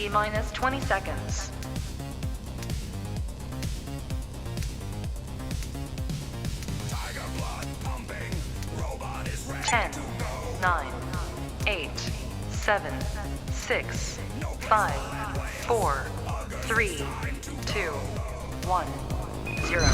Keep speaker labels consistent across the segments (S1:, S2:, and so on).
S1: T-minus 20 seconds.
S2: Tiger blood pumping, robot is ready
S1: 10,
S2: to go.
S1: 9, 8, 7, 6, 5, 4, 3, 2, 1, 0.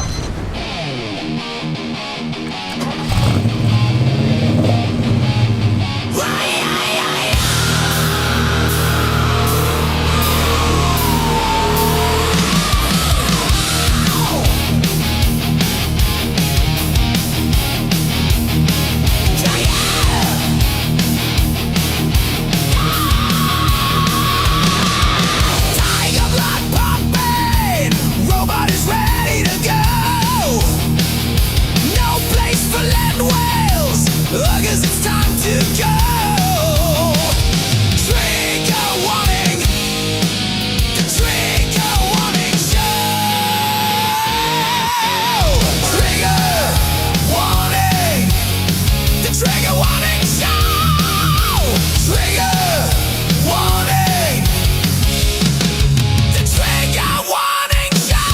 S2: Tiger blood pumping, robot is ready to go. No place for land whales, because it's time to go. Trigger warning, the trigger warning show. Trigger warning, the trigger warning show. Trigger warning, the trigger warning show.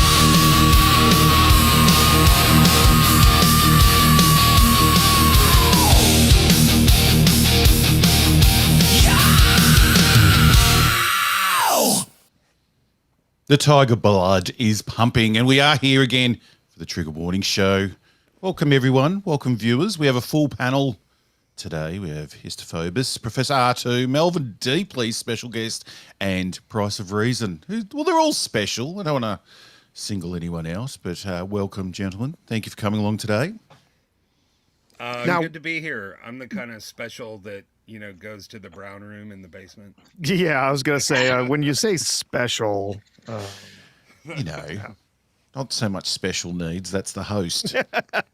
S3: The tiger blood is pumping, and we are here again for the Trigger Warning Show. Welcome, everyone. Welcome, viewers. We have a full panel today. We have Istaphobos, Professor R2, Melvin Deeply, special guest, and Price of Reason. Well, they're all special. I don't want to single anyone else, but welcome, gentlemen. Thank you for coming along today.
S4: Good to be here. I'm the kind of special that, goes to the brown room in the basement.
S5: Yeah, I was going to say, when you say special,
S3: Not so much special needs. That's the host.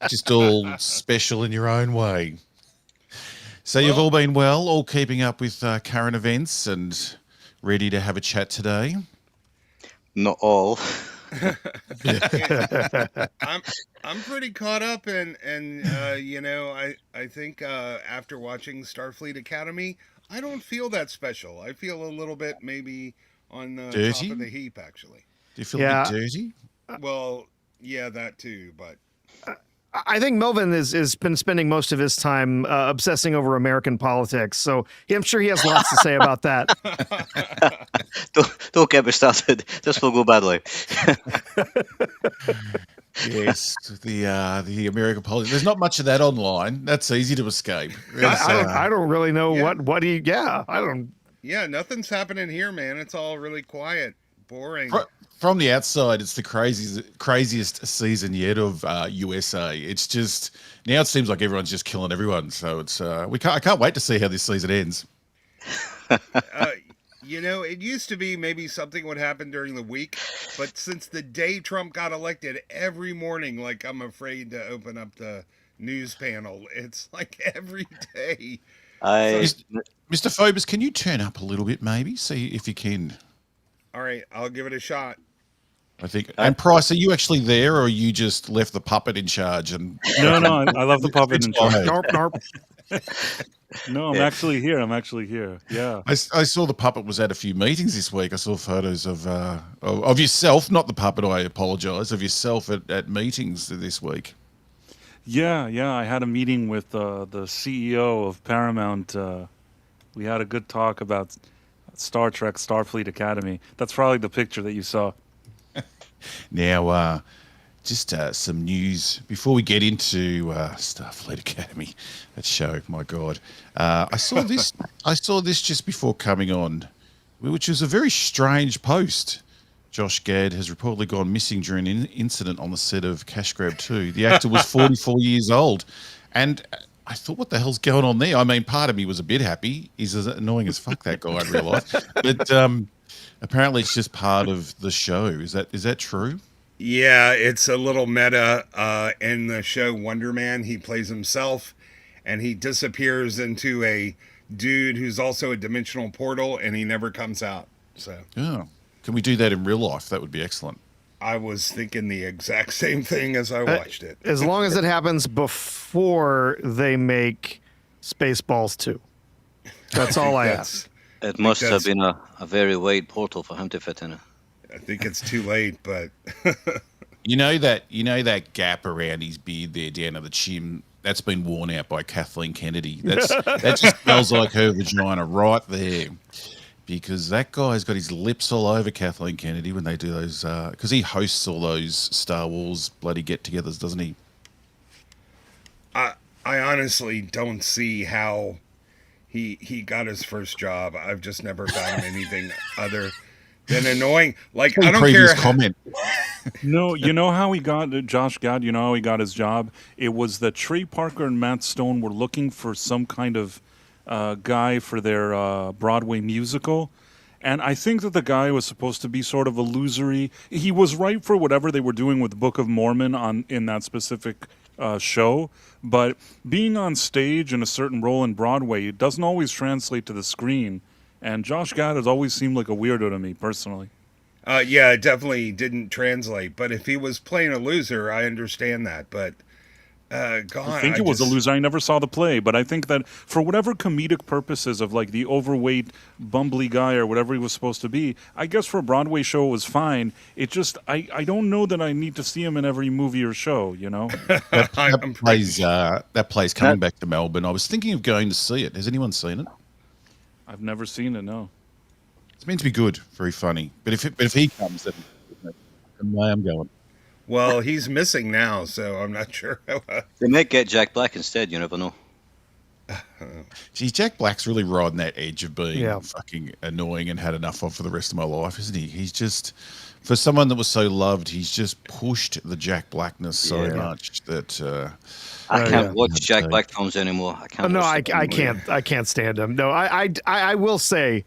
S3: Just all special in your own way. So you've all been well, all keeping up with current events and ready to have a chat today?
S6: Not all.
S4: I'm pretty caught up, and I think after watching Starfleet Academy, I don't feel that special. I feel a little bit maybe on the
S3: Dirty?
S4: top of the heap, actually.
S3: Do you feel a bit dirty?
S4: Well, yeah, that too, but
S5: I think Melvin is been spending most of his time obsessing over American politics, so I'm sure he has lots to say about that.
S6: Don't get me started. This will go badly.
S3: Yes, the American politics. There's not much of that online. That's easy to escape.
S5: I don't really know what he. Yeah, I don't.
S4: yeah, nothing's happening here, man. It's all really quiet, boring.
S3: From the outside, it's the craziest season yet of USA. It's just now it seems like everyone's just killing everyone. So it's I can't wait to see how this season ends.
S4: It used to be maybe something would happen during the week, but since the day Trump got elected, every morning, like I'm afraid to open up the news panel. It's like every day.
S3: Mr. Phobos, can you turn up a little bit, maybe? See if you can.
S4: All right, I'll give it a shot.
S3: I think. And Price, are you actually there, or you just left the puppet in charge? And
S7: No, I love the puppet in charge.
S5: Narp.
S7: No, I'm actually here. Yeah.
S3: I saw the puppet was at a few meetings this week. I saw photos of yourself, not the puppet. I apologise. Of yourself at meetings this week.
S7: Yeah. I had a meeting with the CEO of Paramount. We had a good talk about Star Trek, Starfleet Academy. That's probably the picture that you saw.
S3: Now, just some news before we get into Starfleet Academy. That show, my God. I saw this. I saw this just before coming on, which was a very strange post. Josh Gad has reportedly gone missing during an incident on the set of Cash Grab 2. The actor was 44 years old, and I thought, what the hell's going on there? I mean, part of me was a bit happy. He's as annoying as fuck, that guy, in real life. But apparently it's just part of the show. Is that true?
S4: Yeah, it's a little meta. In the show Wonderman, he plays himself, and he disappears into a dude who's also a dimensional portal, and he never comes out. So,
S3: yeah. Can we do that in real life? That would be excellent.
S4: I was thinking the exact same thing as I watched it.
S5: As long as it happens before they make Spaceballs 2. That's all I ask.
S6: It must have
S4: that's-
S6: been a very wide portal for him to fit in it.
S4: I think it's too late, but
S3: You know that gap around his beard there down at the chin. That's been worn out by Kathleen Kennedy. That just smells like her vagina right there. Because that guy's got his lips all over Kathleen Kennedy when they do those. Because he hosts all those Star Wars bloody get-togethers, doesn't he?
S4: I honestly don't see how he got his first job. I've just never found anything other than annoying. Like, I don't
S3: Previous
S4: care.
S3: comment.
S7: No, you know how he got Josh Gad. You know how he got his job. It was that Trey Parker and Matt Stone were looking for some kind of guy for their Broadway musical, and I think that the guy was supposed to be sort of a losery. He was right for whatever they were doing with Book of Mormon in that specific show, but being on stage in a certain role in Broadway, it doesn't always translate to the screen. And Josh Gad has always seemed like a weirdo to me personally.
S4: Yeah, it definitely didn't translate. But if he was playing a loser, I understand that. But God,
S7: I think it was a loser. I never saw the play, but I think that for whatever comedic purposes of like the overweight, bumbly guy or whatever he was supposed to be, I guess for a Broadway show it was fine. It just I don't know that I need to see him in every movie or show. You know,
S3: That play's coming back to Melbourne. I was thinking of going to see it. Has anyone seen it?
S7: I've never seen it. No.
S3: It's meant to be good, very funny. But if he comes, then I am going.
S4: Well, he's missing now, so I'm not sure.
S6: They might get Jack Black instead. You never know.
S3: Gee, Jack Black's really riding that edge of being
S5: Yeah.
S3: fucking annoying and had enough of for the rest of my life, isn't he? He's just, for someone that was so loved, he's just pushed the Jack Blackness so
S6: Yeah.
S3: much that
S6: I can't
S5: yeah.
S6: watch Jack
S3: Okay.
S6: Black films anymore. I can't.
S5: No,
S6: watch them
S5: I
S6: anymore.
S5: can't stand him. No, I will say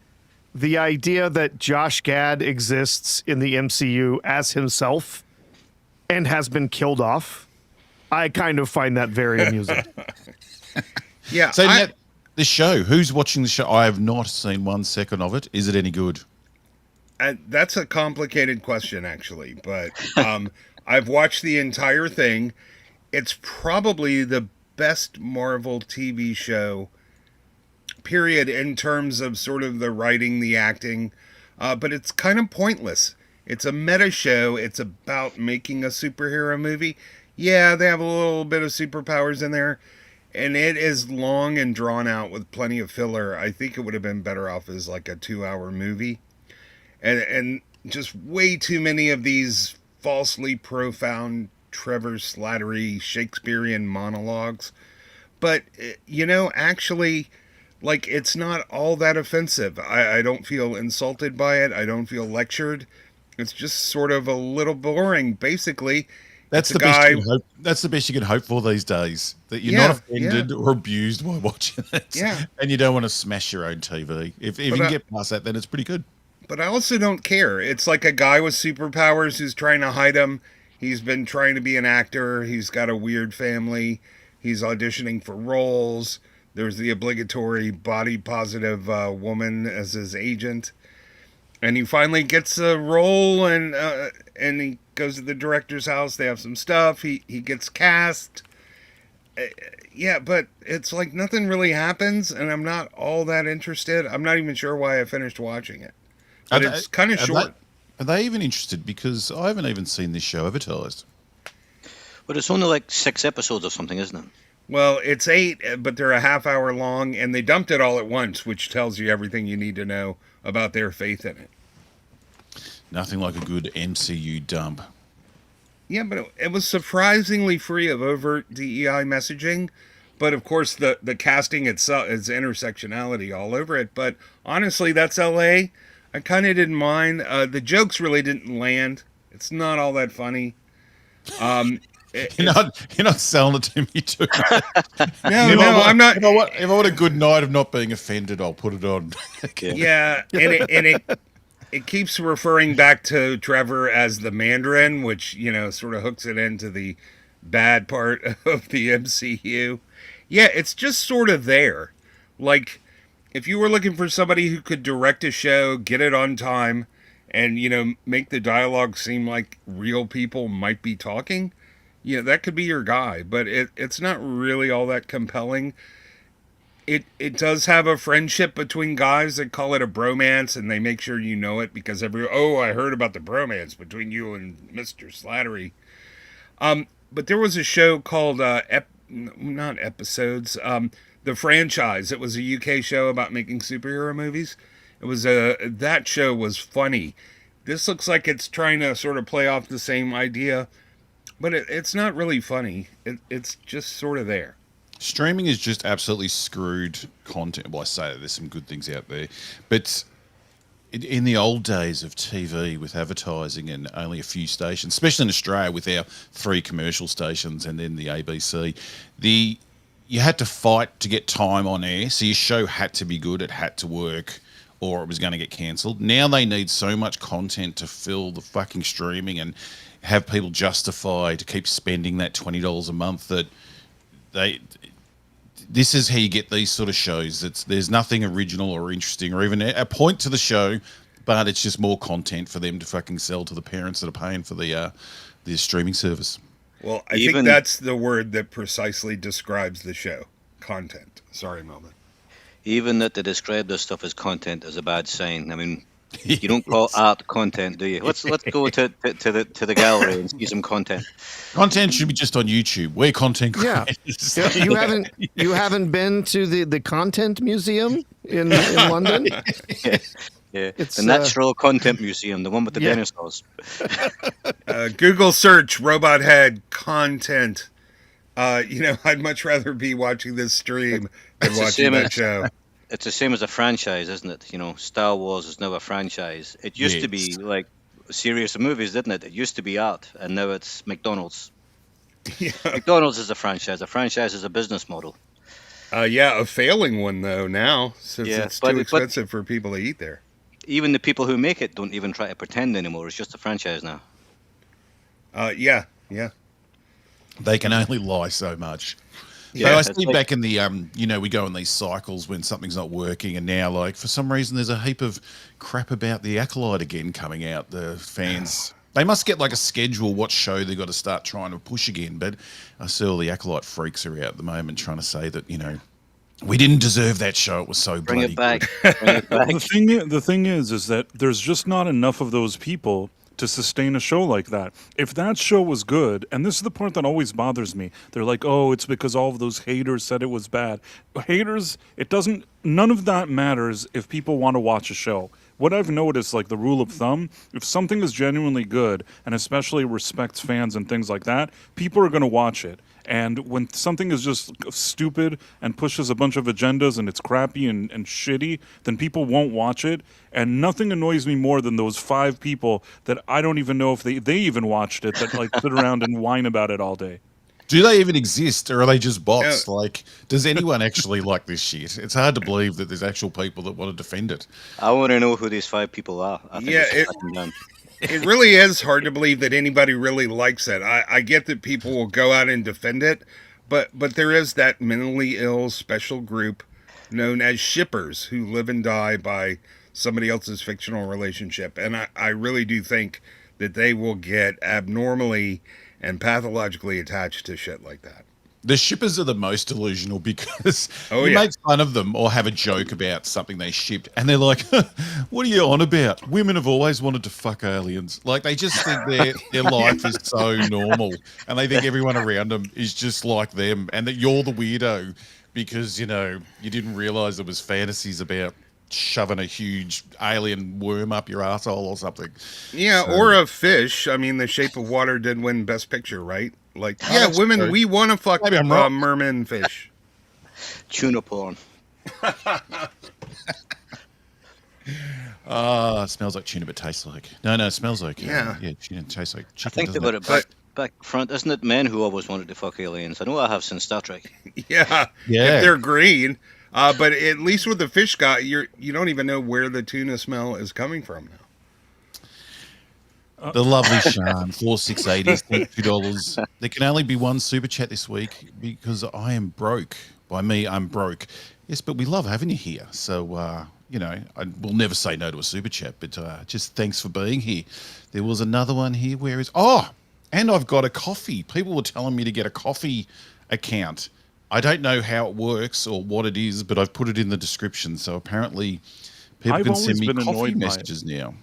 S5: the idea that Josh Gad exists in the MCU as himself and has been killed off, I kind of find that very amusing.
S4: Yeah.
S3: So now, the show, who's watching the show? I have not seen 1 second of it. Is it any good?
S4: That's a complicated question, actually. But I've watched the entire thing. It's probably the best Marvel TV show, period, in terms of sort of the writing, the acting. But it's kind of pointless. It's a meta show. It's about making a superhero movie. Yeah, they have a little bit of superpowers in there. And it is long and drawn out with plenty of filler. I think it would have been better off as like a 2-hour movie. And just way too many of these falsely profound Trevor Slattery Shakespearean monologues. But, actually, like, it's not all that offensive. I don't feel insulted by it. I don't feel lectured. It's just sort of a little boring. Basically,
S3: That's
S4: it's
S3: the
S4: a
S3: best.
S4: guy.
S3: You can hope, that's the best you can hope for these days. That you're
S4: Yeah,
S3: not offended or abused by watching it.
S4: Yeah.
S3: And you don't want to smash your own TV. If you can get past that, then it's pretty good.
S4: But I also don't care. It's like a guy with superpowers who's trying to hide them. He's been trying to be an actor. He's got a weird family. He's auditioning for roles. There's the obligatory body positive woman as his agent. And he finally gets a role, and he goes to the director's house. They have some stuff. He gets cast. Yeah, but it's like nothing really happens, and I'm not all that interested. I'm not even sure why I finished watching it. But it's kind of short.
S3: Are they even interested? Because I haven't even seen this show advertised.
S6: But it's only like 6 episodes or something, isn't it?
S4: Well, it's 8, but they're a half hour long, and they dumped it all at once, which tells you everything you need to know about their faith in it.
S3: Nothing like a good MCU dump.
S4: Yeah, but it was surprisingly free of overt DEI messaging. But of course, the casting itself is intersectionality all over it. But honestly, that's LA. I kind of didn't mind. The jokes really didn't land. It's not all that funny.
S3: You're not selling it to me too.
S4: No, I'm not.
S3: If I want a good night of not being offended, I'll put it on.
S4: Yeah, and it keeps referring back to Trevor as the Mandarin, which, sort of hooks it into the bad part of the MCU. Yeah, it's just sort of there. Like, if you were looking for somebody who could direct a show, get it on time, and, make the dialogue seem like real people might be talking, that could be your guy. But it's not really all that compelling. It does have a friendship between guys that call it a bromance, and they make sure you know it because I heard about the bromance between you and Mr. Slattery. But there was a show called not episodes, the franchise. It was a UK show about making superhero movies. It was that show was funny. This looks like it's trying to sort of play off the same idea, but it's not really funny. It's just sort of there.
S3: Streaming is just absolutely screwed content. Well, I say that there's some good things out there, but in the old days of TV with advertising and only a few stations, especially in Australia with our 3 commercial stations and then the ABC, you had to fight to get time on air. So your show had to be good, it had to work, or it was going to get cancelled. Now they need so much content to fill the fucking streaming and have people justify to keep spending that $20 a month that this is how you get these sort of shows. There's nothing original or interesting or even a point to the show, but it's just more content for them to fucking sell to the parents that are paying for the streaming service.
S4: Well, I think that's the word that precisely describes the show. Content. Sorry, Moment.
S6: Even that they describe this stuff as content is a bad sign. I mean, you don't call art content, do you? Let's go to the gallery and see some content.
S3: Content should be just on YouTube. We're content creators.
S5: Yeah. You haven't been to the Content Museum in London?
S6: Yeah,
S5: It's
S6: the Natural Content Museum, the one with the dinosaurs.
S4: Google search robot head content. I'd much rather be watching this stream than watching that show.
S6: It's the same as a franchise, isn't it? Star Wars is now a franchise. It used to be like a series of movies, didn't it? It used to be art, and now it's McDonald's. Yeah. McDonald's is a franchise. A franchise is a business model.
S4: A failing one, though, now, since it's too expensive for people to eat there.
S6: Even the people who make it don't even try to pretend anymore. It's just a franchise now.
S4: Yeah.
S3: They can only lie so much.
S6: Yeah,
S3: I see back in the, we go in these cycles when something's not working, and now, like, for some reason, there's a heap of crap about the Acolyte again coming out. The fans, they must get like a schedule what show they've got to start trying to push again. But I see all the Acolyte freaks are out at the moment trying to say that, we didn't deserve that show. It was so
S6: Bring
S3: bloody
S6: it back.
S3: good.
S6: Bring it back.
S7: The thing is that there's just not enough of those people to sustain a show like that. If that show was good, and this is the part that always bothers me, they're like, oh, it's because all of those haters said it was bad. Haters, none of that matters if people want to watch a show. What I've noticed, like the rule of thumb, if something is genuinely good, and especially respects fans and things like that, people are going to watch it. And when something is just stupid and pushes a bunch of agendas and it's crappy and shitty, then people won't watch it. And nothing annoys me more than those 5 people that I don't even know if they even watched it, that like sit around and whine about it all day.
S3: Do they even exist, or are they just bots? Like, does anyone actually like this shit? It's hard to believe that there's actual people that want to defend it.
S6: I want to know who these 5 people are. I think it's fucking dumb.
S4: It really is hard to believe that anybody really likes it. I get that people will go out and defend it, but there is that mentally ill special group known as shippers who live and die by somebody else's fictional relationship. And I really do think that they will get abnormally and pathologically attached to shit like that.
S3: The shippers are the most delusional because you make fun of them or have a joke about something they shipped, and they're like, what are you on about? Women have always wanted to fuck aliens. Like, they just think their life is so normal, and they think everyone around them is just like them, and that you're the weirdo because, you didn't realize there was fantasies about shoving a huge alien worm up your asshole or something.
S4: Yeah, or a fish. I mean, The Shape of Water did win Best Picture, right? Like, women, true. We want to fuck merman fish.
S6: Tuna porn.
S3: It smells like tuna, but tastes like... No, it smells like...
S4: Yeah,
S3: tuna tastes like chicken.
S6: I think they got it back front. Isn't it men who always wanted to fuck aliens? I know I have since Star Trek.
S4: Yeah. If they're green. But at least with the fish guy, you don't even know where the tuna smell is coming from now.
S3: The lovely Sean, 4680, $2. There can only be one super chat this week because I am broke. By me, I'm broke. Yes, but we love having you here. So, I will never say no to a super chat, but just thanks for being here. There was another one here. And I've got a coffee. People were telling me to get a coffee account. I don't know how it works or what it is, but I've put it in the description. So apparently people
S7: I've
S3: can
S7: always
S3: send me
S7: been
S3: coffee
S7: annoyed by it.
S3: messages now.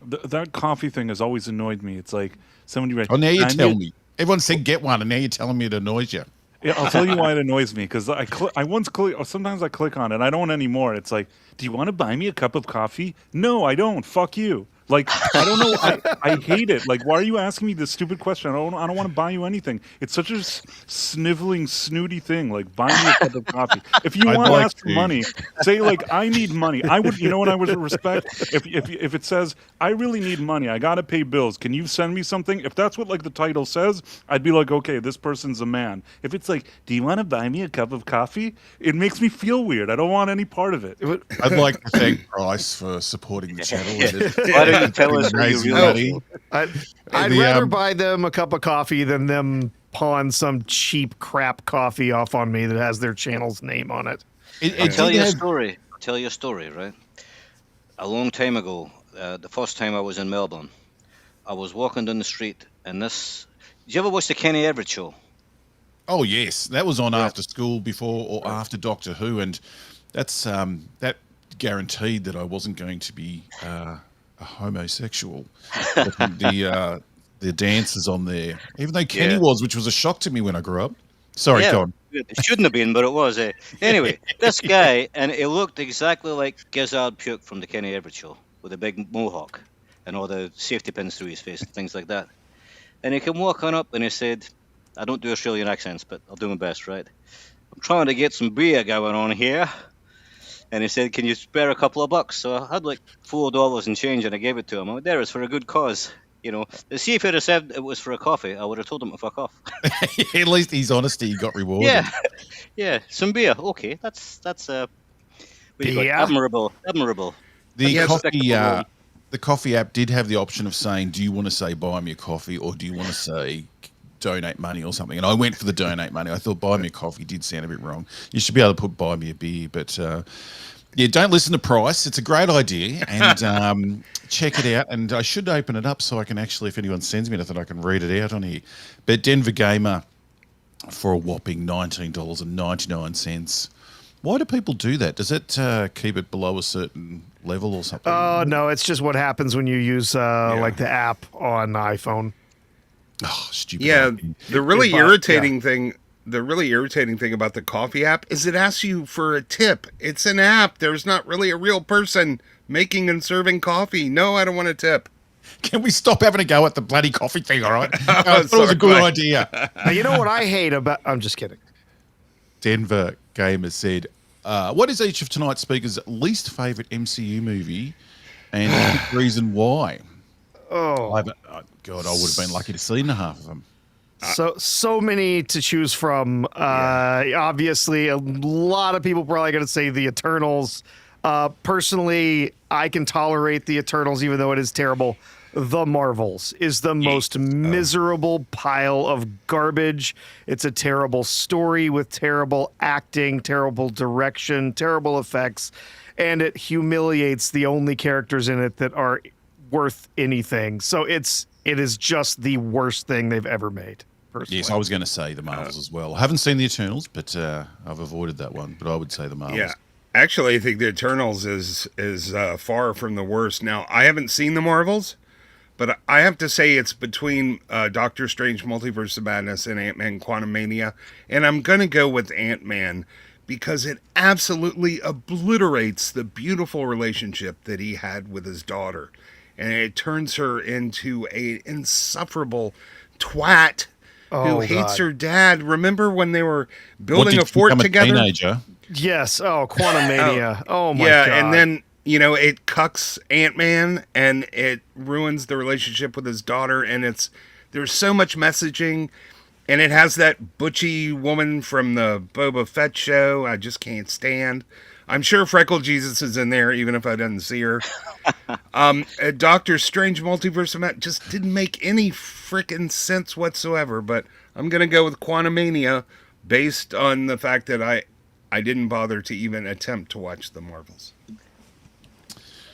S7: That coffee thing has always annoyed me. It's like somebody writes,
S3: Oh, now you
S7: "I
S3: tell
S7: need-"
S3: me. Everyone said get one, and now you're telling me it annoys you.
S7: Yeah, I'll tell you why it annoys me, because I once click, or sometimes I click on it. I don't anymore. It's like, do you want to buy me a cup of coffee? No, I don't. Fuck you. Like, I don't know. I hate it. Like, why are you asking me this stupid question? I don't want to buy you anything. It's such a sniveling, snooty thing. Like, buy me a cup of coffee. If you
S3: I'd
S7: want to
S3: like
S7: ask for
S3: to.
S7: money, say like, I need money. I would, you know what I would respect? If it says, I really need money, I gotta pay bills. Can you send me something? If that's what like the title says, I'd be like, okay, this person's a man. If it's like, do you want to buy me a cup of coffee? It makes me feel weird. I don't want any part of it.
S3: I'd like to thank Bryce for supporting the channel.
S6: Why don't you tell us what you
S3: Raising
S6: really
S3: money.
S5: I'd
S3: The,
S5: rather buy them a cup of coffee than them pawn some cheap crap coffee off on me that has their channel's name on it.
S6: I'll tell you a
S3: have-
S6: story. I'll tell you a story, right? A long time ago, the first time I was in Melbourne, I was walking down the street, and this... Did you ever watch the Kenny Everett show?
S3: Oh yes, that was on after school before or after Doctor Who, and that's that guaranteed that I wasn't going to be a homosexual. The dancers on there, even though Kenny
S6: Yeah.
S3: was, which was a shock to me when I grew up. Sorry,
S6: Yeah,
S3: go on.
S6: it shouldn't have been, but it was. Anyway, this guy, and he looked exactly like Gizzard Puke from the Kenny Everett show, with a big mohawk and all the safety pins through his face and things like that. And he came walking up and he said, I don't do Australian accents, but I'll do my best, right? I'm trying to get some beer going on here. And he said, can you spare a couple of bucks? So I had like $4 and change, and I gave it to him. I went, there, it's for a good cause. You know, to see if he'd have said it was for a coffee, I would have told him to fuck off.
S3: At least his honesty got rewarded.
S6: Yeah, yeah, some beer. Okay, that's what do you call it?
S5: Beer?
S6: Admirable.
S3: The
S6: That's
S3: coffee,
S6: respectable.
S3: the coffee app did have the option of saying, "Do you want to say buy me a coffee, or do you want to say donate money or something?" And I went for the donate money. I thought buy me a coffee did sound a bit wrong. You should be able to put buy me a beer, but yeah, don't listen to price. It's a great idea, and check it out. And I should open it up so I can actually, if anyone sends me anything, I can read it out on here. But Denver Gamer for a whopping $19.99. Why do people do that? Does it keep it below a certain level or something?
S5: Oh no, it's just what happens when you use like the app on iPhone.
S3: Oh, stupid.
S4: Yeah,
S3: idea.
S4: the really
S5: But,
S4: irritating thing. The really irritating thing about the coffee app is it asks you for a tip. It's an app. There's not really a real person making and serving coffee. No, I don't want a tip.
S3: Can we stop having a go at the bloody coffee thing, all right? I thought it was
S4: sorry,
S3: a good
S4: Mike.
S3: idea.
S5: Now, you know what I hate about? I'm just kidding.
S3: Denver Gamer said, what is each of tonight's speakers' least favourite MCU movie and a quick reason why?
S5: Oh,
S3: God, I would have been lucky to see half of them.
S5: so many to choose from. Obviously, a lot of people probably going to say the Eternals. Personally, I can tolerate the Eternals, even though it is terrible. The Marvels is the most miserable pile of garbage. It's a terrible story with terrible acting, terrible direction, terrible effects, and it humiliates the only characters in it that are worth anything. So it is just the worst thing they've ever made. Personally.
S3: Yes, I was going to say the Marvels as well. I haven't seen the Eternals, but I've avoided that one. But I would say the Marvels.
S4: Yeah. Actually, I think the Eternals is far from the worst. Now, I haven't seen the Marvels, but I have to say it's between Doctor Strange Multiverse of Madness and Ant-Man Quantumania. And I'm going to go with Ant-Man because it absolutely obliterates the beautiful relationship that he had with his daughter. And it turns her into an insufferable twat who hates her dad. Remember when they were building a fort together?
S3: Teenager?
S5: Yes. Oh, Quantumania. Oh my
S4: yeah,
S5: god.
S4: and then it cucks Ant-Man and it ruins the relationship with his daughter. And there's so much messaging, and it has that butchy woman from the Boba Fett show. I just can't stand. I'm sure Freckle Jesus is in there, even if I didn't see her. Doctor Strange Multiverse of Madness just didn't make any freaking sense whatsoever. But I'm gonna go with Quantumania, based on the fact that I didn't bother to even attempt to watch the Marvels.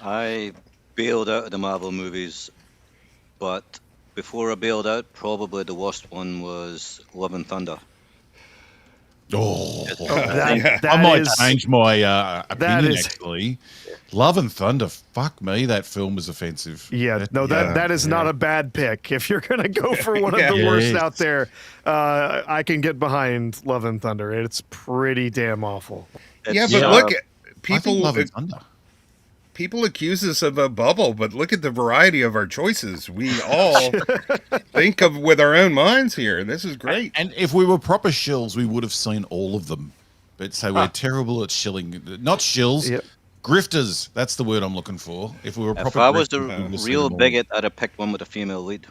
S6: I bailed out of the Marvel movies, but before I bailed out, probably the worst one was Love and Thunder.
S3: Oh,
S5: That
S3: I might
S5: is-
S3: change my opinion.
S5: is-
S3: Actually, Love and Thunder. Fuck me, that film was offensive.
S5: Yeah, no, that is not a bad pick. If you're gonna go for one of the worst out there, I can get behind Love and Thunder. It's pretty damn awful.
S4: Yeah,
S6: It's,
S4: but look, at
S3: I think
S4: people
S3: Love and Thunder.
S4: people accuse us of a bubble, but look at the variety of our choices. We all think of with our own minds here. This is great.
S3: And if we were proper shills, we would have seen all of them. But so we're terrible at shilling. Not shills,
S5: Yep.
S3: grifters. That's the word I'm looking for. If we were proper
S6: if I was
S3: grifters,
S6: the
S3: we would have seen
S6: real
S3: them all.
S6: bigot, I'd have picked one with a female lead.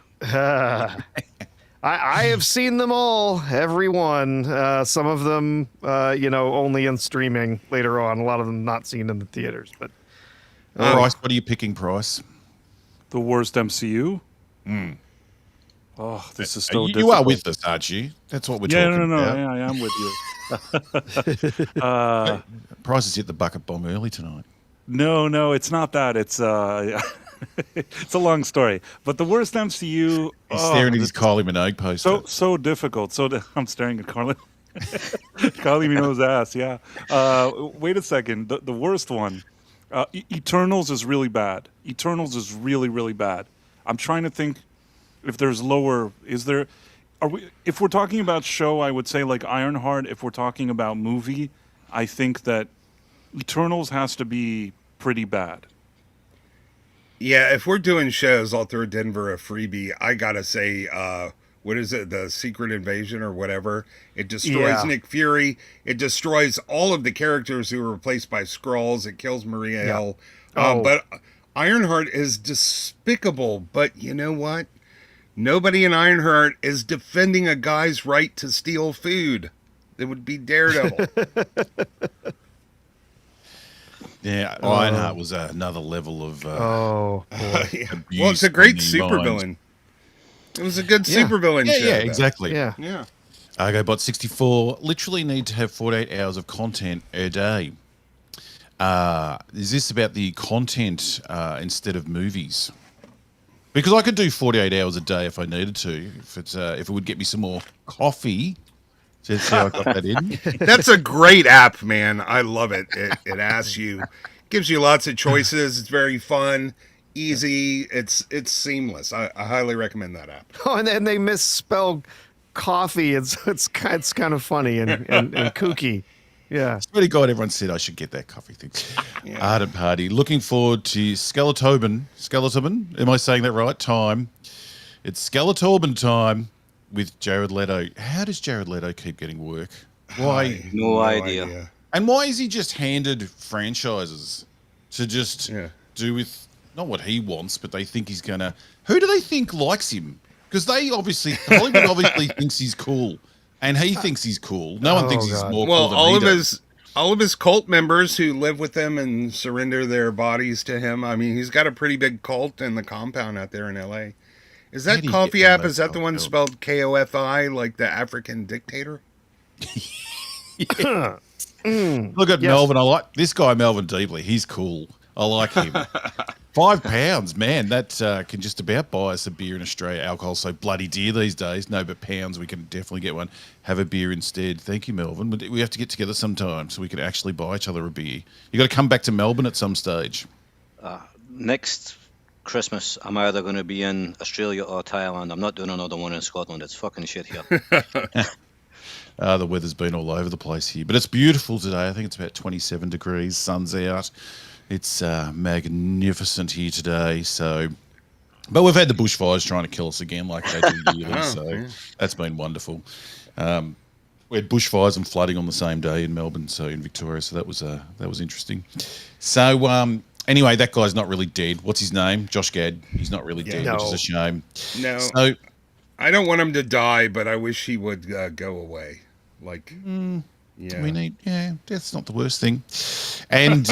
S5: I have seen them all, every one. Some of them, only in streaming later on. A lot of them not seen in the theaters. But
S3: Price, what are you picking, Price?
S7: The worst MCU? Oh, this is so
S3: you
S7: difficult.
S3: are with us, aren't you? That's what we're
S7: Yeah,
S3: talking
S7: no,
S3: about.
S7: yeah, I am with you.
S3: Price has hit the bucket bomb early tonight.
S7: No, it's not that. It's it's a long story. But the worst MCU.
S3: He's staring at his Kylie Minogue poster.
S7: So difficult. I'm staring at Kylie Minogue's ass. Yeah. Wait a second. The worst one. Eternals is really bad. Eternals is really, really bad. I'm trying to think if there's lower. Is there? If we're talking about show, I would say like Ironheart. If we're talking about movie, I think that Eternals has to be pretty bad.
S4: Yeah, if we're doing shows, I'll throw Denver a freebie. I gotta say, what is it? The Secret Invasion or whatever. It destroys
S5: Yeah.
S4: Nick Fury. It destroys all of the characters who were replaced by Skrulls. It kills Maria Hill. But Ironheart is despicable. But you know what? Nobody in Ironheart is defending a guy's right to steal food. It would be Daredevil.
S3: Yeah, Ironheart was another level of
S5: boy.
S4: Yeah.
S3: abuse
S4: Well, it's a great
S3: in the mind.
S4: supervillain. It was a good supervillain
S3: Yeah,
S4: show.
S3: yeah,
S4: though.
S3: exactly.
S5: Yeah.
S4: Yeah.
S3: ArgoBot 64 literally need to have 48 hours of content a day. Is this about the content instead of movies? Because I could do 48 hours a day if I needed to. If it would get me some more coffee. So see how I got that in.
S4: That's a great app, man. I love it. It asks you, gives you lots of choices. It's very fun, easy. It's seamless. I highly recommend that app.
S5: Oh, and then they misspell coffee. It's kind of funny and kooky. Yeah.
S3: Swear to God, everyone said I should get that coffee thing. Ardent Party. Looking forward to Skeletobin. Am I saying that right? Time. It's Skeletobin time with Jared Leto. How does Jared Leto keep getting work? Why?
S6: No idea.
S3: And why is he just handed franchises to just do with not what he wants, but they think he's gonna? Who do they think likes him? Because Hollywood obviously thinks he's cool, and he thinks he's cool. No one thinks he's more
S4: Well,
S3: cool than he does.
S4: all of his cult members who live with him and surrender their bodies to him. I mean, he's got a pretty big cult in the compound out there in L.A. Is
S3: How
S4: that
S3: do you
S4: coffee
S3: get
S4: app?
S3: those
S4: Is that the one
S3: cult
S4: spelled Kofi, like the African dictator?
S3: Look at Melvin. I like this guy, Melvin, deeply. He's cool. I like him. £5, man. That can just about buy us a beer in Australia. Alcohol's so bloody dear these days. No, but pounds, we can definitely get one. Have a beer instead. Thank you, Melvin. But we have to get together sometime so we can actually buy each other a beer. You got to come back to Melbourne at some stage.
S6: Next Christmas, I'm either going to be in Australia or Thailand. I'm not doing another one in Scotland. It's fucking shit here.
S3: The weather's been all over the place here, but it's beautiful today. I think it's about 27 degrees. Sun's out. It's magnificent here today. So, but we've had the bushfires trying to kill us again, like they do yearly. So that's been wonderful. We had bushfires and flooding on the same day in Melbourne, so in Victoria. So that was interesting. So anyway, that guy's not really dead. What's his name? Josh Gad. He's not really dead, which is a shame.
S4: No.
S3: So
S4: I don't want him to die, but I wish he would go away. Like,
S3: that's not the worst thing. And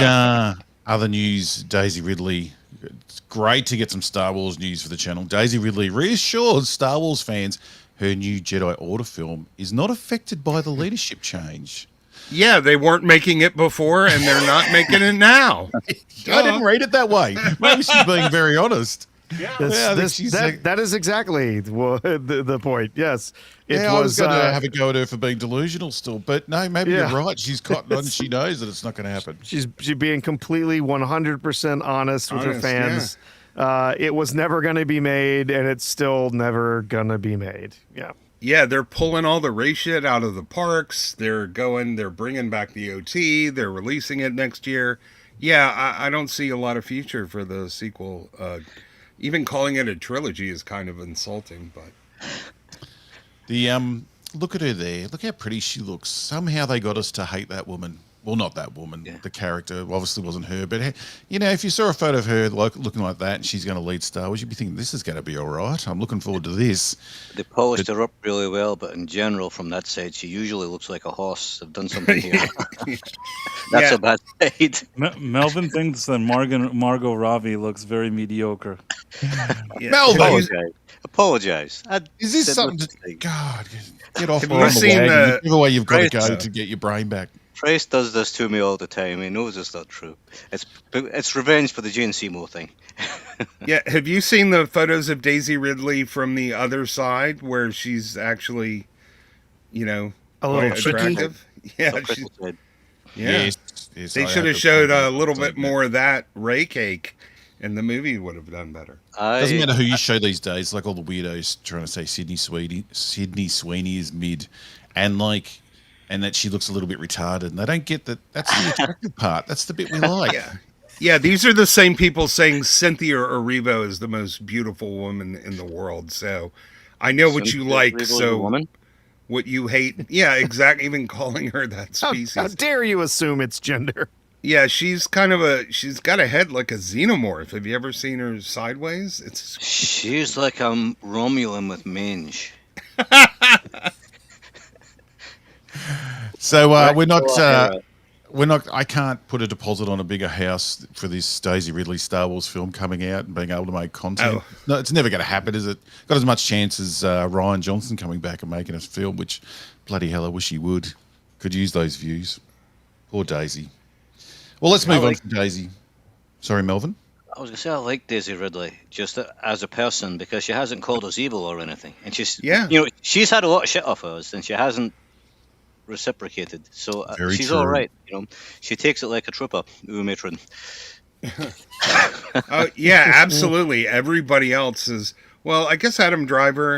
S3: other news, Daisy Ridley. It's great to get some Star Wars news for the channel. Daisy Ridley reassures Star Wars fans her new Jedi Order film is not affected by the leadership change.
S4: Yeah, they weren't making it before, and they're not making it now.
S3: I didn't read it that way. Maybe she's being very honest.
S4: Yeah.
S3: Yeah, I think she's like-
S5: that is exactly the point. Yes, it
S3: I was going to
S5: uh,
S3: have a go at her for being delusional still, but no, maybe
S5: Yeah.
S3: you're right. She's cotton on and she knows that it's not going to happen.
S5: she's being completely 100% honest with her
S4: Honest,
S5: fans. It was never going to be made, and it's still never going to be made. Yeah.
S4: Yeah, they're pulling all the race shit out of the parks. They're bringing back the OT. They're releasing it next year. Yeah, I don't see a lot of future for the sequel. Even calling it a trilogy is kind of insulting, but
S3: The look at her there. Look how pretty she looks. Somehow they got us to hate that woman. Well, not that woman.
S6: Yeah.
S3: The character obviously wasn't her, but you know, if you saw a photo of her looking like that, and she's going to lead Star Wars, you'd be thinking this is going to be all right. I'm looking forward to this.
S6: They polished her up really well, but in general, from that side, she usually looks like a horse. They've done something here. That's
S4: Yeah.
S6: a bad side.
S7: Melvin thinks that Margot Robbie looks very mediocre.
S4: yeah.
S3: Melvin,
S6: Apologize.
S3: is this something? God, get off
S4: Have
S3: my
S4: you seen
S3: wagon.
S4: the-
S3: Whichever way you've got to
S6: Right.
S3: go to get your brain back.
S6: Price does this to me all the time. He knows it's not true. It's revenge for the Jane Seymour thing.
S4: Yeah, have you seen the photos of Daisy Ridley from the other side where she's actually, you know,
S5: A little
S4: quite
S5: cheeky?
S4: attractive? Yeah,
S6: So Chris
S4: she-
S6: said,
S4: yeah.
S3: Yes,
S4: They
S3: I
S4: should
S3: to
S4: have showed
S3: point
S4: a
S3: out
S4: little
S3: something
S4: bit more of that Ray cake, and the movie would have done better.
S3: Doesn't matter who you show these days. Like all the weirdos trying to say Sydney Sweeney is mid, and that she looks a little bit retarded, and they don't get that. That's the attractive part. That's the bit we like.
S4: Yeah. Yeah, these are the same people saying Cynthia Erivo is the most beautiful woman in the world. So I know what you
S6: Cynthia
S4: like.
S6: Erivo's a
S4: So
S6: woman?
S4: what you hate. Yeah, exactly. Even calling her that
S5: How
S4: species.
S5: dare you assume it's gender?
S4: Yeah, she's got a head like a xenomorph. Have you ever seen her sideways? It's
S6: She's like a Romulan with mange.
S3: So we're not.
S6: Hera.
S3: We're not. I can't put a deposit on a bigger house for this Daisy Ridley Star Wars film coming out and being able to make content.
S4: Oh.
S3: No, it's never going to happen, is it? Got as much chance as Ryan Johnson coming back and making a film, which bloody hell, I wish he would. Could use those views. Poor Daisy. Well, let's move on from Daisy. Sorry, Melvin.
S6: I was going to say I like Daisy Ridley just as a person because she hasn't called us evil or anything, and she's had a lot of shit off us, and she hasn't reciprocated. So
S3: Very
S6: she's
S3: true.
S6: all right. She takes it like a trooper, matron.
S4: Oh yeah, absolutely. Everybody else is. Well, I guess Adam Driver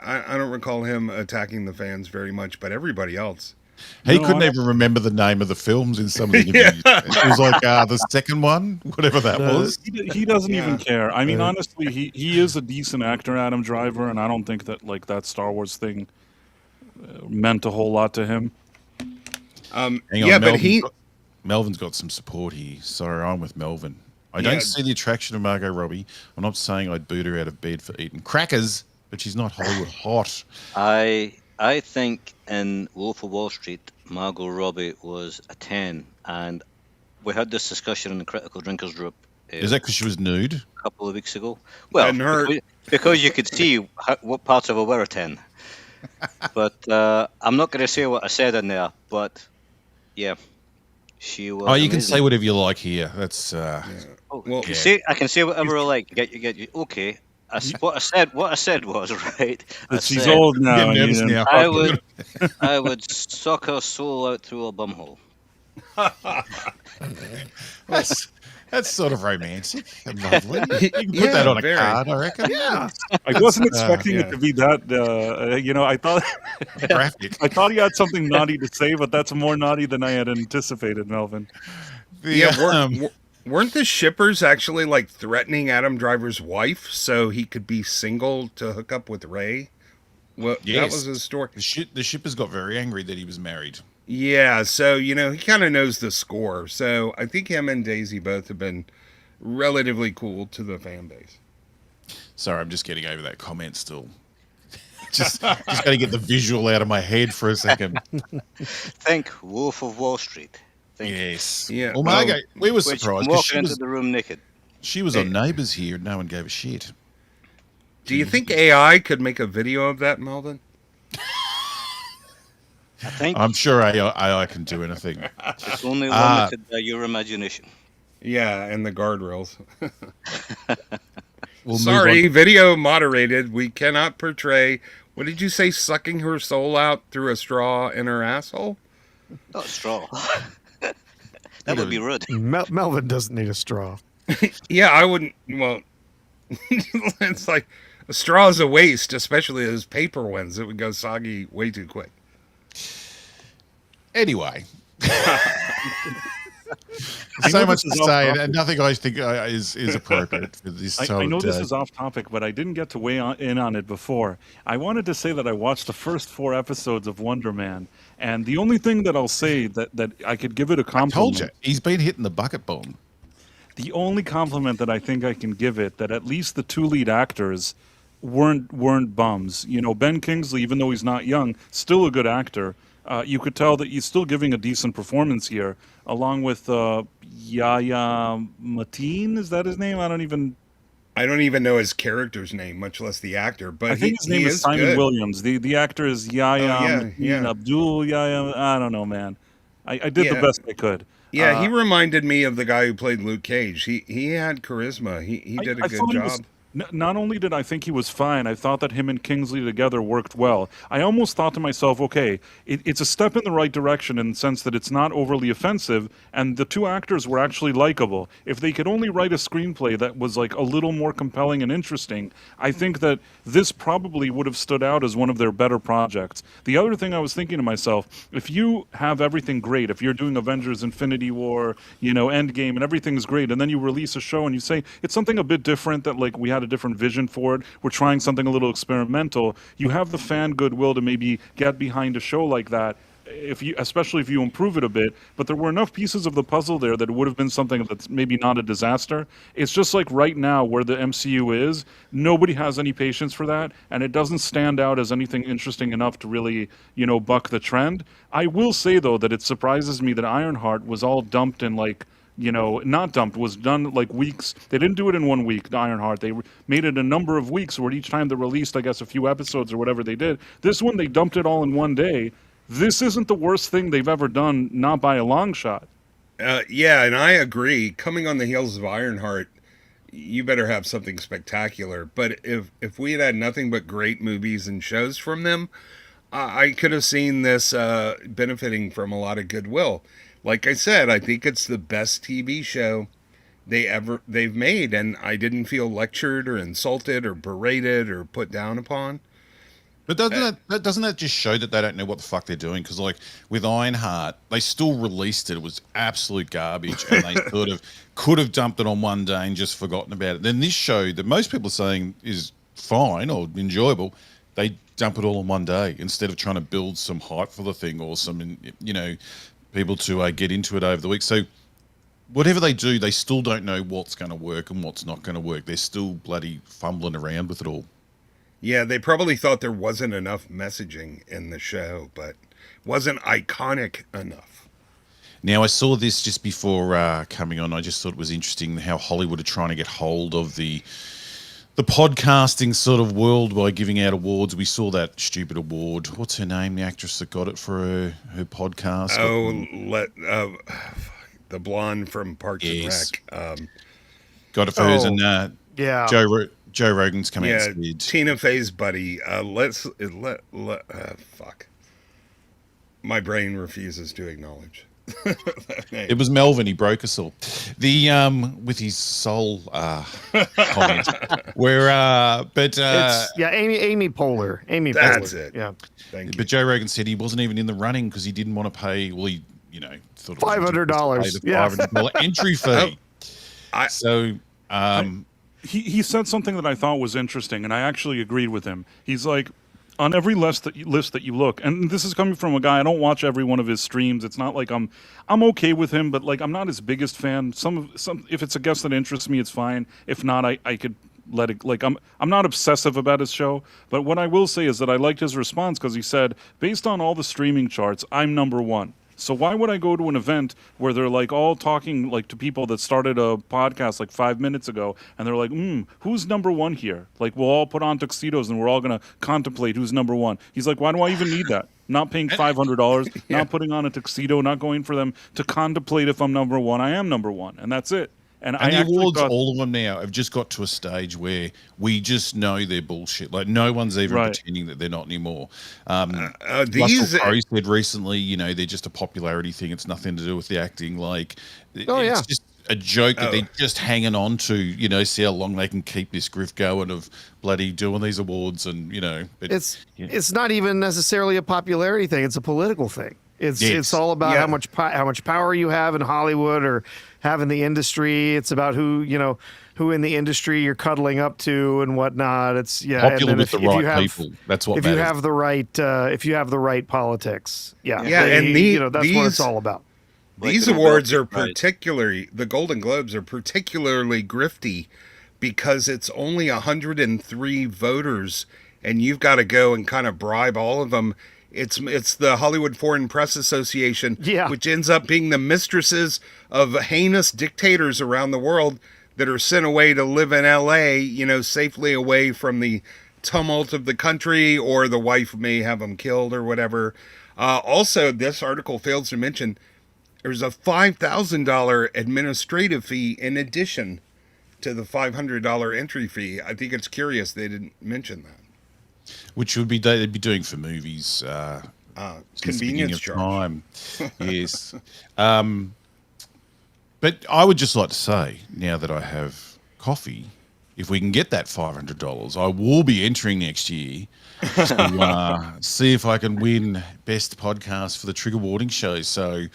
S4: I don't recall him attacking the fans very much, but everybody else.
S3: He
S7: No,
S3: couldn't
S7: I-
S3: even remember the name of the films in some of the interviews. It was like the second one, whatever that was.
S7: He doesn't
S4: Yeah.
S7: even care. I mean, honestly, he is a decent actor, Adam Driver, and I don't think that that Star Wars thing meant a whole lot to him.
S3: Hang
S4: Yeah,
S3: on,
S4: but
S3: Melvin's got some support here. Sorry, I'm with Melvin. I don't
S4: Yeah.
S3: see the attraction of Margot Robbie. I'm not saying I'd boot her out of bed for eating crackers, but she's not Hollywood hot.
S6: I think in Wolf of Wall Street, Margot Robbie was a 10, and we had this discussion in the Critical Drinkers group
S3: Is that because she was nude?
S6: a couple of weeks ago. Well,
S4: And her-
S6: because you could see what parts of her were a 10. But I'm not going to say what I said in there, but yeah, she was.
S3: Oh, you can
S6: amazing.
S3: say whatever you like here. That's
S6: Oh,
S4: Well-
S6: I can say whatever I like. Get you. Okay. What I said was right. I
S7: But she's
S6: said
S7: old now.
S3: getting
S7: and
S3: nervous
S7: you-
S3: now.
S6: I would suck her soul out through a bumhole.
S3: That's sort of romantic and lovely. You can put
S4: Yeah,
S3: that on a
S4: very.
S3: card, I reckon. Yeah,
S7: I wasn't expecting
S4: yeah.
S7: it to be that. I thought
S3: graphic.
S7: I thought he had something naughty to say, but that's more naughty than I had anticipated, Melvin.
S4: Weren't the shippers actually like threatening Adam Driver's wife so he could be single to hook up with Ray? Well, that
S3: Yes.
S4: was his story.
S3: The shippers got very angry that he was married.
S4: Yeah, so he kind of knows the score. So I think him and Daisy both have been relatively cool to the fan base.
S3: Sorry, I'm just getting over that comment still. just got to get the visual out of my head for a second.
S6: Think Wolf of Wall Street. Think
S3: Yes.
S4: Yeah.
S3: Well, Margot, we were
S6: which
S3: surprised
S6: walk
S3: because she
S6: into
S3: was,
S6: the room naked.
S3: she was on Neighbours here and no one gave a shit.
S4: Do you think AI could make a video of that, Melvin?
S6: I think
S3: I'm sure AI can do anything.
S6: it's only limited by your imagination.
S4: Yeah, and the guardrails.
S3: We'll
S4: Sorry,
S3: move on.
S4: video moderated. We cannot portray. What did you say? Sucking her soul out through a straw in her asshole?
S6: Not a straw. That would be rude.
S5: Melvin doesn't need a straw.
S4: Yeah, I wouldn't. Well, it's like a straw is a waste, especially those paper ones. It would go soggy way too quick.
S3: Anyway.
S7: I
S3: So
S7: know
S3: much
S7: this
S3: to
S7: is
S3: say,
S7: off
S3: and nothing I think is appropriate for this time
S7: I know
S3: of
S7: this
S3: day.
S7: is off topic, but I didn't get to weigh in on it before. I wanted to say that I watched the first 4 episodes of Wonderman, and the only thing that I'll say that I could give it a
S3: I
S7: compliment.
S3: told you, he's been hitting the bucket bomb.
S7: The only compliment that I think I can give it, that at least the 2 lead actors weren't bums. You know, Ben Kingsley, even though he's not young, still a good actor. You could tell that he's still giving a decent performance here, along with Yahya Mateen. Is that his name? I don't even
S4: know his character's name, much less the actor. But
S7: I think his name is Simon
S4: good.
S7: Williams. The actor is Yahya Mateen Abdul Yahya. I don't know, man. I did the best I could.
S4: Yeah, he reminded me of the guy who played Luke Cage. He had charisma. He did a good
S7: thought he
S4: job.
S7: was- not only did I think he was fine, I thought that him and Kingsley together worked well. I almost thought to myself, okay, it's a step in the right direction in the sense that it's not overly offensive, and the 2 actors were actually likable. If they could only write a screenplay that was like a little more compelling and interesting, I think that this probably would have stood out as one of their better projects. The other thing I was thinking to myself, if you have everything great, if you're doing Avengers Infinity War, you know, Endgame, and everything's great, and then you release a show and you say it's something a bit different, that like we had a different vision for it, we're trying something a little experimental, you have the fan goodwill to maybe get behind a show like that, especially if you improve it a bit. But there were enough pieces of the puzzle there that it would have been something that's maybe not a disaster. It's just like right now where the MCU is, nobody has any patience for that, and it doesn't stand out as anything interesting enough to really, you know, buck the trend. I will say though that it surprises me that Ironheart was all dumped in like, you know, not dumped, was done like weeks. They didn't do it in 1 week, Ironheart. They made it a number of weeks where each time they released, I guess, a few episodes or whatever they did. This one, they dumped it all in one day. This isn't the worst thing they've ever done, not by a long shot.
S4: Yeah, and I agree. Coming on the heels of Ironheart, you better have something spectacular. But if we had nothing but great movies and shows from them, I could have seen this benefiting from a lot of goodwill. Like I said, I think it's the best TV show they've made, and I didn't feel lectured or insulted or berated or put down upon.
S3: But doesn't that just show that they don't know what the fuck they're doing? Because like with Ironheart, they still released it. It was absolute garbage, and they sort of could have dumped it on one day and just forgotten about it. Then this show that most people are saying is fine or enjoyable, they dump it all in one day instead of trying to build some hype for the thing or some, you know, people to get into it over the week. So whatever they do, they still don't know what's going to work and what's not going to work. They're still bloody fumbling around with it all.
S4: Yeah, they probably thought there wasn't enough messaging in the show, but wasn't iconic enough.
S3: Now, I saw this just before coming on. I just thought it was interesting how Hollywood are trying to get hold of the podcasting sort of world by giving out awards. We saw that stupid award. What's her name? The actress that got it for her podcast.
S4: The blonde from Parks and Rec.
S3: Got it for hers, and
S5: yeah,
S3: Joe Rogan's come out and said,
S4: Tina Fey's buddy. Fuck. My brain refuses to acknowledge.
S3: It was Melvin. He broke us all. The with his soul comment. Where
S5: Amy Poehler. Amy
S4: That's
S5: Poehler.
S4: it.
S5: Yeah.
S4: Thank you.
S3: But Joe Rogan said he wasn't even in the running because he didn't want to pay. Well, he thought it was
S5: $500.
S3: the $500 entry fee.
S7: He said something that I thought was interesting, and I actually agreed with him. He's like, on every list that you look, and this is coming from a guy, I don't watch every one of his streams. It's not like I'm okay with him, but like I'm not his biggest fan. Some if it's a guest that interests me, it's fine. If not, I could let it. Like I'm not obsessive about his show, but what I will say is that I liked his response because he said, based on all the streaming charts, I'm number one. So why would I go to an event where they're like all talking like to people that started a podcast like 5 minutes ago, and they're like, who's number one here? Like we'll all put on tuxedos and we're all gonna contemplate who's number one. He's like, why do I even need that? Not paying $500, not putting on a tuxedo, not going for them to contemplate if I'm number one. I am number one, and that's it. And
S3: And
S7: I
S3: the
S7: actually
S3: awards,
S7: thought,
S3: all of them now, have just got to a stage where we just know they're bullshit. Like, no one's even
S7: Right.
S3: pretending that they're not anymore. Russell
S4: These,
S3: Crowe said recently, they're just a popularity thing. It's nothing to do with the acting. Like,
S5: Oh,
S3: it's
S5: yeah.
S3: just a joke that
S4: Oh.
S3: they're just hanging on to, see how long they can keep this grift going of bloody doing these awards and. But,
S5: It's not even necessarily a popularity thing. It's a political thing. It's all about
S4: Yeah.
S5: how much power you have in Hollywood or have in the industry. It's about who in the industry you're cuddling up to and whatnot. It's
S3: popular
S5: and then
S3: with the right people. That's what
S5: if you
S3: matters.
S5: have the right politics. Yeah,
S4: and
S5: that's what it's all about.
S6: Like
S4: these
S6: the
S4: awards are
S6: Nobel Peace Prize.
S4: particularly, the Golden Globes are particularly grifty because it's only 103 voters and you've got to go and kind of bribe all of them. It's the Hollywood Foreign Press Association, which ends up being the mistresses of heinous dictators around the world that are sent away to live in LA, safely away from the tumult of the country, or the wife may have them killed or whatever. Also, this article fails to mention there's a $5,000 administrative fee in addition to the $500 entry fee. I think it's curious they didn't mention that.
S3: Which would be they'd be doing for movies. Since the beginning
S4: Convenience
S3: of
S4: charge.
S3: time. Yes. But I would just like to say, now that I have coffee, if we can get that $500, I will be entering next year to see if I can win Best Podcast for the Trigger Warning Show. So,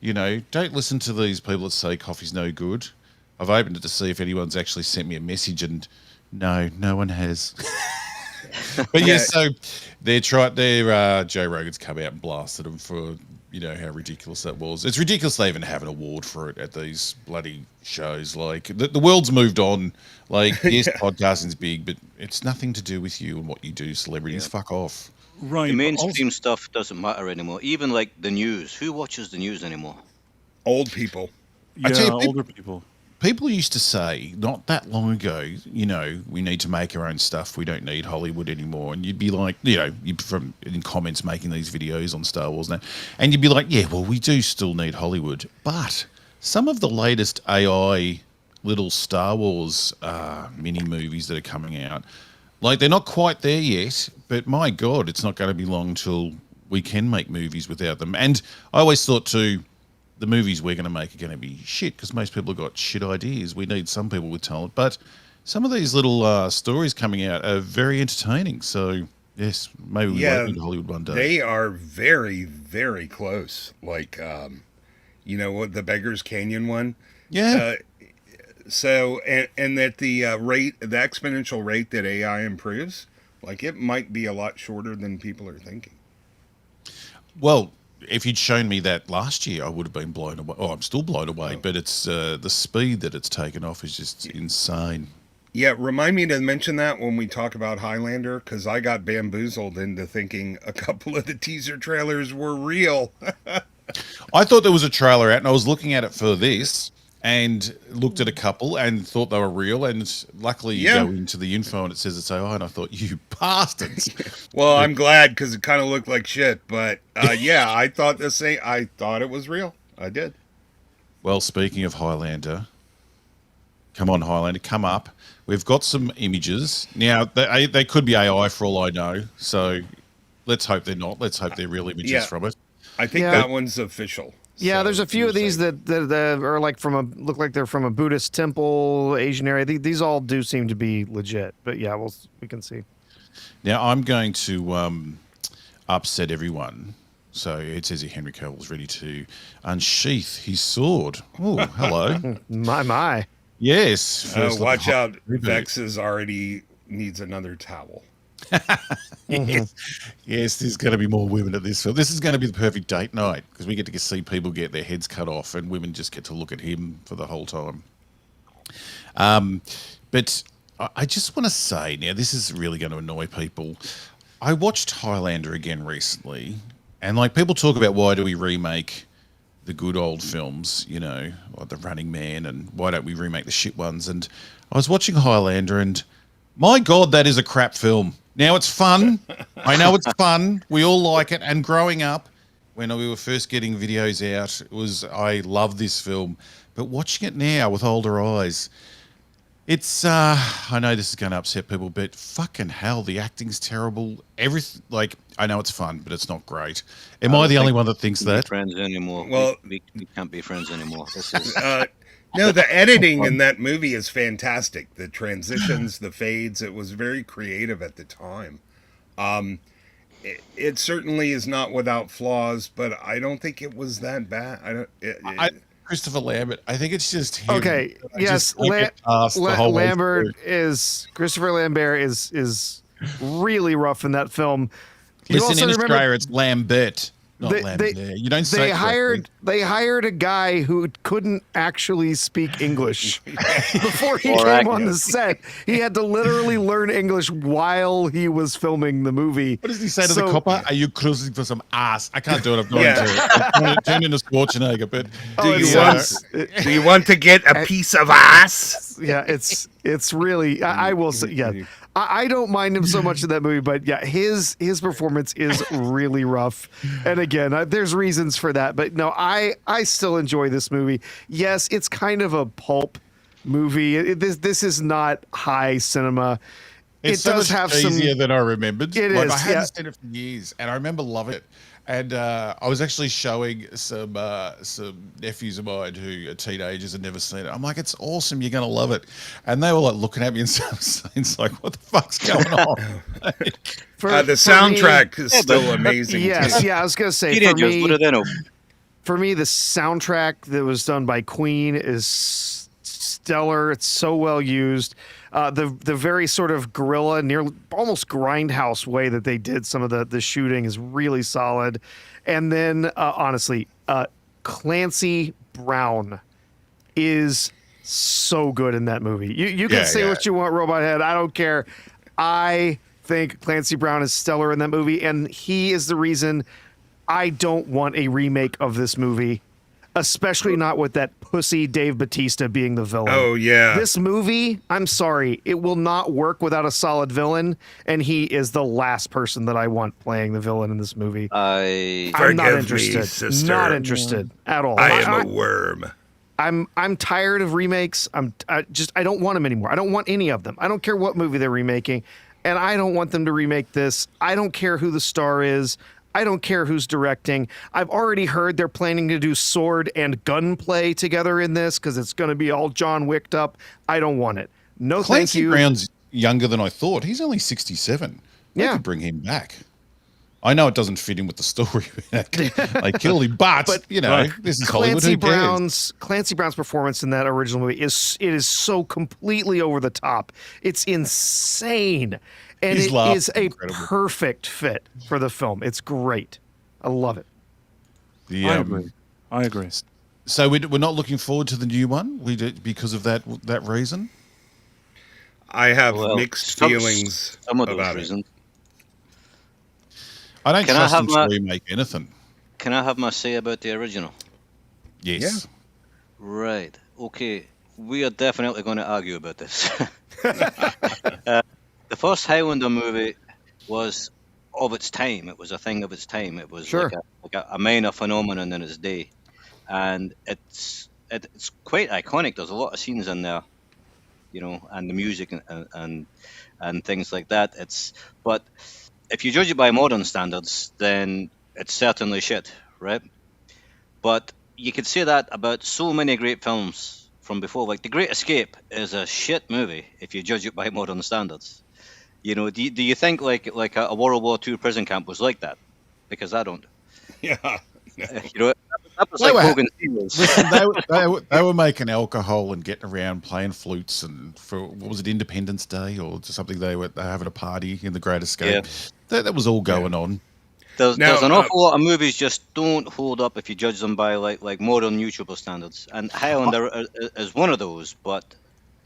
S3: don't listen to these people that say coffee's no good. I've opened it to see if anyone's actually sent me a message, and no one has. But yeah, so Joe Rogan's come out and blasted them for how ridiculous that was. It's ridiculous they even have an award for it at these bloody shows. Like the world's moved on. Like yes, podcasting's big, but it's nothing to do with you and what you do. Celebrities, fuck off.
S7: right.
S6: The
S7: but
S6: mainstream
S7: also-
S6: stuff doesn't matter anymore. Even like the news. Who watches the news anymore?
S4: Old people.
S3: I tell
S7: yeah,
S3: you, people-
S7: older people.
S3: People used to say not that long ago, we need to make our own stuff. We don't need Hollywood anymore. And you'd be like, you'd from in comments making these videos on Star Wars now, and you'd be like, yeah, well, we do still need Hollywood. But some of the latest AI little Star Wars mini movies that are coming out, like they're not quite there yet, but my God, it's not going to be long till we can make movies without them. And I always thought too, the movies we're going to make are going to be shit because most people have got shit ideas. We need some people with talent, but some of these little stories coming out are very entertaining. So yes, maybe we might need Hollywood one day.
S4: They are very, very close. Like, what the Beggar's Canyon one.
S3: Yeah.
S4: So, and that the exponential rate that AI improves, like it might be a lot shorter than people are thinking.
S3: Well, if you'd shown me that last year, I would have been blown away. Oh, I'm still blown away, but it's the speed that it's taken off is just insane.
S4: Yeah, remind me to mention that when we talk about Highlander, because I got bamboozled into thinking a couple of the teaser trailers were real.
S3: I thought there was a trailer out, and I was looking at it for this, and looked at a couple and thought they were real. And luckily, you go into the info and it says it's AI, and I thought, you bastards.
S4: Well, I'm glad because it kind of looked like shit, but I thought the same. I thought it was real. I did.
S3: Well, speaking of Highlander, come on, Highlander, come up. We've got some images now. They could be AI for all I know. So let's hope they're not. Let's hope they're real images from it.
S4: I think that one's official.
S5: Yeah,
S4: So
S5: there's a few of these that are like look like they're from a Buddhist temple, Asian area. These all do seem to be legit, but yeah, we can see.
S3: Now I'm going to upset everyone. So it says here Henry Cavill's ready to unsheath his sword. Oh, hello.
S5: My.
S3: Yes.
S4: Watch out. Vex already needs another towel.
S3: Yes. Yes, there's going to be more women at this film. This is going to be the perfect date night because we get to see people get their heads cut off and women just get to look at him for the whole time. But I just want to say, now this is really going to annoy people. I watched Highlander again recently, and like people talk about why do we remake the good old films, like The Running Man, and why don't we remake the shit ones? And I was watching Highlander, and my God, that is a crap film. Now it's fun. I know it's fun. We all like it. And growing up, when we were first getting videos out, I love this film, but watching it now with older eyes, it's I know this is going to upset people, but fucking hell, the acting's terrible. Everything, like, I know it's fun, but it's not great. Am I the only one that thinks
S6: We can't be
S3: that?
S6: friends anymore.
S4: Well-
S6: we can't be friends anymore. This is
S4: No, the editing in that movie is fantastic. The transitions, the fades, it was very creative at the time. It certainly is not without flaws, but I don't think it was that bad.
S3: Christopher Lambert, I think it's just him.
S5: Okay,
S3: I
S5: yes,
S3: just can't get past the whole way
S5: Lambert
S3: through.
S5: Christopher Lambert is really rough in that film. You
S3: Listen,
S5: also
S3: in
S5: remember
S3: Australia, it's Lambert, not
S5: they-
S3: Lambert.
S5: they-
S3: You don't say
S5: they hired a guy who couldn't actually speak English before he
S6: Or
S5: came on
S6: acting.
S5: the set. He had to literally learn English while he was filming the movie.
S3: What does he say to
S5: So-
S3: the copper? Are you cruising for some ass? I can't do it. I'm going
S4: Yeah.
S3: to. I'm turn into Schwarzenegger, but
S4: Do you want to get a piece of ass?
S5: Yeah, it's really. I will say, yeah. I don't mind him so much in that movie, but yeah, his performance is really rough. And again, there's reasons for that, but no, I still enjoy this movie. Yes, it's kind of a pulp movie. This is not high cinema.
S3: it's
S5: It
S3: so
S5: does
S3: much
S5: have some.
S3: easier than I remembered.
S5: It
S3: like,
S5: is,
S3: I hadn't
S5: yeah.
S3: seen it for years, and I remember loving it. And I was actually showing some nephews of mine who are teenagers and never seen it. I'm like, it's awesome. You're going to love it. And they were like looking at me in some scenes like, what the fuck's going on?
S4: The soundtrack is still amazing.
S5: Yes,
S4: too.
S5: yeah, I was gonna say for
S6: teenagers. What do
S5: me,
S6: they know?
S5: for me, the soundtrack that was done by Queen is stellar. It's so well used. The very sort of guerrilla, near almost grindhouse way that they did some of the shooting is really solid. And then honestly, Clancy Brown is so good in that movie. You can
S3: Yeah,
S5: say
S3: yeah.
S5: what you want, Robot Head. I don't care. I think Clancy Brown is stellar in that movie, and he is the reason I don't want a remake of this movie, especially not with that pussy Dave Bautista being the villain.
S4: Oh, yeah.
S5: This movie, I'm sorry, it will not work without a solid villain, and he is the last person that I want playing the villain in this movie.
S6: I
S5: I'm not
S4: Forgive me,
S5: interested.
S4: sister.
S5: Not interested at all.
S4: I am a worm.
S5: I'm tired of remakes. I don't want them anymore. I don't want any of them. I don't care what movie they're remaking, and I don't want them to remake this. I don't care who the star is. I don't care who's directing. I've already heard they're planning to do sword and gunplay together in this because it's going to be all John Wicked up. I don't want it. No, thank
S3: Clancy
S5: you.
S3: Brown's younger than I thought. He's only 67. They
S5: Yeah.
S3: could bring him back. I know it doesn't fit in with the story. Like kill him, but you know, this is Hollywood. Who cares?
S5: Clancy Brown's performance in that original movie is so completely over the top. It's insane, and
S3: His
S5: it
S3: laugh
S5: is
S3: is
S5: a
S3: incredible.
S5: perfect fit for the film. It's great. I love it.
S3: The,
S7: I agree. I agree.
S3: So we're not looking forward to the new one. We did because of that reason.
S4: I have
S6: Well,
S4: mixed
S6: some-
S4: feelings
S6: Some of those
S4: about it.
S6: reasons.
S3: I don't
S6: Can I
S3: trust
S6: have
S3: them
S6: my-
S3: to remake anything.
S6: Can I have my say about the original?
S3: Yes.
S6: Right. Okay. We are definitely going to argue about this. The first Highlander movie was of its time. It was a thing of its time. It was
S5: Sure.
S6: like a minor phenomenon in its day, and it's quite iconic. There's a lot of scenes in there, you know, and the music and things like that. But if you judge it by modern standards, then it's certainly shit, right? But you could say that about so many great films from before. Like The Great Escape is a shit movie if you judge it by modern standards. You know, do you think like a World War II prison camp was like that? Because I don't.
S4: Yeah.
S6: You know, that was
S3: They
S6: like
S3: were-
S6: Hogan's Heroes.
S3: Listen, they were making alcohol and getting around playing flutes, and for what was it, Independence Day or something? They were having a party in the Great Escape. That was all going on.
S6: There's
S4: Now,
S6: an awful lot of movies just don't hold up if you judge them by like modern YouTuber standards, and Highlander is one of those. But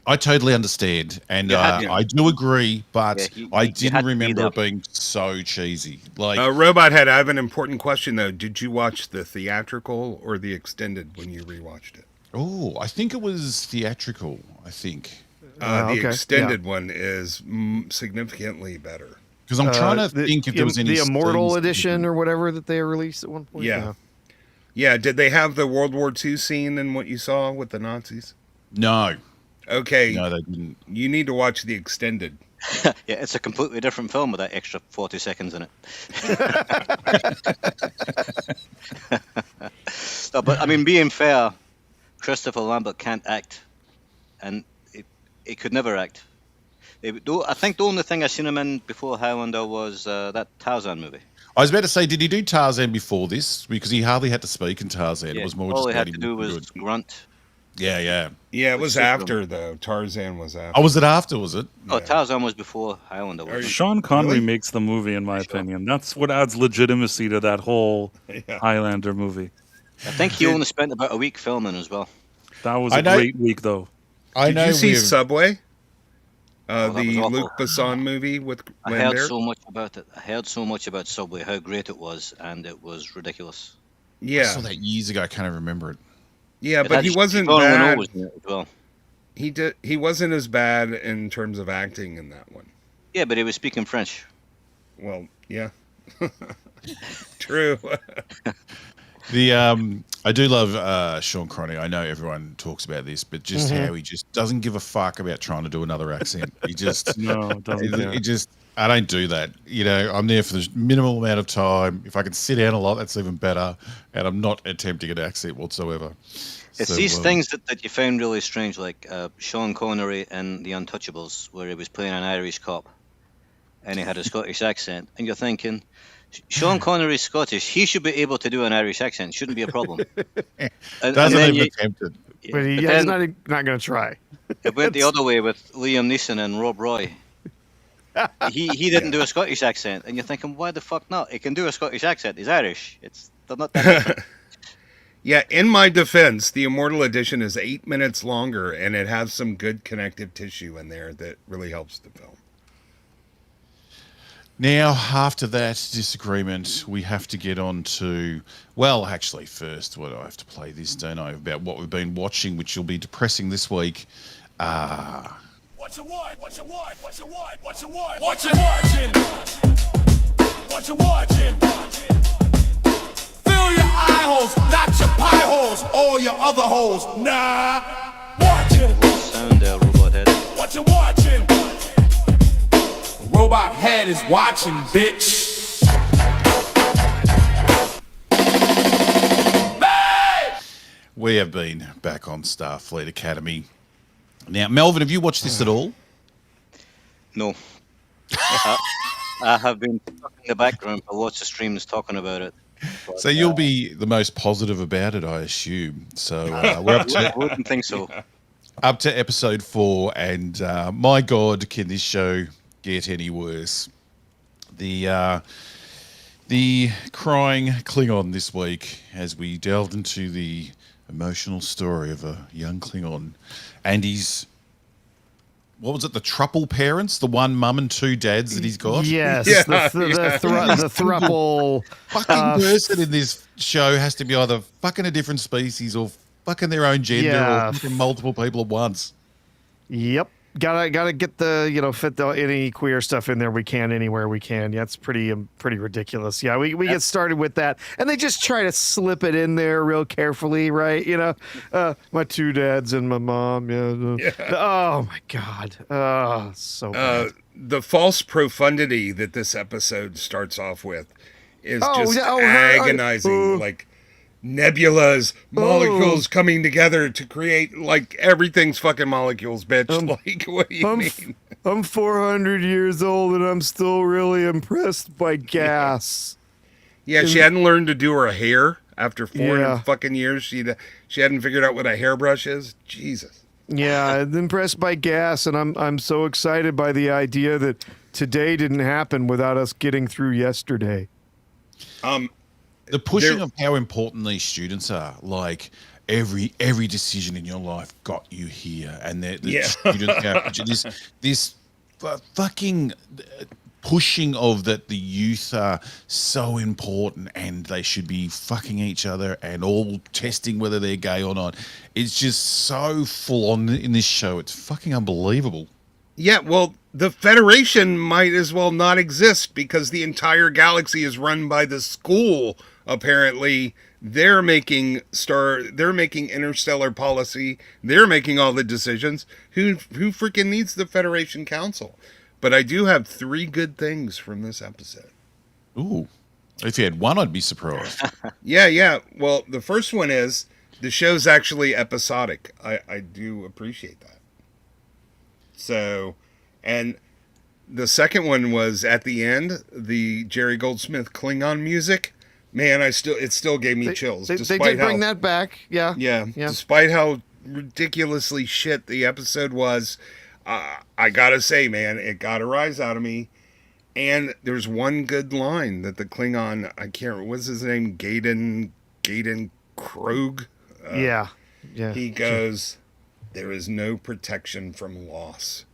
S3: I totally understand, and
S6: You had-
S3: I do agree, but
S6: Yeah, you
S3: I
S6: had
S3: didn't
S6: to be
S3: remember
S6: there.
S3: it being so cheesy. Like,
S4: Robot Head, I have an important question though. Did you watch the theatrical or the extended when you rewatched it?
S3: oh, I think it was theatrical. I think.
S4: The
S5: okay,
S4: extended one is significantly better.
S3: Because I'm trying to
S5: the,
S3: think if there was any
S5: the Immortal
S3: scenes-
S5: Edition or whatever that they released at one point.
S4: Yeah. Yeah, did they have the World War II scene in what you saw with the Nazis?
S3: No,
S4: Okay,
S3: no, they didn't.
S4: you need to watch the extended.
S6: Yeah, it's a completely different film with that extra 40 seconds in it. No, but I mean, being fair, Christopher Lambert can't act, and he could never act. I think the only thing I seen him in before Highlander was that Tarzan movie.
S3: I was about to say, did he do Tarzan before this? Because he hardly had to speak in Tarzan.
S6: Yeah,
S3: It was more
S6: all
S3: just
S6: he had to
S3: letting
S6: do
S3: him
S6: was
S3: good.
S6: grunt.
S3: Yeah, yeah.
S4: Yeah, it was
S6: Sitcom.
S4: after, though. Tarzan was after.
S3: Oh, was it after? Was it?
S6: Oh, Tarzan was before Highlander.
S4: Are
S6: Wasn't
S4: you-
S6: it?
S7: Sean Connery
S4: Really?
S7: makes the movie, in my
S6: Sure.
S7: opinion. That's what adds legitimacy to that whole
S4: Yeah.
S7: Highlander movie.
S6: I think he only spent about a week filming as well.
S7: That was
S3: I
S7: a
S3: know-
S7: great week, though.
S3: I
S4: Did
S3: know
S4: you see
S3: we've-
S4: Subway?
S6: Oh, that was
S4: The
S6: awful.
S4: Luc Besson movie with
S6: I heard
S4: Lambert?
S6: so much about it. I heard so much about Subway, how great it was, and it was ridiculous.
S3: I
S4: Yeah,
S3: saw that years ago. I can't even remember it.
S4: yeah,
S6: It
S4: but
S6: had
S4: he wasn't
S6: Jean Reno
S4: bad.
S6: was in it as well.
S4: He wasn't as bad in terms of acting in that one.
S6: Yeah, but he was speaking French.
S4: Well, yeah, true.
S3: I do love Sean Connery. I know everyone talks about this, but just how he just doesn't give a fuck about trying to do another accent. He just
S7: No, it doesn't. care.
S3: it just I don't do that. You know, I'm there for the minimal amount of time. If I can sit down a lot, that's even better. And I'm not attempting an accent whatsoever.
S6: It's
S3: So,
S6: these things that you found really strange, like Sean Connery in The Untouchables, where he was playing an Irish cop, and he had a Scottish accent, and you're thinking, Sean Connery's Scottish, he should be able to do an Irish accent, shouldn't be a problem. And
S3: doesn't
S6: then
S3: even attempt it.
S5: But he's
S6: then
S5: not going to try.
S6: it went the other way with Liam Neeson and Rob Roy. He didn't do a Scottish accent, and you're thinking, why the fuck not? He can do a Scottish accent. He's Irish. They're not that different.
S4: Yeah, in my defense, the Immortal Edition is 8 minutes longer, and it has some good connective tissue in there that really helps the film.
S3: Now, after that disagreement, we have to get on to, well, actually, first, what do I have to play this, don't I, about what we've been watching, which will be depressing this week.
S2: What you want? What you want? What you want? What you want? What you watching? What you watching? Fill your eye holes, not your pie holes, or your other holes. Nah, watching.
S6: Sound there, robot head.
S2: What you watching? Robot head is watching, bitch.
S3: We have been back on Starfleet Academy. Now, Melvin, have you watched this at all?
S6: No. I have been stuck in the background for lots of streams talking about it. But,
S3: So you'll be the most positive about it, I assume. So we're
S6: I wouldn't think so.
S3: up to episode 4, and my God, can this show get any worse? The crying Klingon this week, as we delved into the emotional story of a young Klingon and his, what was it, the thruple parents, the one mum and two dads that he's got?
S5: Yes,
S4: Yeah,
S5: the thruple.
S3: Fucking person in this show has to be either fucking a different species or fucking their own gender
S5: Yeah.
S3: or fucking multiple people at once.
S5: Yep. Gotta get the fit any queer stuff in there we can anywhere we can. Yeah, it's pretty ridiculous. Yeah, we get started with that, and they just try to slip it in there real carefully, right? My two dads and my mom. Yeah. Oh my God. Oh, so bad.
S4: The false profundity that this episode starts off with is just
S5: her-
S4: agonizing. Like nebulas, molecules coming together to create, like, everything's fucking molecules, bitch. Like, what do you mean?
S5: I'm 400 years old and I'm still really impressed by gas.
S4: Yeah, she hadn't learned to do her hair after 400
S5: Yeah.
S4: fucking years. She hadn't figured out what a hairbrush is. Jesus.
S5: Yeah, I'm impressed by gas, and I'm so excited by the idea that today didn't happen without us getting through yesterday.
S3: The pushing
S4: There-
S3: of how important these students are, like every decision in your life got you here, and the
S4: Yeah.
S3: students have this fucking pushing of that the youth are so important and they should be fucking each other and all testing whether they're gay or not. It's just so full on in this show. It's fucking unbelievable.
S4: Yeah, well, the Federation might as well not exist because the entire galaxy is run by the school. Apparently, they're making interstellar policy. They're making all the decisions. Who freaking needs the Federation Council? But I do have 3 good things from this episode.
S3: Ooh. If you had one, I'd be surprised.
S4: Yeah. Well, the first one is the show's actually episodic. I do appreciate that. So, and the second one was at the end, the Jerry Goldsmith Klingon music. Man, it still gave me chills.
S5: They did bring that back. Yeah.
S4: Despite how ridiculously shit the episode was, I gotta say, man, it got a rise out of me. And there's one good line that the Klingon, I can't remember, what's his name? Gaden Krog?
S5: Yeah.
S4: He goes, there is no protection from loss.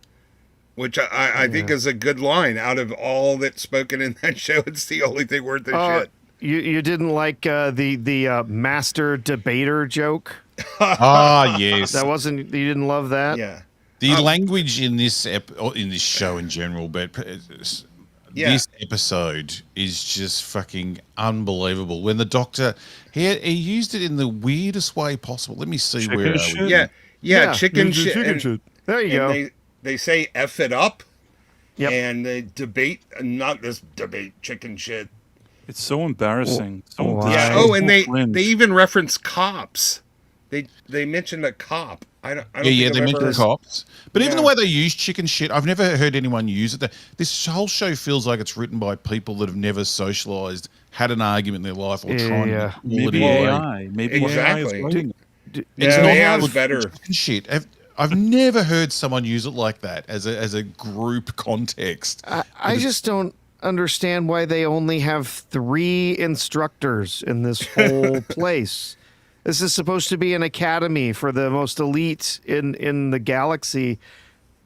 S4: Which I think is a good line. Out of all that's spoken in that show, it's the only thing worth the shit.
S5: You didn't like the master debater joke?
S3: Ah, yes.
S5: That wasn't, you didn't love that?
S4: Yeah.
S3: The language in this in this show in general, but this episode is just fucking unbelievable. When the Doctor, he used it in the weirdest way possible. Let me see
S7: Chicken
S3: where.
S7: shit?
S4: Yeah, chicken shit.
S5: There you go.
S4: They say F it up.
S5: Yep.
S4: And they debate, not this debate, chicken shit.
S7: It's so embarrassing.
S4: Yeah. Oh, and they even reference cops. They mentioned a cop. I don't
S3: They
S4: think I've
S3: mentioned
S4: ever-
S3: cops. But even the way they use chicken shit, I've never heard anyone use it. This whole show feels like it's written by people that have never socialized, had an argument in their life, or trying to pull it
S7: Maybe
S3: away.
S7: AI. Maybe
S4: Exactly.
S7: AI is writing it.
S3: It's
S4: Yeah,
S3: not
S4: AI is
S3: good
S4: better.
S3: chicken shit. I've never heard someone use it like that as a group context.
S5: I just don't understand why they only have 3 instructors in this whole place. This is supposed to be an academy for the most elite in the galaxy.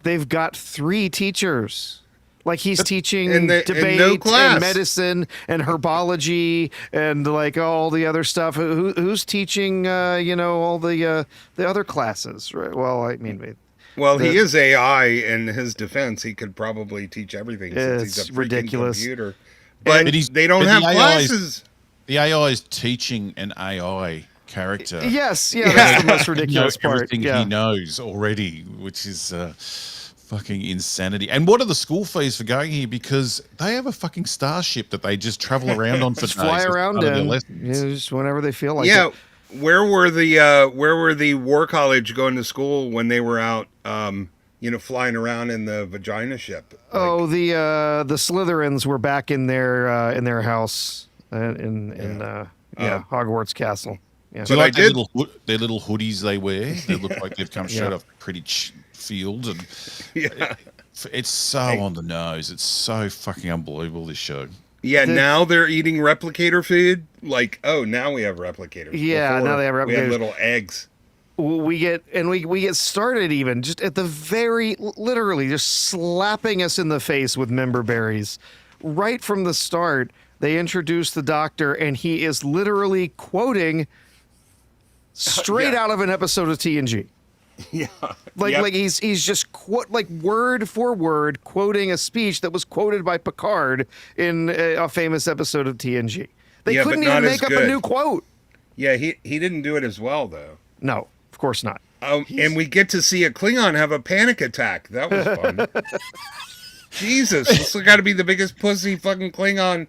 S5: They've got 3 teachers. Like he's teaching debate
S4: no class.
S5: and medicine and herbology and like all the other stuff. Who's teaching? All the other classes, right? Well, I mean,
S4: he is AI. In his defense, he could probably teach everything since he's a freaking
S5: ridiculous.
S4: computer. But
S3: he's-
S4: they don't
S3: but
S4: have
S3: the AI
S4: classes.
S3: The AI is teaching an AI character.
S5: Yes, that's the most
S3: Know
S5: ridiculous part.
S3: everything
S5: Yeah.
S3: he knows already, which is fucking insanity. And what are the school fees for going here? Because they have a fucking starship that they just travel around on for
S5: Just
S3: days
S5: fly
S3: as
S5: around
S3: part of their
S5: in,
S3: lessons.
S5: just whenever they feel like
S4: Yeah.
S5: it.
S4: Where were the War College going to school when they were out, flying around in the vagina ship?
S5: Oh, the Slytherins were back in their house in Hogwarts Castle. Yeah.
S3: Do you
S4: But I
S3: like their
S4: did-
S3: their little hoodies they wear? They look like they've come straight off the Quidditch field, and it's so on the nose. It's so fucking unbelievable, this show.
S4: Yeah, now they're eating replicator food. Like, now we have replicators.
S5: Yeah, now they have
S4: We had
S5: replicators.
S4: little eggs.
S5: We get started even just at the very literally just slapping us in the face with member berries right from the start. They introduce the Doctor and he is literally quoting straight out of an episode of TNG.
S4: Yeah.
S5: Like he's just word for word quoting a speech that was quoted by Picard in a famous episode of TNG. They
S4: Yeah, but
S5: couldn't
S4: not
S5: even
S4: as
S5: make up a
S4: good.
S5: new quote.
S4: Yeah, he didn't do it as well, though.
S5: No, of course not.
S4: And we get to see a Klingon have a panic attack. That was fun. Jesus, this has got to be the biggest pussy fucking Klingon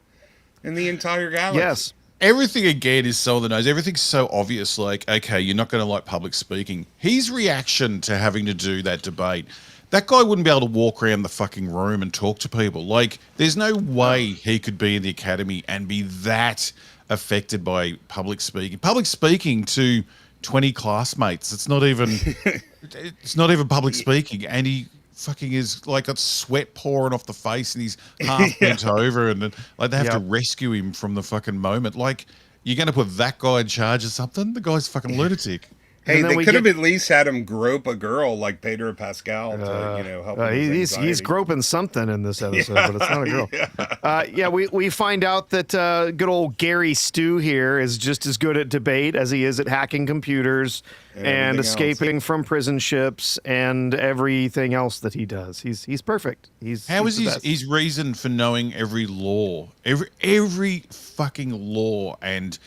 S4: in the entire galaxy.
S5: Yes.
S3: Everything again is so on the nose. Everything's so obvious. Like, okay, you're not going to like public speaking. His reaction to having to do that debate, that guy wouldn't be able to walk around the fucking room and talk to people. Like, there's no way he could be in the academy and be that affected by public speaking. Public speaking to 20 classmates. It's not even public speaking. And he fucking is like got sweat pouring off the face and he's half bent over and then like they have to rescue him from the fucking moment. Like, you're going to put that guy in charge of something? The guy's fucking lunatic.
S4: Hey,
S5: then
S4: they
S5: we
S4: could have
S5: get-
S4: at least had him grope a girl like Pedro Pascal to, help him with
S5: he's
S4: anxiety.
S5: groping something in this episode, but it's not a girl. We find out that good old Gary Stu here is just as good at debate as he is at hacking computers and
S4: everything
S5: escaping from prison ships and everything else that he does. He's perfect.
S3: How
S5: he's
S3: is
S5: the best.
S3: his reason for knowing every law, every fucking law and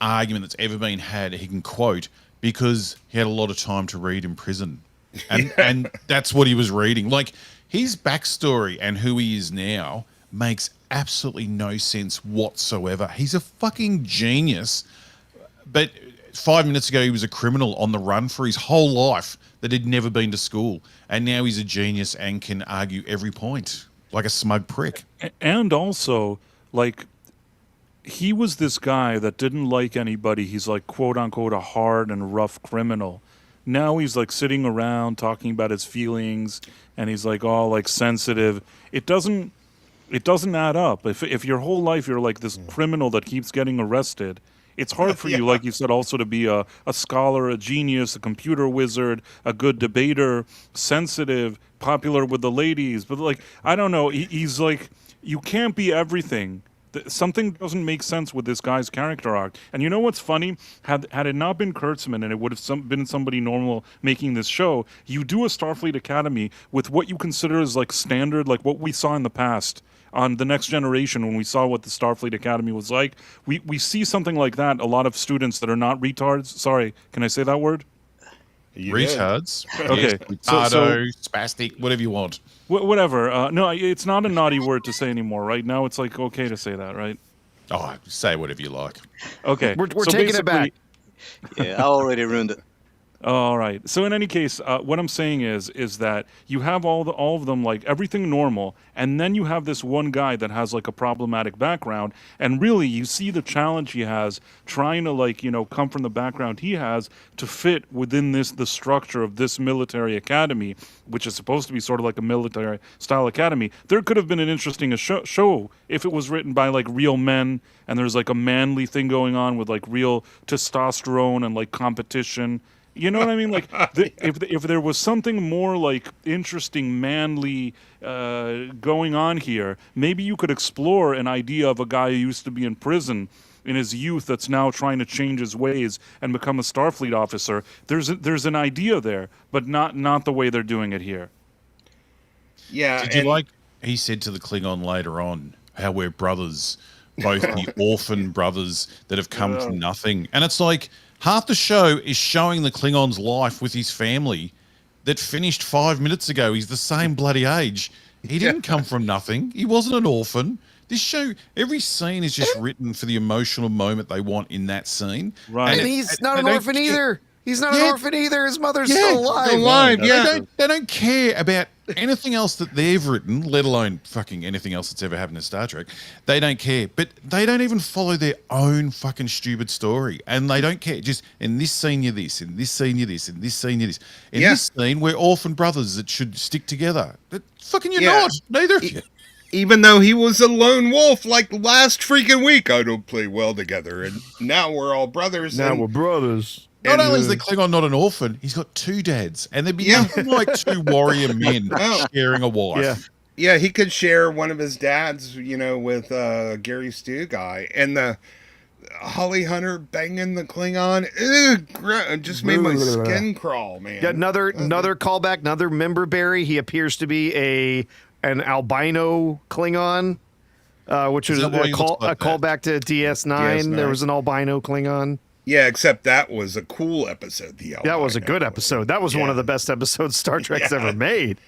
S3: argument that's ever been had? He can quote because he had a lot of time to read in prison, and that's what he was reading. Like his backstory and who he is now makes absolutely no sense whatsoever. He's a fucking genius, but 5 minutes ago he was a criminal on the run for his whole life that had never been to school, and now he's a genius and can argue every point like a smug prick.
S7: And also, like, he was this guy that didn't like anybody. He's like, quote unquote, a hard and rough criminal. Now he's like sitting around talking about his feelings, and he's like all like sensitive. It doesn't add up. If your whole life you're like this criminal that keeps getting arrested, it's hard for you, like you said, also to be a scholar, a genius, a computer wizard, a good debater, sensitive, popular with the ladies. But like, I don't know. He's like, you can't be everything. Something doesn't make sense with this guy's character arc. And you know what's funny? Had it not been Kurtzman and it would have been somebody normal making this show, you do a Starfleet Academy with what you consider as like standard, like what we saw in the past on The Next Generation when we saw what the Starfleet Academy was like. We see something like that. A lot of students that are not retards. Sorry, can I say that word?
S3: Retards.
S7: Okay.
S3: Retardo, spastic, whatever you want.
S7: Whatever. No, it's not a naughty word to say anymore. Right now, it's like okay to say that, right?
S3: Oh, say whatever you like.
S7: Okay.
S5: We're taking it back.
S6: Yeah, I already ruined it.
S7: All right. So in any case, what I'm saying is that you have all of them like everything normal, and then you have this one guy that has like a problematic background, and really you see the challenge he has trying to like come from the background he has to fit within the structure of this military academy, which is supposed to be sort of like a military style academy. There could have been an interesting show if it was written by like real men, and there's like a manly thing going on with like real testosterone and like competition. You know what I mean? Like, if there was something more like interesting, manly going on here, maybe you could explore an idea of a guy who used to be in prison in his youth that's now trying to change his ways and become a Starfleet officer. There's an idea there, but not the way they're doing it here.
S4: Yeah.
S3: Did you like? He said to the Klingon later on how we're brothers, both the orphan brothers that have come from nothing, and it's like. Half the show is showing the Klingon's life with his family that finished 5 minutes ago. He's the same bloody age. He didn't come from nothing. He wasn't an orphan. This show, every scene is just written for the emotional moment they want in that scene.
S7: Right.
S5: And he's not an orphan either. He's not an orphan either. His mother's still alive.
S4: Still alive, yeah.
S3: They don't care about anything else that they've written, let alone fucking anything else that's ever happened in Star Trek. They don't care. But they don't even follow their own fucking stupid story. And they don't care. Just in this scene you're this, in this scene you're this, in this scene you're this. In this scene, we're orphan brothers that should stick together. But fucking you're not. Neither of you.
S4: Even though he was a lone wolf like last freaking week, I don't play well together. And now we're all brothers.
S5: Now we're brothers.
S3: Not only is the Klingon not an orphan, he's got two dads. And there'd be nothing like two warrior men sharing a wife.
S4: Yeah, he could share one of his dads, with Gary Stu guy. And the Holly Hunter banging the Klingon. It just made my skin crawl, man.
S5: Yeah, another callback, another member berry. He appears to be an albino Klingon, which is a callback to DS9. There was an albino Klingon.
S4: Yeah, except that was a cool episode.
S5: That was a good episode. That was one of the best episodes Star Trek's ever made.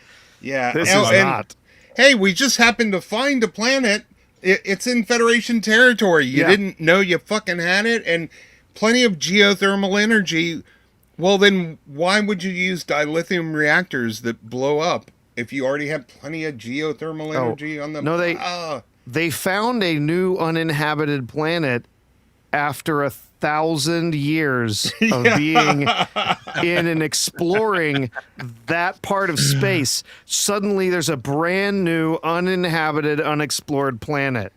S4: Yeah.
S5: This is not.
S4: Hey, we just happened to find a planet. It's in Federation territory. You didn't know you fucking had it, and plenty of geothermal energy. Well, then why would you use dilithium reactors that blow up if you already have plenty of geothermal energy on them?
S5: No, they found a new uninhabited planet after 1,000 years of being in and exploring that part of space. Suddenly there's a brand new uninhabited, unexplored planet.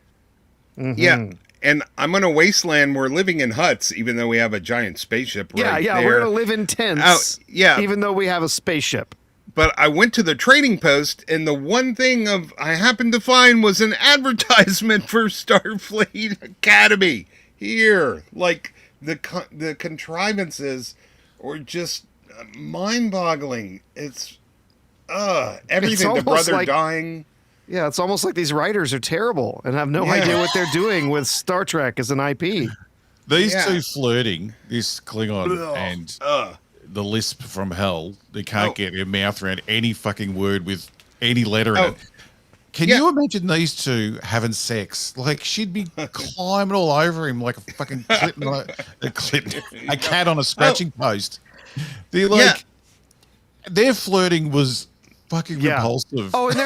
S4: Yeah. and I'm on a wasteland. We're living in huts, even though we have a giant spaceship.
S5: Yeah,
S4: Right
S5: yeah,
S4: there.
S5: we're gonna live in tents.
S4: Yeah.
S5: Even though we have a spaceship.
S4: But I went to the trading post, and the one thing I happened to find was an advertisement for Starfleet Academy here. Like the contrivances are just mind-boggling. It's everything. The brother dying.
S5: Yeah, it's almost like these writers are terrible and have no idea what they're doing with Star Trek as an IP.
S3: These two flirting, this Klingon and the lisp from hell, they can't get their mouth around any fucking word with any letter in it. Can you imagine these two having sex? Like, she'd be climbing all over him like a fucking a cat on a scratching post. They're like, their flirting was fucking repulsive.
S5: Oh, and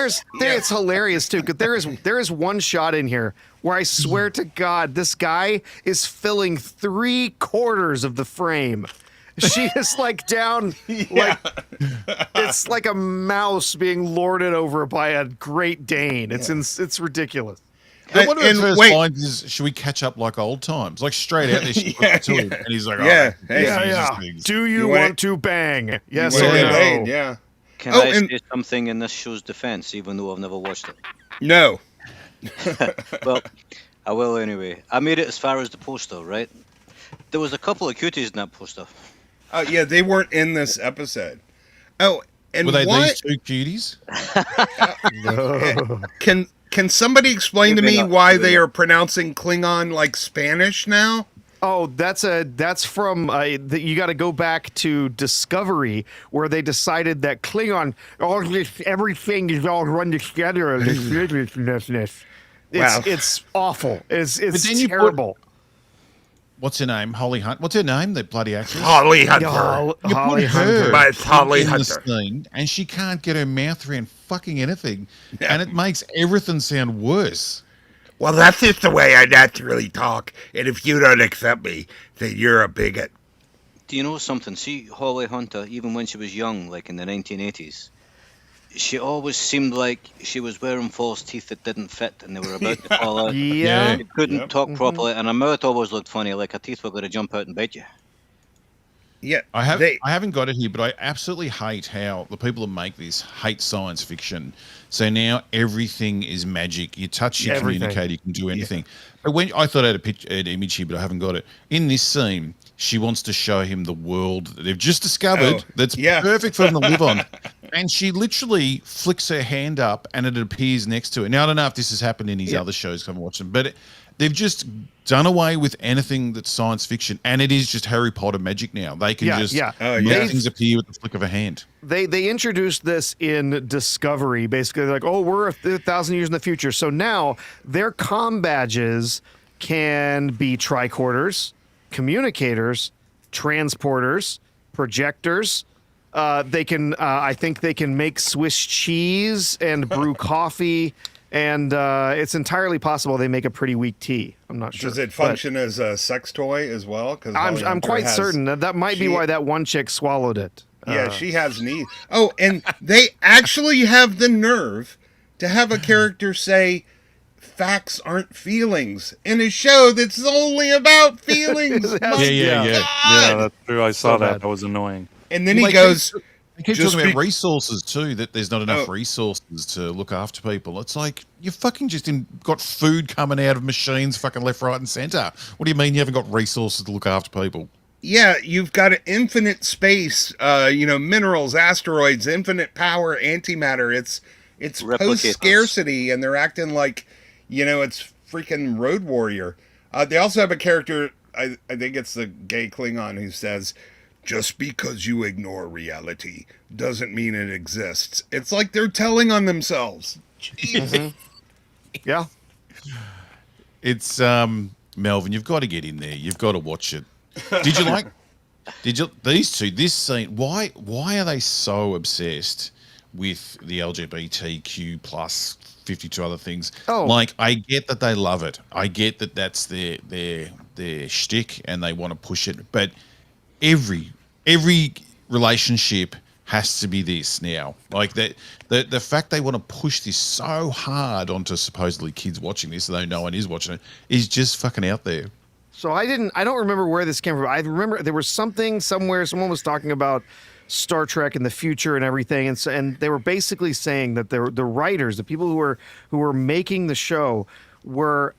S5: it's hilarious too, because there is one shot in here where I swear to God, this guy is filling 3/4 of the frame. She is like down, like it's like a mouse being lorded over by a Great Dane. It's ridiculous.
S3: And one of the first lines is, "Should we catch up like old times?" Like straight out there, she to him, and he's like,
S5: Do you want to bang? Yes or no?
S4: Yeah.
S6: Can I say something in this show's defense, even though I've never watched it?
S4: No.
S6: Well, I will anyway. I made it as far as the poster, right? There was a couple of cuties in that poster.
S4: Yeah, they weren't in this episode. Oh, and
S3: were they these two cuties?
S5: No.
S4: Can somebody explain to me why they are pronouncing Klingon like Spanish now?
S5: Oh, that's from you got to go back to Discovery, where they decided that Klingon, everything is all run together. It's awful. It's terrible.
S3: What's her name? Holly Hunt. What's her name? The bloody actress.
S4: Holly Hunter.
S5: Holly Hunter.
S4: But it's Holly
S3: in the
S4: Hunter.
S3: scene, and she can't get her mouth around fucking anything, and it makes everything sound worse.
S4: Well, that's just the way I naturally talk, and if you don't accept me, then you're a bigot.
S6: Do you know something? See, Holly Hunter, even when she was young, like in the 1980s, she always seemed like she was wearing false teeth that didn't fit, and they were about to fall out.
S5: Yeah.
S6: She couldn't talk properly, and her mouth always looked funny, like her teeth were going to jump out and bite you.
S4: Yeah,
S3: I haven't got it here, but I absolutely hate how the people that make this hate science fiction. So now everything is magic. You touch, you communicate, you can do anything. But when I thought I had an image here, but I haven't got it. In this scene, she wants to show him the world that they've just discovered that's perfect for them to live on. And she literally flicks her hand up and it appears next to it. Now, I don't know if this has happened in his other shows, because I haven't watched them, but they've just done away with anything that's science fiction, and it is just Harry Potter magic now. They can make things appear with the flick of a hand.
S5: They introduced this in Discovery, basically like, oh, we're 1,000 years in the future. So now their comm badges can be tricorders, communicators, transporters, projectors. They can, I think they can make Swiss cheese and brew coffee. And it's entirely possible they make a pretty weak tea. I'm not sure.
S4: Does it function as a sex toy as well? Because
S5: I'm quite certain that might be why that one chick swallowed it.
S4: Yeah, she has needs. Oh, and they actually have the nerve to have a character say, "Facts aren't feelings," in a show that's only about feelings.
S3: Yeah,
S7: that's true. I saw that. That was annoying.
S4: And then he goes.
S3: They keep talking about resources too, that there's not enough resources to look after people. It's like, you fucking just got food coming out of machines fucking left, right, and center. What do you mean you haven't got resources to look after people?
S4: Yeah, you've got an infinite space, minerals, asteroids, infinite power, antimatter. It's post-scarcity, and they're acting like, it's freaking Road Warrior. They also have a character, I think it's the gay Klingon, who says, "Just because you ignore reality doesn't mean it exists." It's like they're telling on themselves.
S5: Yeah.
S3: It's Melvin, you've got to get in there. You've got to watch it. These two, this scene, why are they so obsessed with the LGBTQ plus 52 other things? Like, I get that they love it. I get that that's their shtick and they want to push it, but every relationship has to be this now. Like that, the fact they want to push this so hard onto supposedly kids watching this, though no one is watching it, is just fucking out there.
S5: So I don't remember where this came from. I remember there was something somewhere. Someone was talking about Star Trek and the future and everything, and they were basically saying that the writers, the people who were making the show, were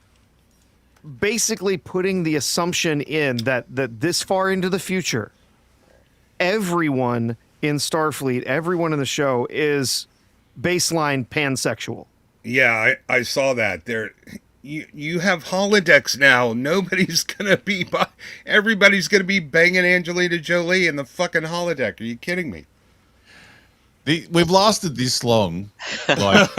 S5: basically putting the assumption in that this far into the future, everyone in Starfleet, everyone in the show is baseline pansexual.
S4: Yeah, I saw that. You have holodecks now. Nobody's gonna be. Everybody's gonna be banging Angelina Jolie in the fucking holodeck. Are you kidding me?
S3: We've lasted this long, like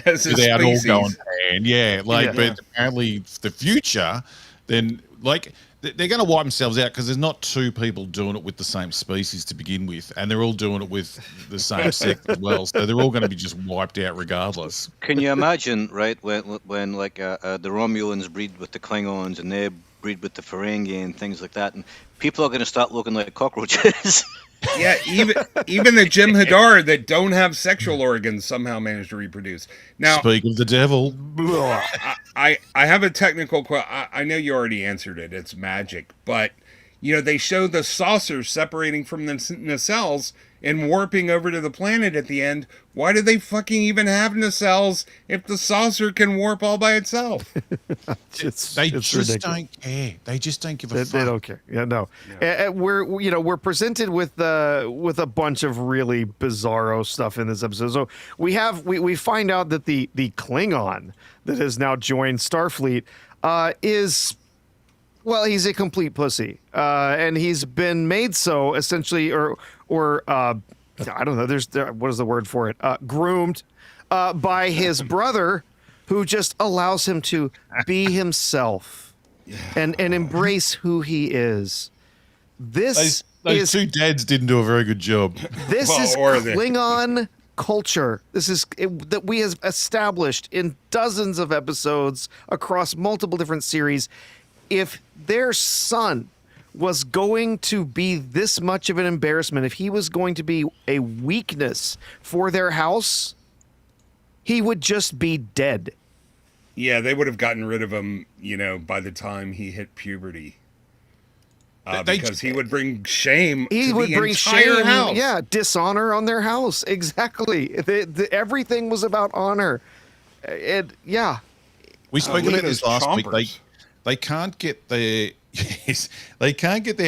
S3: without all going pan. Yeah, but apparently the future, then like they're going to wipe themselves out because there's not two people doing it with the same species to begin with, and they're all doing it with the same sex as well. So they're all going to be just wiped out regardless.
S6: Can you imagine, right, when like the Romulans breed with the Klingons and they breed with the Ferengi and things like that, and people are going to start looking like cockroaches.
S4: Yeah, even the Jim Hadar that don't have sexual organs somehow managed to reproduce. Now,
S3: speak of the devil.
S4: I have a technical question. I know you already answered it. It's magic, but they show the saucers separating from the nacelles and warping over to the planet at the end. Why do they fucking even have nacelles if the saucer can warp all by itself?
S3: They just don't care. They just don't give a fuck.
S5: They don't care. Yeah, no. Yeah. We're presented with a bunch of really bizarro stuff in this episode. So we find out that the Klingon that has now joined Starfleet is. Well, he's a complete pussy, and he's been made so essentially, or I don't know. What is the word for it? Groomed by his brother, who just allows him to be himself and embrace who he is. Those
S3: two dads didn't do a very good job.
S5: This is Klingon culture. This is that we have established in dozens of episodes across multiple different series. If their son was going to be this much of an embarrassment, if he was going to be a weakness for their house, he would just be dead.
S4: Yeah, they would have gotten rid of him, by the time he hit puberty. Because he would bring shame to the entire house.
S5: Yeah, dishonor on their house. Exactly. Everything was about honor.
S3: We spoke about this last week. They can't get their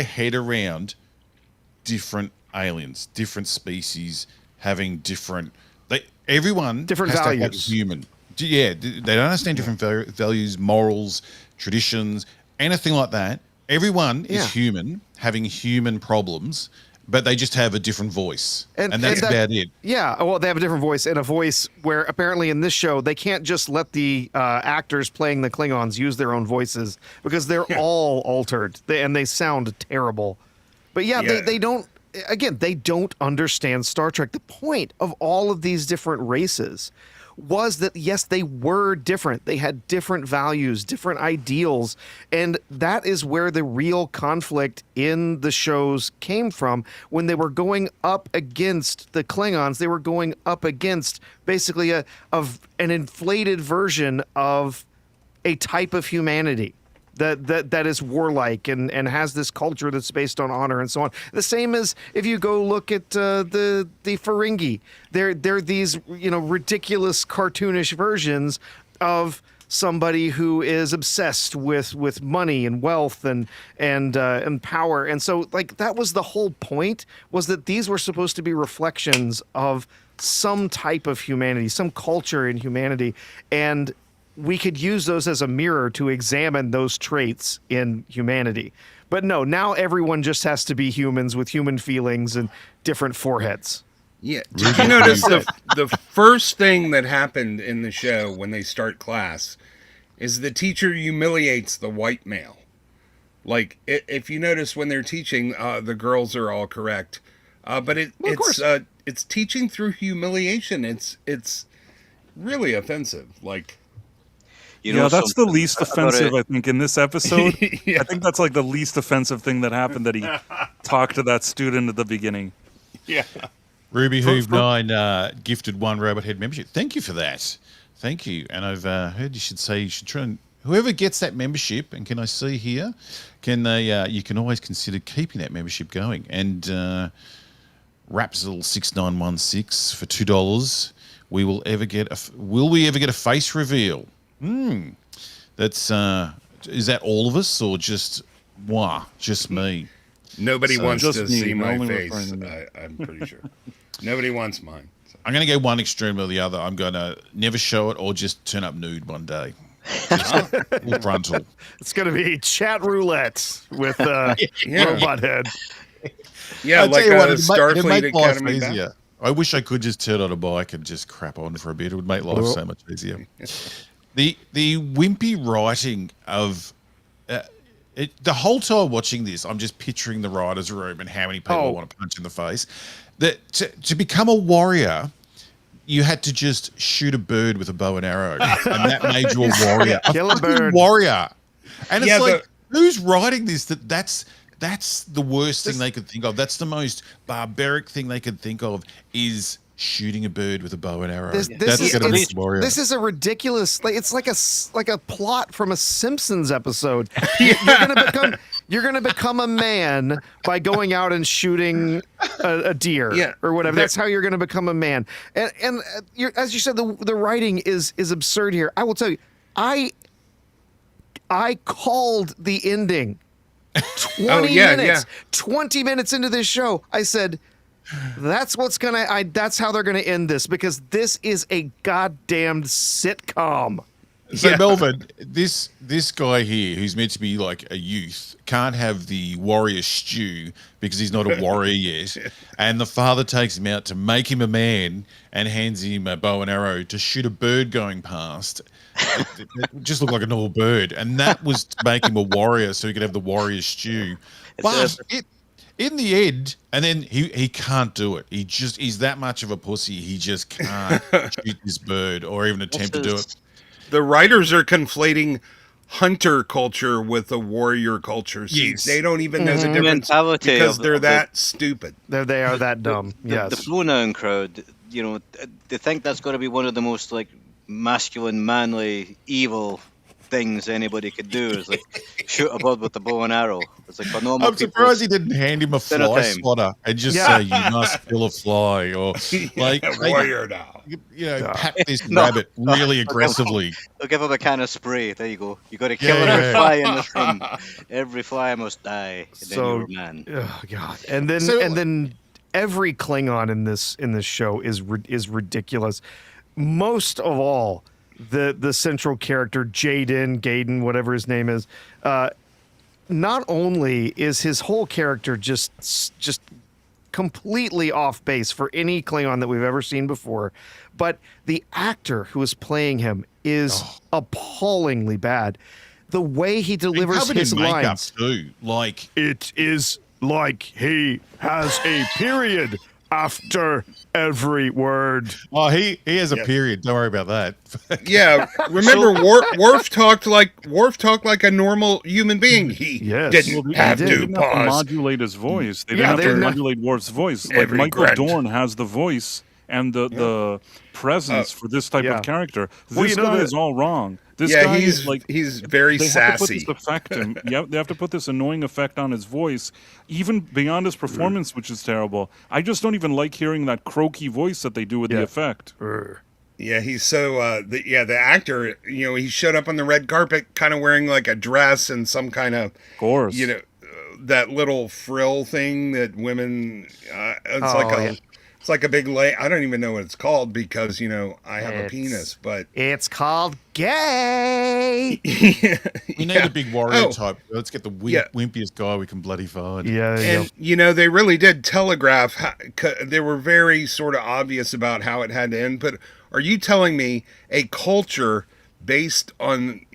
S3: head around different aliens, different species having different values. To have human. Yeah, they don't understand different values, morals, traditions, anything like that. Everyone is human, having human problems, but they just have a different voice, and that's about it.
S5: Yeah, well, they have a different voice, and a voice where apparently in this show they can't just let the actors playing the Klingons use their own voices because they're all altered and they sound terrible. But they don't. Again, they don't understand Star Trek. The point of all of these different races was that, yes, they were different. They had different values, different ideals. And that is where the real conflict in the shows came from. When they were going up against the Klingons, they were going up against basically an inflated version of a type of humanity that is warlike and has this culture that's based on honor and so on. The same as if you go look at the Ferengi. They're these ridiculous cartoonish versions of somebody who is obsessed with money and wealth and power. And so that was the whole point, was that these were supposed to be reflections of some type of humanity, some culture in humanity, and we could use those as a mirror to examine those traits in humanity. But no, now everyone just has to be humans with human feelings and different foreheads.
S4: Yeah. Did you notice the first thing that happened in the show when they start class is the teacher humiliates the white male? Like, if you notice when they're teaching, the girls are all correct. But it's teaching through humiliation. It's really offensive. Like,
S7: that's the least offensive, I think, in this episode. I think that's like the least offensive thing that happened, that he talked to that student at the beginning.
S4: Yeah.
S3: Ruby Hoove 9 gifted 1 Robot Head membership. Thank you for that. Thank you. And I've heard you should try and whoever gets that membership, and can I see here, can they? You can always consider keeping that membership going. And Rapsel6916 for $2. Will we ever get a face reveal? That's is that all of us or just moi? Just me?
S4: Nobody wants to see my
S7: only
S4: face.
S7: referring to me.
S4: I'm pretty sure. Nobody wants mine. So.
S3: I'm going to go one extreme or the other. I'm going to never show it or just turn up nude one day. Just full frontal.
S5: It's going to be chat roulette with Robot Head.
S4: Yeah,
S3: I'll
S4: like
S3: tell you what,
S4: a
S3: it'd make
S4: Starfleet
S3: life
S4: Academy.
S3: easier. I wish I could just turn on a bike and just crap on for a bit. It would make life so much easier. The wimpy writing of the whole time watching this, I'm just picturing the writers' room and how many people I want to punch in the face. That to become a warrior, you had to just shoot a bird with a bow and arrow, and that made you a warrior.
S5: Kill a bird.
S3: Warrior. And it's
S4: Yeah,
S3: like, who's writing this? That's the worst thing they could think of. That's the most barbaric thing they could think of is shooting a bird with a bow and arrow. That's going to be the warrior.
S5: This is a ridiculous. It's like a plot from a Simpsons episode. You're gonna become a man by going out and shooting a deer or whatever. That's how you're gonna become a man. And as you said, the writing is absurd here. I will tell you, I called the ending 20 minutes. 20 minutes into this show, I said, that's how they're gonna end this, because this is a goddamn sitcom.
S3: So Melvin, this guy here, who's meant to be like a youth, can't have the warrior stew because he's not a warrior yet, and the father takes him out to make him a man and hands him a bow and arrow to shoot a bird going past. It just looked like a normal bird, and that was to make him a warrior so he could have the warrior stew. But in the end, and then he can't do it. He's that much of a pussy. He just can't shoot this bird or even attempt to do it.
S4: The writers are conflating hunter culture with a warrior culture. See, they don't even know the difference because they're that stupid.
S5: They are that dumb. Yes.
S6: The pronoun crowd, they think that's got to be one of the most like masculine, manly, evil things anybody could do is like shoot a bird with a bow and arrow. It's like for normal
S3: I'm surprised he didn't hand him a fly spotter and just say, "You must kill a fly," or like
S4: warrior now.
S3: Pat this rabbit really aggressively.
S6: They'll give him a can of spray. There you go. You got to kill every fly in this room. Every fly must die. And then you're a man.
S5: Oh God! And then every Klingon in this show is ridiculous. Most of all, the central character Gaden, whatever his name is. Not only is his whole character just completely off base for any Klingon that we've ever seen before, but the actor who is playing him is appallingly bad. The way he delivers his lines,
S3: too. Like
S5: it is like he has a period after every word.
S3: Oh, he has a period. Don't worry about that.
S4: Yeah, remember Worf talked like a normal human being. He didn't have to
S7: modulate his voice. They didn't have to modulate Worf's voice. Like Michael Dorn has the voice and the presence for this type of character. This guy is all wrong. This guy is like
S4: he's very sassy.
S7: They have to put this annoying effect on his voice, even beyond his performance, which is terrible. I just don't even like hearing that croaky voice that they do with the effect.
S4: Yeah, he's so the actor. He showed up on the red carpet, kind of wearing like a dress and some kind of
S7: course,
S4: that little frill thing that women. It's like a big I don't even know what it's called because I have a penis, but
S5: it's called gay.
S3: We need a big warrior type. Let's get the wimpiest guy we can bloody find.
S4: And they really did telegraph. They were very sort of obvious about how it had to end. But are you telling me a culture based on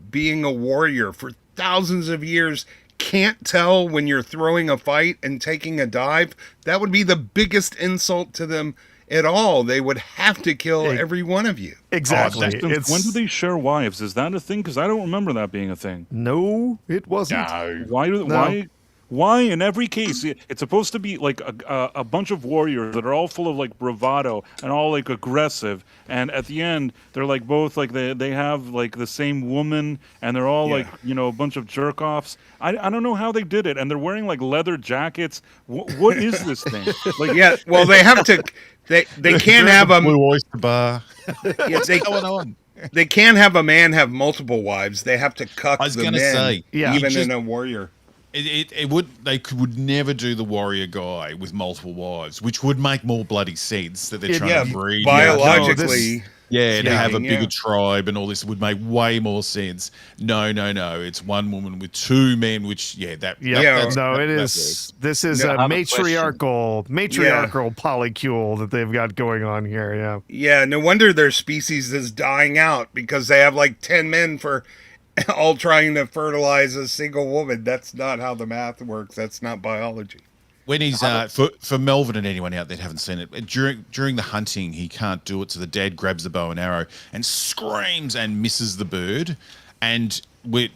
S4: being a warrior for thousands of years can't tell when you're throwing a fight and taking a dive? That would be the biggest insult to them at all. They would have to kill every one of you.
S5: Exactly.
S7: When do they share wives? Is that a thing? Because I don't remember that being a thing.
S5: No, it wasn't.
S7: No. Why Why in every case it's supposed to be like a bunch of warriors that are all full of like bravado and all like aggressive, and at the end they're like both like they have like the same woman, and they're all like a bunch of jerk offs. I don't know how they did it, and they're wearing like leather jackets. What is this thing? Like
S4: well, they have to. They can't have a
S3: Blue Oyster Bar.
S4: What's
S3: going on?
S4: They can't have a man have multiple wives. They have to cuck
S3: I was
S4: the
S3: going to
S4: men,
S3: say,
S4: even in a warrior.
S3: They would never do the warrior guy with multiple wives, which would make more bloody sense that they're trying to breed.
S4: Biologically.
S3: To have a bigger tribe and all this would make way more sense. No. It's one woman with two men, which
S5: this is a matriarchal polycule that they've got going on here. Yeah.
S4: Yeah. No wonder their species is dying out, because they have like 10 men for all trying to fertilize a single woman. That's not how the math works. That's not biology.
S3: When he's for Melvin and anyone out there that haven't seen it, during the hunting, he can't do it, so the dad grabs the bow and arrow and screams and misses the bird, and we're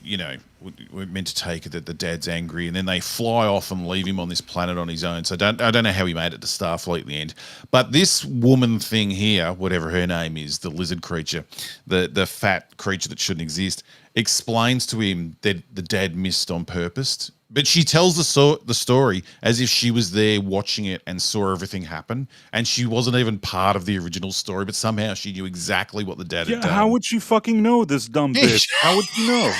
S3: meant to take it that the dad's angry, and then they fly off and leave him on this planet on his own. So I don't know how he made it to Starfleet in the end, but this woman thing here, whatever her name is, the lizard creature, the fat creature that shouldn't exist, explains to him that the dad missed on purpose. But she tells the story as if she was there watching it and saw everything happen, and she wasn't even part of the original story, but somehow she knew exactly what the dad had done.
S7: How would she fucking know, this dumb bitch? How would she know?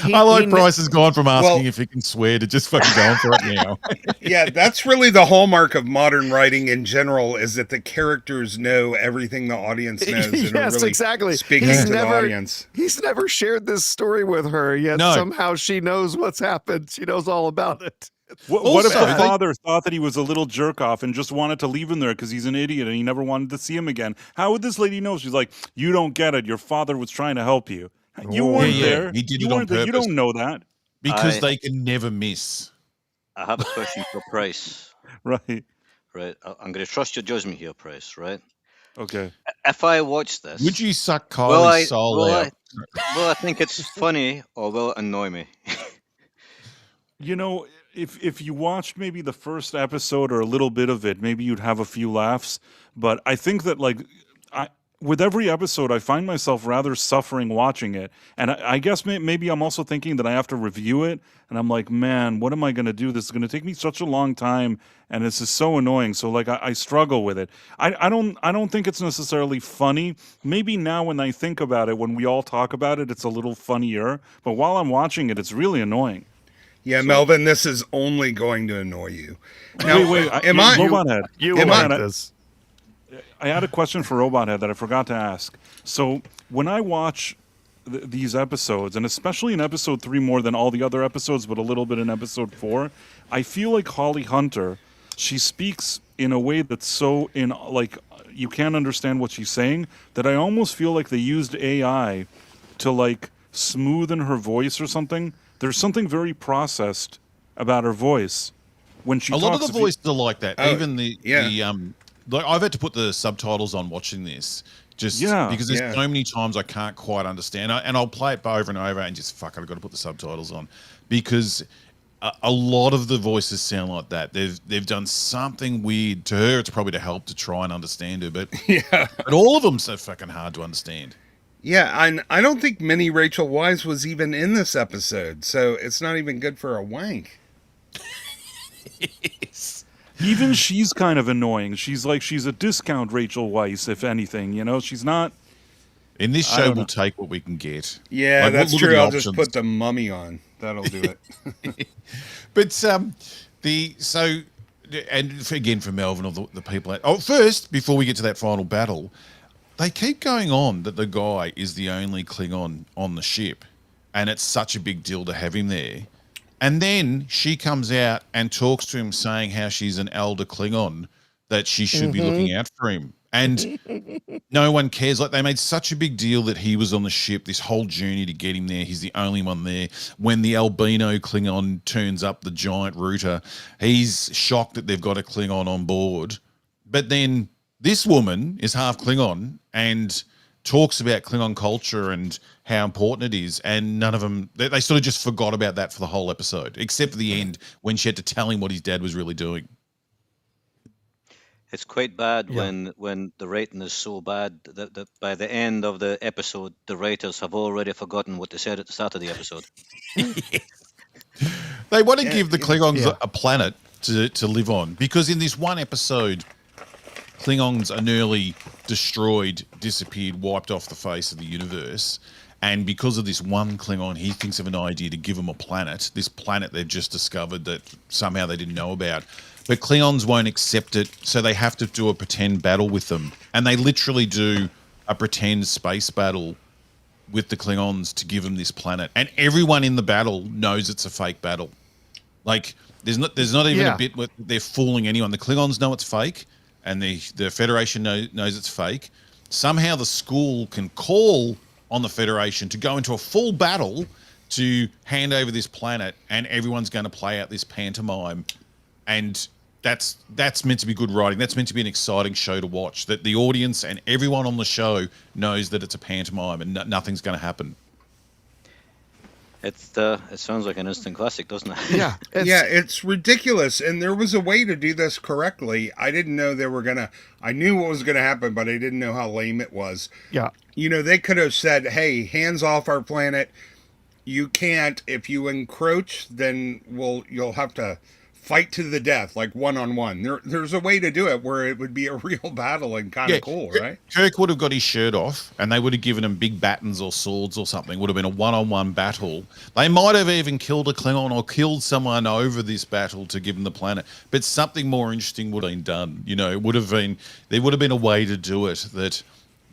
S3: I like Bryce has gone from asking if he can swear to just fucking going for it now.
S4: Yeah, that's really the hallmark of modern writing in general, is that the characters know everything the audience knows. And
S5: Yes,
S4: really
S5: exactly.
S4: Speaking to the audience.
S5: He's never shared this story with her, yet somehow she knows what's happened. She knows all about it.
S7: What if the father thought that he was a little jerk off and just wanted to leave him there because he's an idiot and he never wanted to see him again? How would this lady know? She's like, you don't get it. Your father was trying to help you. You weren't there.
S3: He did
S7: it on purpose. You don't know that.
S3: Because they can never miss.
S6: I have a question for Price.
S7: Right.
S6: I'm going to trust your judgment here, Price, right?
S7: Okay.
S6: If I watch this...
S3: Would you suck Kylie's soul out?
S6: I think it's funny, or will it annoy me?
S7: If you watched maybe the first episode or a little bit of it, maybe you'd have a few laughs. But I think that with every episode, I find myself rather suffering watching it. And I guess maybe I'm also thinking that I have to review it. And I'm like, man, what am I going to do? This is going to take me such a long time. And this is so annoying. So I struggle with it. I don't think it's necessarily funny. Maybe now when I think about it, when we all talk about it, it's a little funnier. But while I'm watching it, it's really annoying.
S4: Yeah, Melvin, this is only going to annoy you. Now,
S7: wait. Robot Head. I had a question for Robot Head that I forgot to ask. So when I watch these episodes, and especially in episode 3 more than all the other episodes, but a little bit in episode 4, I feel like Holly Hunter, she speaks in a way that's so you can't understand what she's saying, that I almost feel like they used AI to smoothen her voice or something. There's something very processed about her voice when she talks.
S3: A lot of the voices are like that. Even I've had to put the subtitles on watching this, because there's so many times I can't quite understand, and I'll play it over and over and just I've got to put the subtitles on, because a lot of the voices sound like that. They've done something weird to her. It's probably to help to try and understand her, but but all of them so fucking hard to understand.
S4: Yeah, and I don't think Minnie Rachel Wise was even in this episode, so it's not even good for a wank.
S3: Yes.
S7: Even she's kind of annoying. She's a discount Rachel Weisz, if anything. She's not.
S3: In this show, we'll take what we can get.
S4: Yeah, that's true. I'll just put the mummy on. That'll do it.
S3: But and again for Melvin or the people. First, before we get to that final battle, they keep going on that the guy is the only Klingon on the ship, and it's such a big deal to have him there. And then she comes out and talks to him saying how she's an elder Klingon, that she should be looking out for him. And no one cares. They made such a big deal that he was on the ship, this whole journey to get him there. He's the only one there. When the albino Klingon turns up, the giant router, he's shocked that they've got a Klingon on board. But then this woman is half Klingon and talks about Klingon culture and how important it is, and none of them, they sort of just forgot about that for the whole episode, except for the end when she had to tell him what his dad was really doing.
S6: It's quite bad
S5: Yeah.
S6: when the writing is so bad that by the end of the episode, the writers have already forgotten what they said at the start of the episode.
S3: They want to give the Klingons
S5: Yeah.
S3: a planet to live on, because in this one episode, Klingons are nearly destroyed, disappeared, wiped off the face of the universe. And because of this one Klingon, he thinks of an idea to give them a planet, this planet they've just discovered that somehow they didn't know about. But Klingons won't accept it, so they have to do a pretend battle with them. And they literally do a pretend space battle with the Klingons to give them this planet. And everyone in the battle knows it's a fake battle. Like, there's not even a bit where they're fooling anyone. The Klingons know it's fake, and the Federation knows it's fake. Somehow the school can call on the Federation to go into a full battle to hand over this planet, and everyone's going to play out this pantomime. And that's meant to be good writing. That's meant to be an exciting show to watch, that the audience and everyone on the show knows that it's a pantomime and nothing's going to happen.
S6: It sounds like an instant classic, doesn't it?
S5: Yeah.
S4: It's ridiculous. And there was a way to do this correctly. I didn't know they were going to... I knew what was going to happen, but I didn't know how lame it was.
S5: Yeah.
S4: You know, they could have said, hey, hands off our planet. You can't. If you encroach, then you'll have to fight to the death, like one-on-one. There's a way to do it where it would be a real battle and kind of cool, right?
S3: Kirk would have got his shirt off, and they would have given him big batons or swords or something. Would have been a one-on-one battle. They might have even killed a Klingon or killed someone over this battle to give them the planet. But something more interesting would have been done. You know, there would have been a way to do it that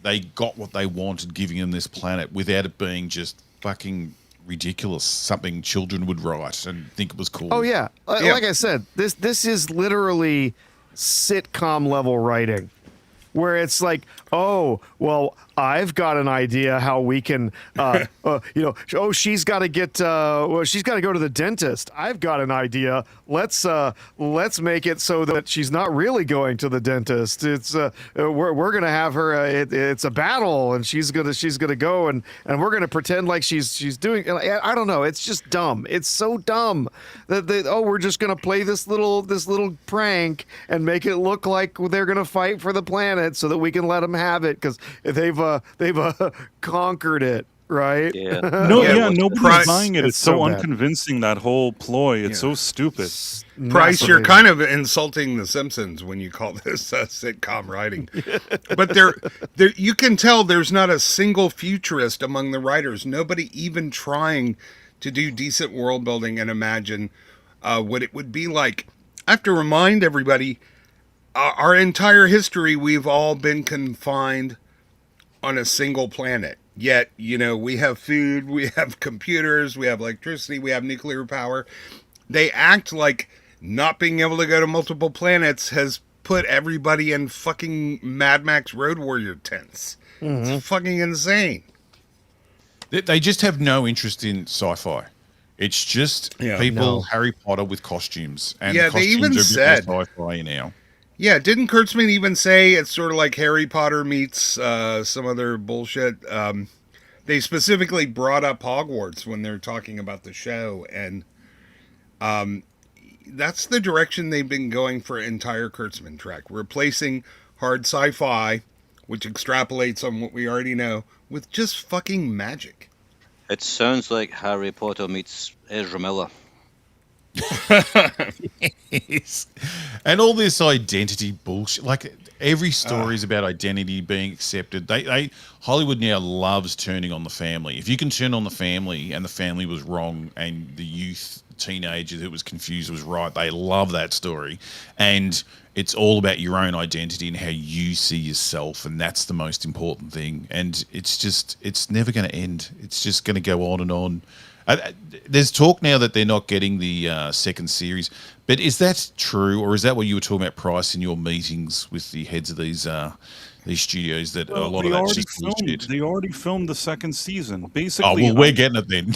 S3: they got what they wanted, giving them this planet, without it being just fucking ridiculous, something children would write and think it was cool.
S5: Oh yeah. Like I said, this is literally sitcom level writing, where it's like, oh well, I've got an idea how we can, she's got to she's got to go to the dentist. I've got an idea. Let's make it so that she's not really going to the dentist. It's we're gonna have her. It's a battle, and she's gonna go, and we're gonna pretend like she's doing. I don't know. It's just dumb. It's so dumb that we're just gonna play this little prank and make it look like they're gonna fight for the planet so that we can let them have it because they've conquered it, right?
S6: Yeah.
S7: Nobody's buying it. It's so
S5: bad.
S7: unconvincing, that whole ploy. It's so stupid.
S4: Price, you're kind of insulting The Simpsons when you call this sitcom writing. But there, you can tell there's not a single futurist among the writers. Nobody even trying to do decent world building and imagine what it would be like. I have to remind everybody, our entire history, we've all been confined on a single planet. Yet, you know, we have food, we have computers, we have electricity, we have nuclear power. They act like not being able to go to multiple planets has put everybody in fucking Mad Max Road Warrior tents. Mm-hmm. It's fucking insane.
S3: They just have no interest in sci-fi. It's just Harry Potter with costumes. And the
S4: they even
S3: costumes are a bit more
S4: said
S3: sci-fi now.
S4: Yeah, didn't Kurtzman even say it's sort of like Harry Potter meets some other bullshit? They specifically brought up Hogwarts when they're talking about the show, and that's the direction they've been going for entire Kurtzman Trek, replacing hard sci-fi, which extrapolates on what we already know, with just fucking magic.
S6: It sounds like Harry Potter meets Ezra Miller.
S3: Yes. And all this identity bullshit, like every story is about identity being accepted. Hollywood now loves turning on the family. If you can turn on the family and the family was wrong and the youth teenager that was confused was right, they love that story. And it's all about your own identity and how you see yourself, and that's the most important thing. And it's never going to end. It's just going to go on and on. There's talk now that they're not getting the second series, but is that true, or is that what you were talking about, Price, in your meetings with the heads of these studios? That a lot of that's just bullshit.
S7: They already filmed the second season, basically.
S3: Oh well, we're getting it then.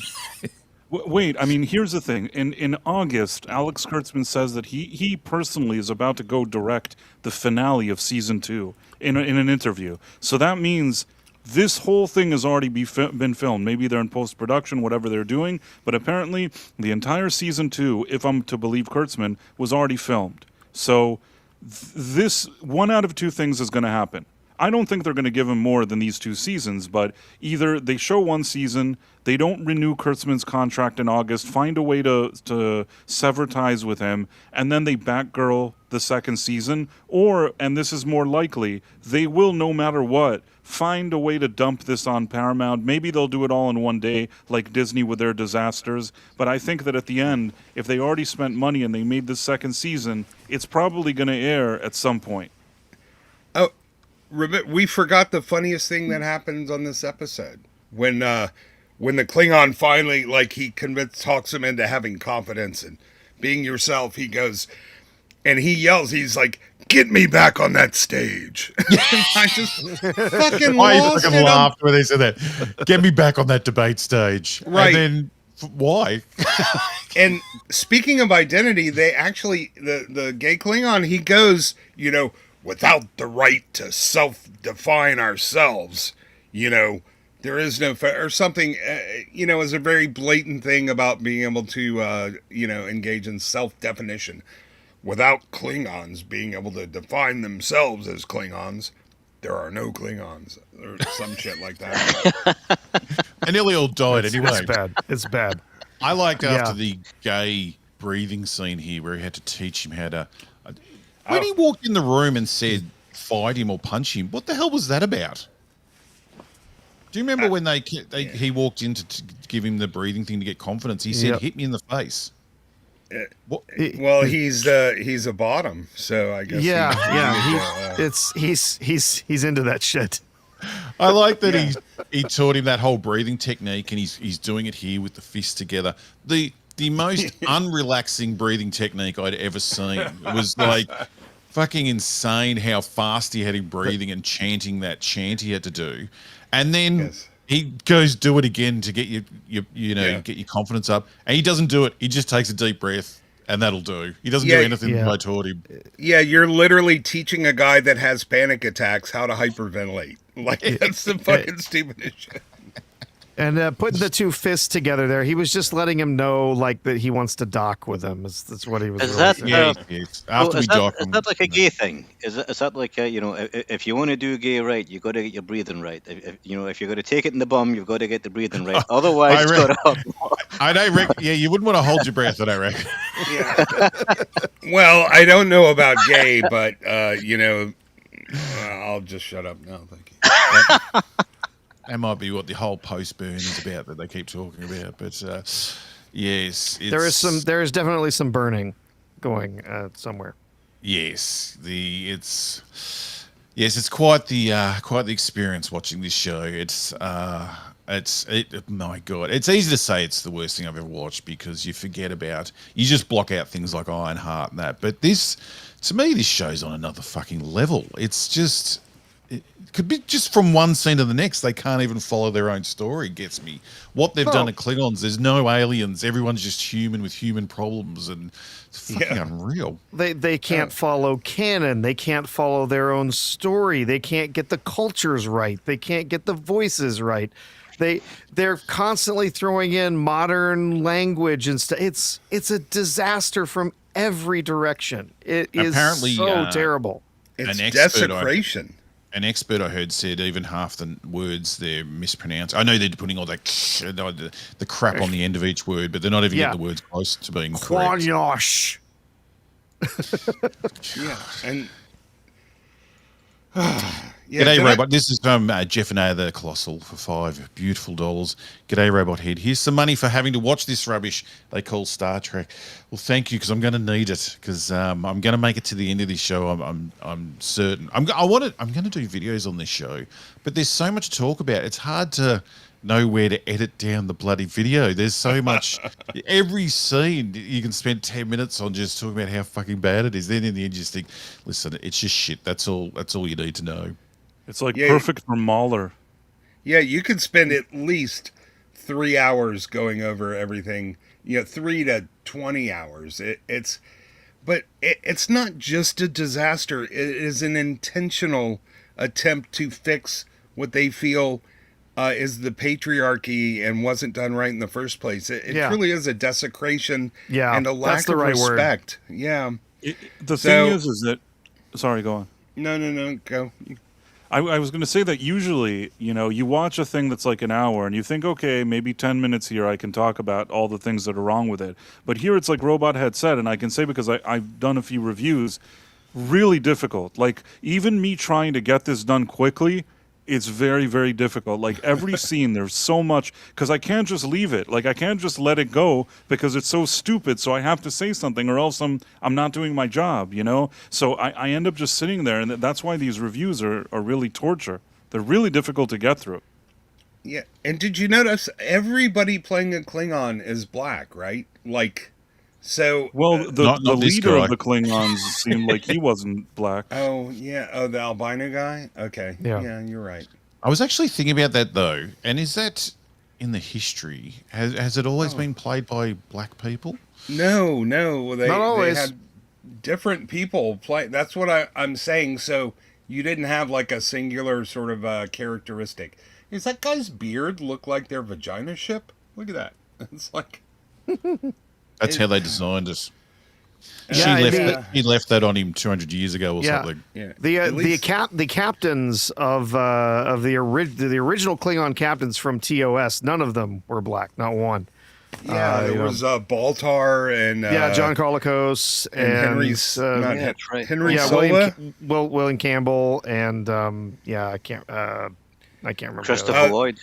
S7: Wait, I mean, here's the thing. In August, Alex Kurtzman says that he personally is about to go direct the finale of season 2 in an interview. So that means This whole thing has already been filmed. Maybe they're in post-production, whatever they're doing, but apparently the entire season 2, if I'm to believe Kurtzman, was already filmed. So this one out of two things is going to happen. I don't think they're going to give him more than these 2 seasons, but either they show 1 season, they don't renew Kurtzman's contract in August, find a way to sever ties with him, and then they Batgirl the 2nd season, or, and this is more likely, they will, no matter what, find a way to dump this on Paramount. Maybe they'll do it all in one day, like Disney with their disasters, but I think that at the end, if they already spent money and they made this 2nd season, it's probably going to air at some point.
S4: Oh, we forgot the funniest thing that happens on this episode when the Klingon finally, like, he talks him into having confidence and being yourself. He goes and he yells. He's like, "Get me back on that stage!" I just fucking lost it.
S3: Laughed when they said that. Get me back on that debate stage.
S4: Right.
S3: And then why?
S4: And speaking of identity, they actually the gay Klingon, he goes, you know, without the right to self-define ourselves, you know, there is no or something, you know, is a very blatant thing about being able to, you know, engage in self-definition. Without Klingons being able to define themselves as Klingons, there are no Klingons, or some shit like that.
S3: And nearly all died anyway.
S5: It's bad. It's bad.
S3: I liked after the gay breathing scene here where he had to teach him how to... When he walked in the room and said, fight him or punch him, what the hell was that about? Do you remember when he walked in to give him the breathing thing to get confidence? He said, hit me in the face.
S4: Well, he's a bottom, so I guess.
S5: He's into that shit.
S3: I like that he taught him that whole breathing technique, and he's doing it here with the fists together. The most unrelaxing breathing technique I'd ever seen. It was like fucking insane how fast he had him breathing and chanting that chant he had to do, and then. He goes do it again to get get your confidence up, and he doesn't do it. He just takes a deep breath, and that'll do. He doesn't do anything that I taught him.
S4: Yeah, you're literally teaching a guy that has panic attacks how to hyperventilate. Like, that's the fucking stupidest shit.
S5: And putting the 2 fists together there, he was just letting him know, like, that he wants to dock with him. That's what he was
S6: Is
S5: really
S6: that,
S5: saying.
S3: Yes. After we dock him.
S6: Is that like a gay thing? Is that like, you know, if you want to do gay right, you got to get your breathing right. If you're going to take it in the bum, you've got to get the breathing right. Otherwise, it's got to...
S3: I don't reckon. Yeah, you wouldn't want to hold your breath, I don't reckon.
S4: Yeah. Well, I don't know about gay, but, you know, I'll just shut up now. Thank you.
S3: That might be what the whole post burn is about that they keep talking about. But yes,
S5: there is definitely some burning going somewhere.
S3: Yes, it's quite the experience watching this show. My God, it's easy to say it's the worst thing I've ever watched because you just block out things like Ironheart and that. But to me, this show's on another fucking level. It's just. It could be just from one scene to the next. They can't even follow their own story. Gets me. What they've done to Klingons, there's no aliens. Everyone's just human with human problems, and it's fucking unreal.
S5: They can't follow canon. They can't follow their own story. They can't get the cultures right. They can't get the voices right. They're constantly throwing in modern language and stuff. It's a disaster from every direction. It is
S3: Apparently,
S5: so terrible.
S4: It's desecration.
S3: An expert I heard said even half the words they're mispronounced. I know they're putting all the crap on the end of each word, but they're not even getting the words close to being correct.
S5: Quanyosh.
S4: And
S3: G'day, Robot. This is from Jeff and the Colossal for $5 beautiful. G'day, Robot Head. Here's some money for having to watch this rubbish they call Star Trek. Well, thank you, because I'm going to need it, because I'm going to make it to the end of this show. I'm certain. I'm going to do videos on this show, but there's so much to talk about. It's hard to know where to edit down the bloody video. There's so much. Every scene you can spend 10 minutes on just talking about how fucking bad it is. Then in the end you just think, listen, it's just shit. That's all you need to know.
S7: It's like perfect for Mahler.
S4: Yeah, you could spend at least 3 hours going over everything. 3 to 20 hours. But it's not just a disaster. It is an intentional attempt to fix what they feel is the patriarchy and wasn't done right in the first place. It truly is a desecration and a lack
S5: the
S4: of
S5: right
S4: respect. Word. Yeah.
S7: The thing is that... Sorry, go on.
S4: No, go.
S7: I was going to say that usually, you watch a thing that's like an hour and you think, okay, maybe 10 minutes here I can talk about all the things that are wrong with it. But here it's like Robot had said, and I can say because I've done a few reviews, really difficult. Like, even me trying to get this done quickly, it's very, very difficult. Like, every scene, there's so much, because I can't just leave it. Like, I can't just let it go because it's so stupid, so I have to say something or else I'm not doing my job, So I end up just sitting there, and that's why these reviews are really torture. They're really difficult to get through.
S4: Yeah, and did you notice everybody playing a Klingon is black, right? Like... So
S7: well, the leader of the Klingons seemed like he wasn't black.
S4: Oh yeah, the albino guy. Okay, yeah, you're right.
S3: I was actually thinking about that though, and is that in the history? Has it always been played by black people?
S4: No, not always. They had different people play. That's what I'm saying. So you didn't have like a singular sort of characteristic. Does that guy's beard look like their vagina ship? Look at that. It's like.
S3: That's how they designed us. He left that on him 200 years ago or something.
S4: Yeah.
S5: The captains of the original Klingon captains from TOS, none of them were black, not one.
S4: Yeah, there was Baltar and
S5: John Carlicos and
S4: Henry Silva,
S5: William Campbell, and I can't remember.
S6: Christopher Lloyd,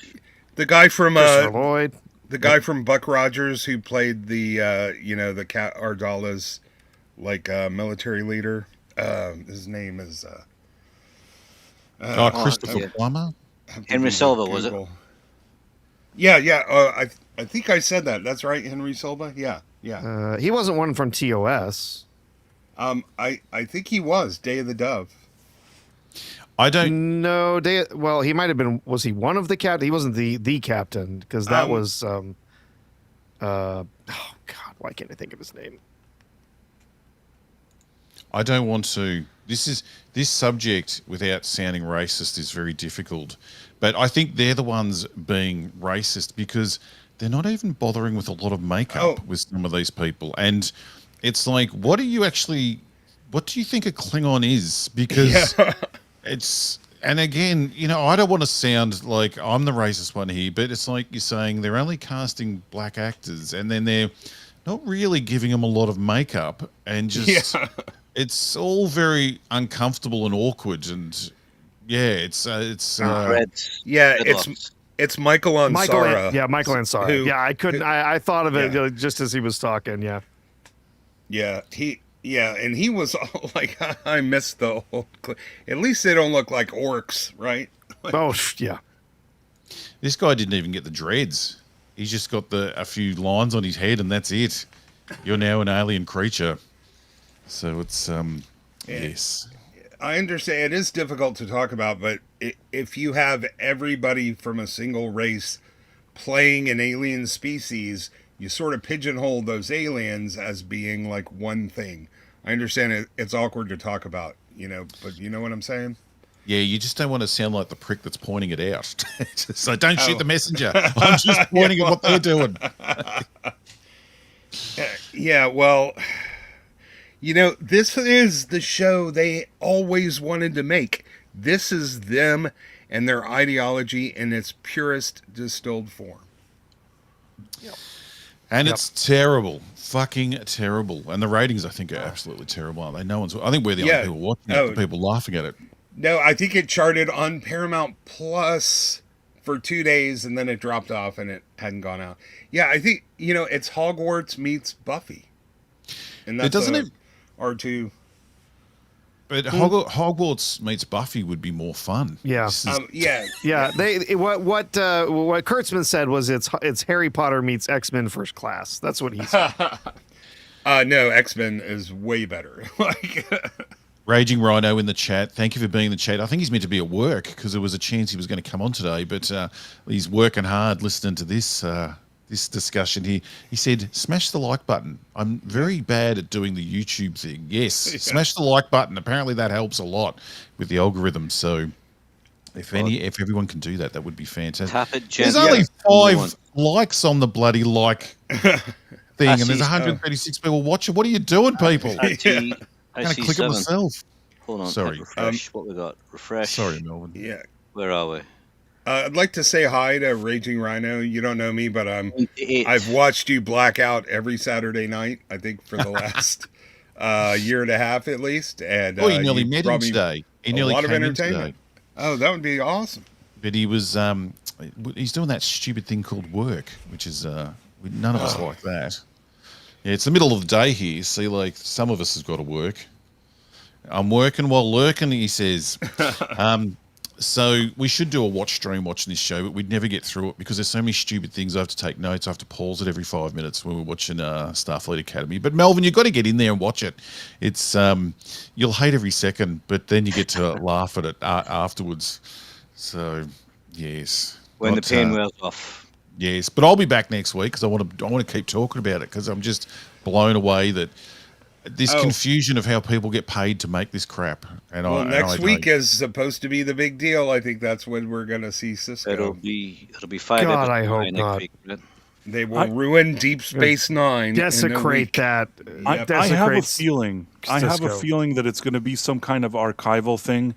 S4: the guy from
S5: Christopher Lloyd.
S4: The guy from Buck Rogers who played the the Cat Ardala's military leader. His name is
S3: Christopher Plummer.
S6: Henry Silva, was it?
S4: Yeah. I think I said that. That's right, Henry Silva. Yeah.
S5: He wasn't one from TOS.
S4: I think he was Day of the Dove.
S3: I don't
S5: know. He might have been. Was he one of the captain? He wasn't the captain because that was. Oh God, why can't I think of his name?
S3: I don't want to. This subject, without sounding racist, is very difficult. But I think they're the ones being racist because they're not even bothering with a lot of makeup with some of these people, and it's like, what do you think a Klingon is? Because. And again, I don't want to sound like I'm the racist one here, but it's like you're saying they're only casting black actors and then they're not really giving them a lot of makeup and just, it's all very uncomfortable and awkward. And it's
S4: Michael Ansara.
S5: Michael Ansara. I couldn't, I thought of it just as he was talking. Yeah.
S4: Yeah. And he was all like, I missed the whole... At least they don't look like orcs, right?
S5: Yeah.
S3: This guy didn't even get the dreads. He's just got a few lines on his head and that's it. You're now an alien creature. So it's, yes.
S4: I understand it is difficult to talk about, but if you have everybody from a single race playing an alien species... You sort of pigeonhole those aliens as being like one thing. I understand it's awkward to talk about, but you know what I'm saying?
S3: Yeah, you just don't want to sound like the prick that's pointing it out. So don't shoot the messenger. I'm just pointing at what they're doing.
S4: Yeah, well, this is the show they always wanted to make. This is them and their ideology in its purest distilled form.
S3: Yep. And it's terrible, fucking terrible. And the ratings, I think, are absolutely terrible. Aren't they? I think we're the only people watching it, the people laughing at it.
S4: No, I think it charted on Paramount Plus for 2 days, and then it dropped off, and it hadn't gone out. Yeah, I think it's Hogwarts meets Buffy, and that's R2.
S3: But Hogwarts meets Buffy would be more fun.
S5: Yeah,
S4: yeah.
S5: What Kurtzman said was it's Harry Potter meets X-Men First Class. That's what he said.
S4: No, X-Men is way better.
S3: Raging Rhino in the chat. Thank you for being in the chat. I think he's meant to be at work because there was a chance he was going to come on today, but he's working hard listening to this discussion here. He said, smash the like button. I'm very bad at doing the YouTube thing. Yes, smash the like button. Apparently that helps a lot with the algorithm. So If everyone can do that, that would be fantastic.
S6: Tap it
S3: There's
S6: gently.
S3: only 5 likes on the bloody thing, and there's
S6: see-
S3: 136 people watching. What are you doing, people?
S6: I see.
S3: I'm
S6: I
S3: going to
S6: see
S3: click
S6: 7.
S3: it myself.
S6: Hold on.
S3: Sorry.
S6: Refresh. What we got? Refresh.
S3: Sorry, Melvin.
S4: Yeah.
S6: Where are we?
S4: I'd like to say hi to Raging Rhino. You don't know me, but
S6: 28.
S4: I've watched you black out every Saturday night, I think, for the last year and a half at least. And
S3: Oh, he nearly
S4: you
S3: met him
S4: brought me
S3: today. He
S4: a
S3: nearly
S4: lot of
S3: came in
S4: entertainment.
S3: today.
S4: Oh, that would be awesome.
S3: But he was he's doing that stupid thing called work, which is none of us like that. Yeah, it's the middle of the day here. See, like some of us has got to work. I'm working while lurking, he says. So we should do a watch stream watching this show, but we'd never get through it because there's so many stupid things. I have to take notes. I have to pause it every 5 minutes when we're watching Starfleet Academy. But Melvin, you've got to get in there and watch it. It's you'll hate every second, but then you get to laugh at it afterwards. So yes,
S6: When the pain wears off.
S3: yes. But I'll be back next week because I want to keep talking about it because I'm just blown away that this confusion of how people get paid to make this crap. And
S4: next week is supposed to be the big deal. I think that's when we're going to see Cisco.
S6: It'll be 5
S5: God, I
S6: episodes
S5: hope
S6: next
S5: not.
S6: week, right?
S4: They will ruin Deep Space Nine.
S5: Desecrate that.
S7: I have a
S5: Desecrates
S7: feeling. I have a
S5: Cisco.
S7: feeling that it's going to be some kind of archival thing.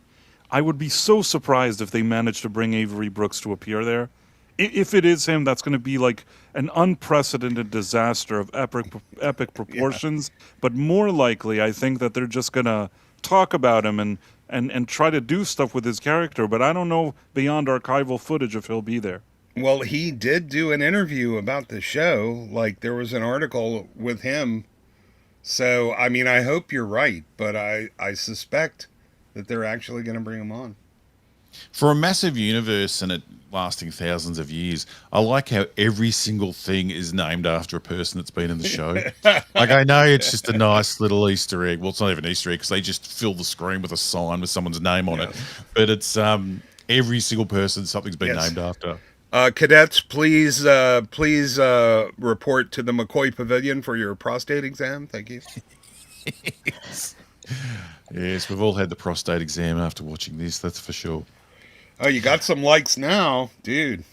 S7: I would be so surprised if they manage to bring Avery Brooks to appear there. If it is him, that's going to be like an unprecedented disaster of epic proportions. But more likely, I think that they're just going to talk about him and try to do stuff with his character. But I don't know beyond archival footage if he'll be there.
S4: Well, he did do an interview about the show. Like, there was an article with him. So, I mean, I hope you're right, but I suspect that they're actually going to bring him on.
S3: For a massive universe and it lasting thousands of years, I like how every single thing is named after a person that's been in the show. Like, I know it's just a nice little Easter egg. Well, it's not even an Easter egg because they just fill the screen with a sign with someone's name on it. But it's every single person something's been named after.
S4: Cadets, please report to the McCoy Pavilion for your prostate exam. Thank you.
S3: Yes, we've all had the prostate exam after watching this, that's for sure.
S4: Oh, you got some likes now, dude.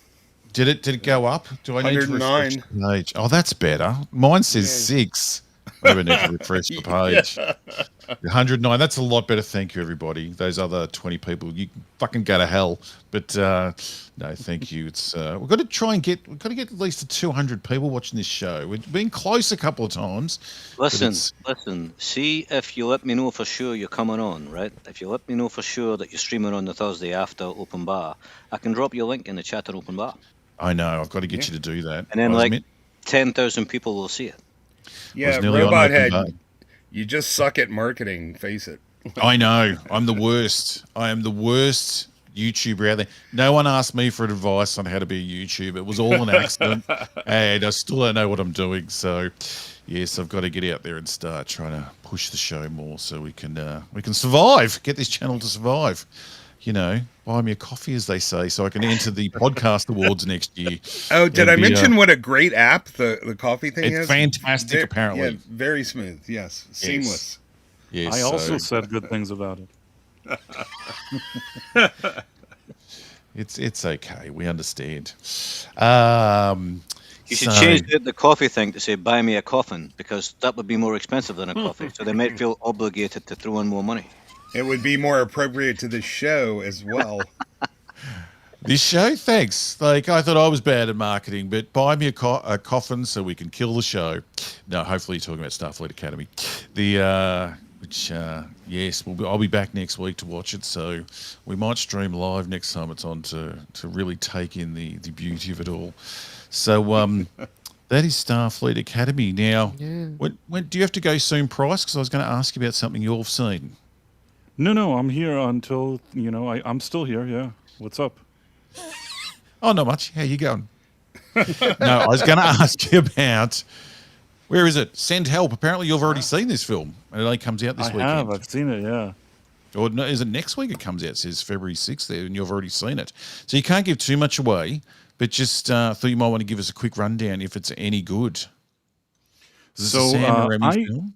S3: Did it go up? Do I need to
S4: 109.
S3: refresh the page? Oh, that's better. Mine says 6. Maybe I need to refresh the page. 109. That's a lot better. Thank you, everybody. Those other 20 people, you can fucking go to hell. But no, thank you. It's we've got to get at least 200 people watching this show. We've been close a couple of times.
S6: Listen. See if you let me know for sure you're coming on, right? If you let me know for sure that you're streaming on the Thursday after Open Bar, I can drop you a link in the chat on Open Bar.
S3: I know. I've got to get you to do that.
S6: And then 10,000 people will see it.
S4: Yeah,
S3: nearly on
S4: Robot
S3: Open
S4: Head,
S3: Bar.
S4: you just suck at marketing, face it.
S3: I know. I'm the worst. I am the worst YouTuber out there. No one asked me for advice on how to be a YouTuber. It was all an accident, and I still don't know what I'm doing. So, yes, I've got to get out there and start trying to push the show more so we can survive. Get this channel to survive. You know, buy me a coffee, as they say, so I can enter the podcast awards next year.
S4: Oh, did I mention what a great app the coffee thing is?
S3: It's fantastic, apparently.
S4: Yeah, very smooth. Yes, seamless.
S3: Yes,
S7: I also said good things about it.
S3: It's okay. We understand.
S6: You should change the coffee thing to say "buy me a coffin" because that would be more expensive than a coffee, so they might feel obligated to throw in more money.
S4: It would be more appropriate to the show as well.
S3: This show, thanks. Like, I thought I was bad at marketing, but buy me a coffin so we can kill the show. No, hopefully you're talking about Starfleet Academy. Yes, I'll be back next week to watch it, so we might stream live next time it's on to really take in the beauty of it all. So that is Starfleet Academy. Now, when do you have to go soon, Price? Because I was going to ask you about something you've seen.
S7: No, I'm here until, I'm still here, yeah. What's up?
S3: Oh, not much. How you going? No, I was going to ask you about, where is it? Send Help. Apparently you've already seen this film, and it only comes out this weekend.
S7: I've seen it, yeah.
S3: Or no, is it next week it comes out? It says February 6th there, and you've already seen it. So you can't give too much away, but just thought you might want to give us a quick rundown if it's any good. Is this a Sam Raimi film?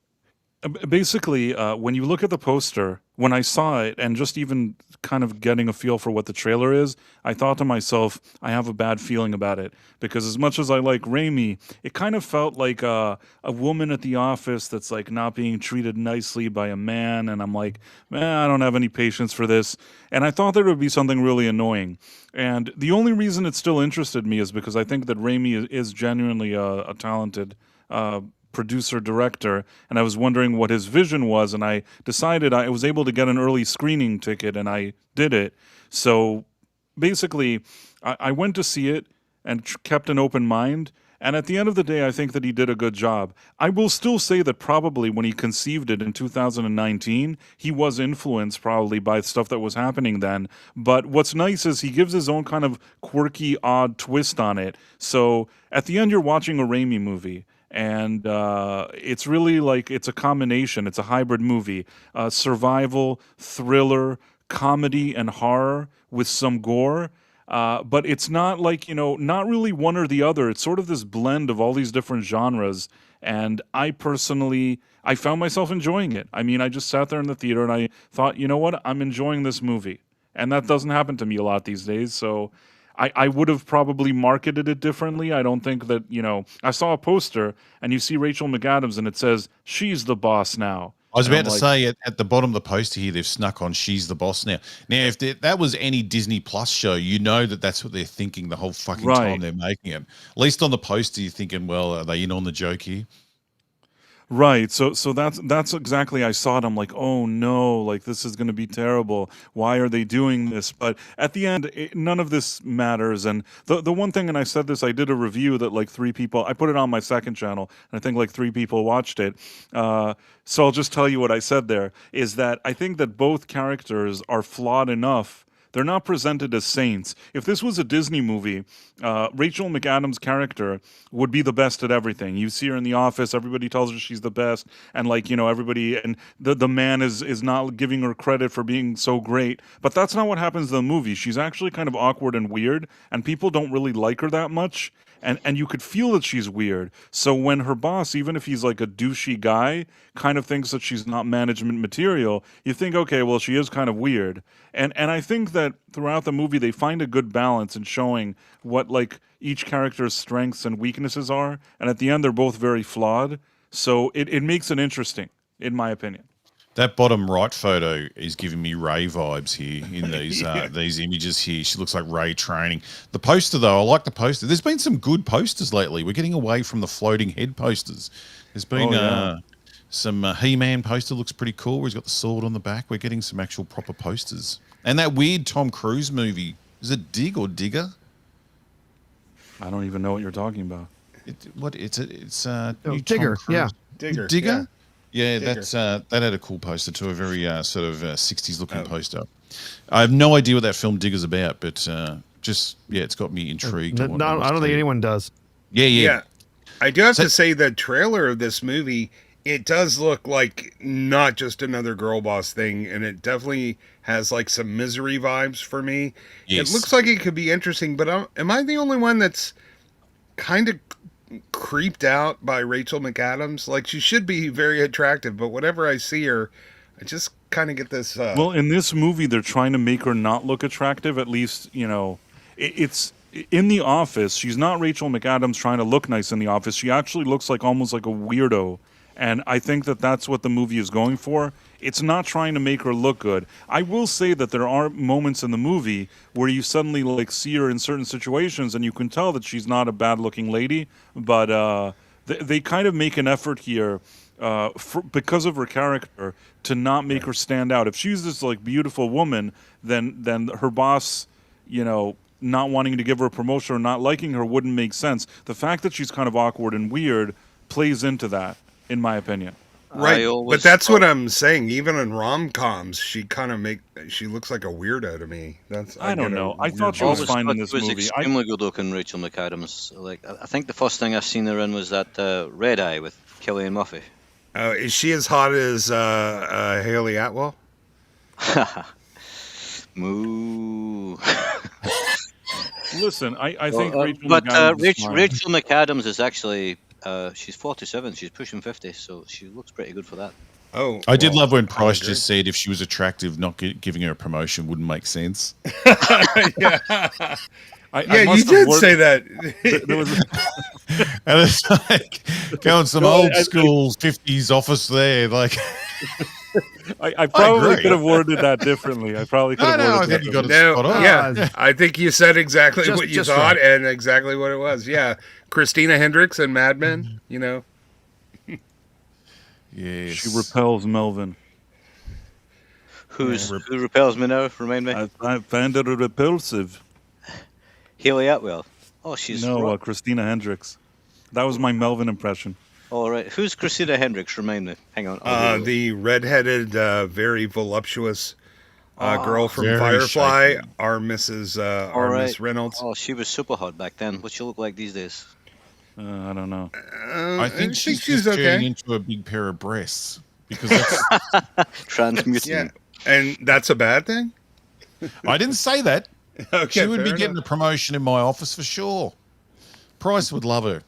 S7: Basically, when you look at the poster, when I saw it, and just even kind of getting a feel for what the trailer is, I thought to myself, I have a bad feeling about it. Because as much as I like Raimi, it kind of felt like a woman at the office that's like not being treated nicely by a man. And I'm like, man, I don't have any patience for this. And I thought there would be something really annoying. And the only reason it still interested me is because I think that Raimi is genuinely a talented producer director, and I was wondering what his vision was, and I decided I was able to get an early screening ticket, and I did it. So basically, I went to see it and kept an open mind. And at the end of the day, I think that he did a good job. I will still say that probably when he conceived it in 2019, he was influenced probably by stuff that was happening then. But what's nice is he gives his own kind of quirky, odd twist on it. So at the end, you're watching a Raimi movie. And it's really like it's a combination. It's a hybrid movie, survival, thriller, comedy, and horror with some gore. But it's not like, not really one or the other. It's sort of this blend of all these different genres. And I found myself enjoying it. I mean, I just sat there in the theater and I thought, you know what? I'm enjoying this movie. And that doesn't happen to me a lot these days. So I would have probably marketed it differently. I don't think that, I saw a poster and you see Rachel McAdams and it says, she's the boss now.
S3: I was
S7: And
S3: about
S7: I'm
S3: to
S7: like,
S3: say at the bottom of the poster here, they've snuck on "She's the Boss" now. Now, if that was any Disney Plus show, you know that's what they're thinking the whole fucking time
S7: Right.
S3: they're making it. At least on the poster, you're thinking, well, are they in on the joke here?
S7: Right. So that's exactly, I saw it. I'm like, oh no, like this is going to be terrible. Why are they doing this? But at the end, none of this matters. And the one thing, and I said this, I did a review that like 3 people, I put it on my second channel, and I think like 3 people watched it. So I'll just tell you what I said there, is that I think that both characters are flawed enough. They're not presented as saints. If this was a Disney movie, Rachel McAdams' character would be the best at everything. You see her in the office, everybody tells her she's the best, and like, everybody, and the man is not giving her credit for being so great. But that's not what happens in the movie. She's actually kind of awkward and weird, and people don't really like her that much. And you could feel that she's weird. So when her boss, even if he's like a douchey guy, kind of thinks that she's not management material, you think, okay, well, she is kind of weird. And I think that throughout the movie, they find a good balance in showing what like each character's strengths and weaknesses are. And at the end, they're both very flawed. So it makes it interesting, in my opinion.
S3: That bottom right photo is giving me Ray vibes here in these these images here. She looks like Ray training. The poster, though, I like the poster. There's been some good posters lately. We're getting away from the floating head posters. There's been some He-Man poster looks pretty cool where he's got the sword on the back. We're getting some actual proper posters. And that weird Tom Cruise movie, is it Dig or Digger?
S7: I don't even know what you're talking about.
S3: It's
S5: Digger,
S3: new Tom Cruise.
S5: yeah.
S3: Digger? Yeah,
S4: Digger.
S3: that's that had a cool poster too, a very sort of 60s looking poster. I have no idea what that film Digger's about, but it's got me intrigued.
S5: I don't think anyone does.
S3: Yeah.
S4: I do have to say the trailer of this movie, it does look like not just another girl boss thing, and it definitely has like some Misery vibes for me.
S3: Yes.
S4: It looks like it could be interesting, but am I the only one that's kind of creeped out by Rachel McAdams? Like, she should be very attractive, but whenever I see her, I just kind of get this
S7: Well, in this movie, they're trying to make her not look attractive. At least, it's in The Office. She's not Rachel McAdams trying to look nice in The Office. She actually looks like almost like a weirdo. And I think that that's what the movie is going for. It's not trying to make her look good. I will say that there are moments in the movie where you suddenly like see her in certain situations and you can tell that she's not a bad looking lady, but they kind of make an effort here because of her character to not make her stand out. If she's this like beautiful woman, then her boss, not wanting to give her a promotion or not liking her wouldn't make sense. The fact that she's kind of awkward and weird plays into that, in my opinion.
S4: right, but that's what I'm saying. Even in rom-coms, she looks like a weirdo to me.
S7: I don't know. I thought she
S6: I
S7: was
S6: always
S7: fine
S6: thought
S7: in this
S6: she was
S7: movie.
S6: extremely good looking, Rachel McAdams. Like, I think the first thing I seen her in was that Red Eye with Cillian Murphy.
S4: Is she as hot as Haley Atwell?
S6: Moo.
S7: Listen, I think Rachel
S6: but
S7: McAdams is fine.
S6: Rachel McAdams is actually she's 47. She's pushing 50, so she looks pretty good for that.
S4: Oh,
S3: I did
S4: well,
S3: love when
S4: I
S3: Price
S4: agree.
S3: just said if she was attractive, not giving her a promotion wouldn't make sense.
S4: Yeah,
S7: I
S4: yeah, you
S7: must have
S4: did
S7: worked.
S4: say that.
S7: There was.
S3: And it's like going some
S7: No,
S3: old school 50s office there. Like,
S7: I probably
S3: agree.
S7: could have worded that differently. I probably could
S3: no,
S7: have
S3: no, I
S7: worded
S3: think
S7: that
S3: you got it
S7: differently.
S4: No,
S3: spot on.
S4: yeah, I think you said exactly
S5: Just-
S4: what you
S5: just
S4: thought
S5: right.
S4: and exactly what it was. Yeah, Christina Hendricks and Mad Men. You know,
S3: Yes.
S7: She repels Melvin.
S6: Who repels me now? Remind me.
S7: I find her repulsive.
S6: Haley Atwell. Oh, she's
S7: No, Christina Hendricks. That was my Melvin impression.
S6: all right. Who's Christina Hendricks? Remind me. Hang on. I'll Google it.
S4: the redheaded, very voluptuous girl from
S3: Very
S4: Firefly,
S3: shaky.
S4: our Mrs.
S6: All
S4: our
S6: right.
S4: Miss Reynolds.
S6: Oh, she was super hot back then. What she look like these days?
S7: I don't know.
S3: I think she's just turning
S4: okay.
S3: into a big pair of breasts because that's,
S6: Transmuting.
S4: Yeah, and that's a bad thing.
S3: I didn't say that.
S4: Okay,
S3: She would be
S4: fair
S3: getting a
S4: enough.
S3: promotion in my office for sure. Price would love her.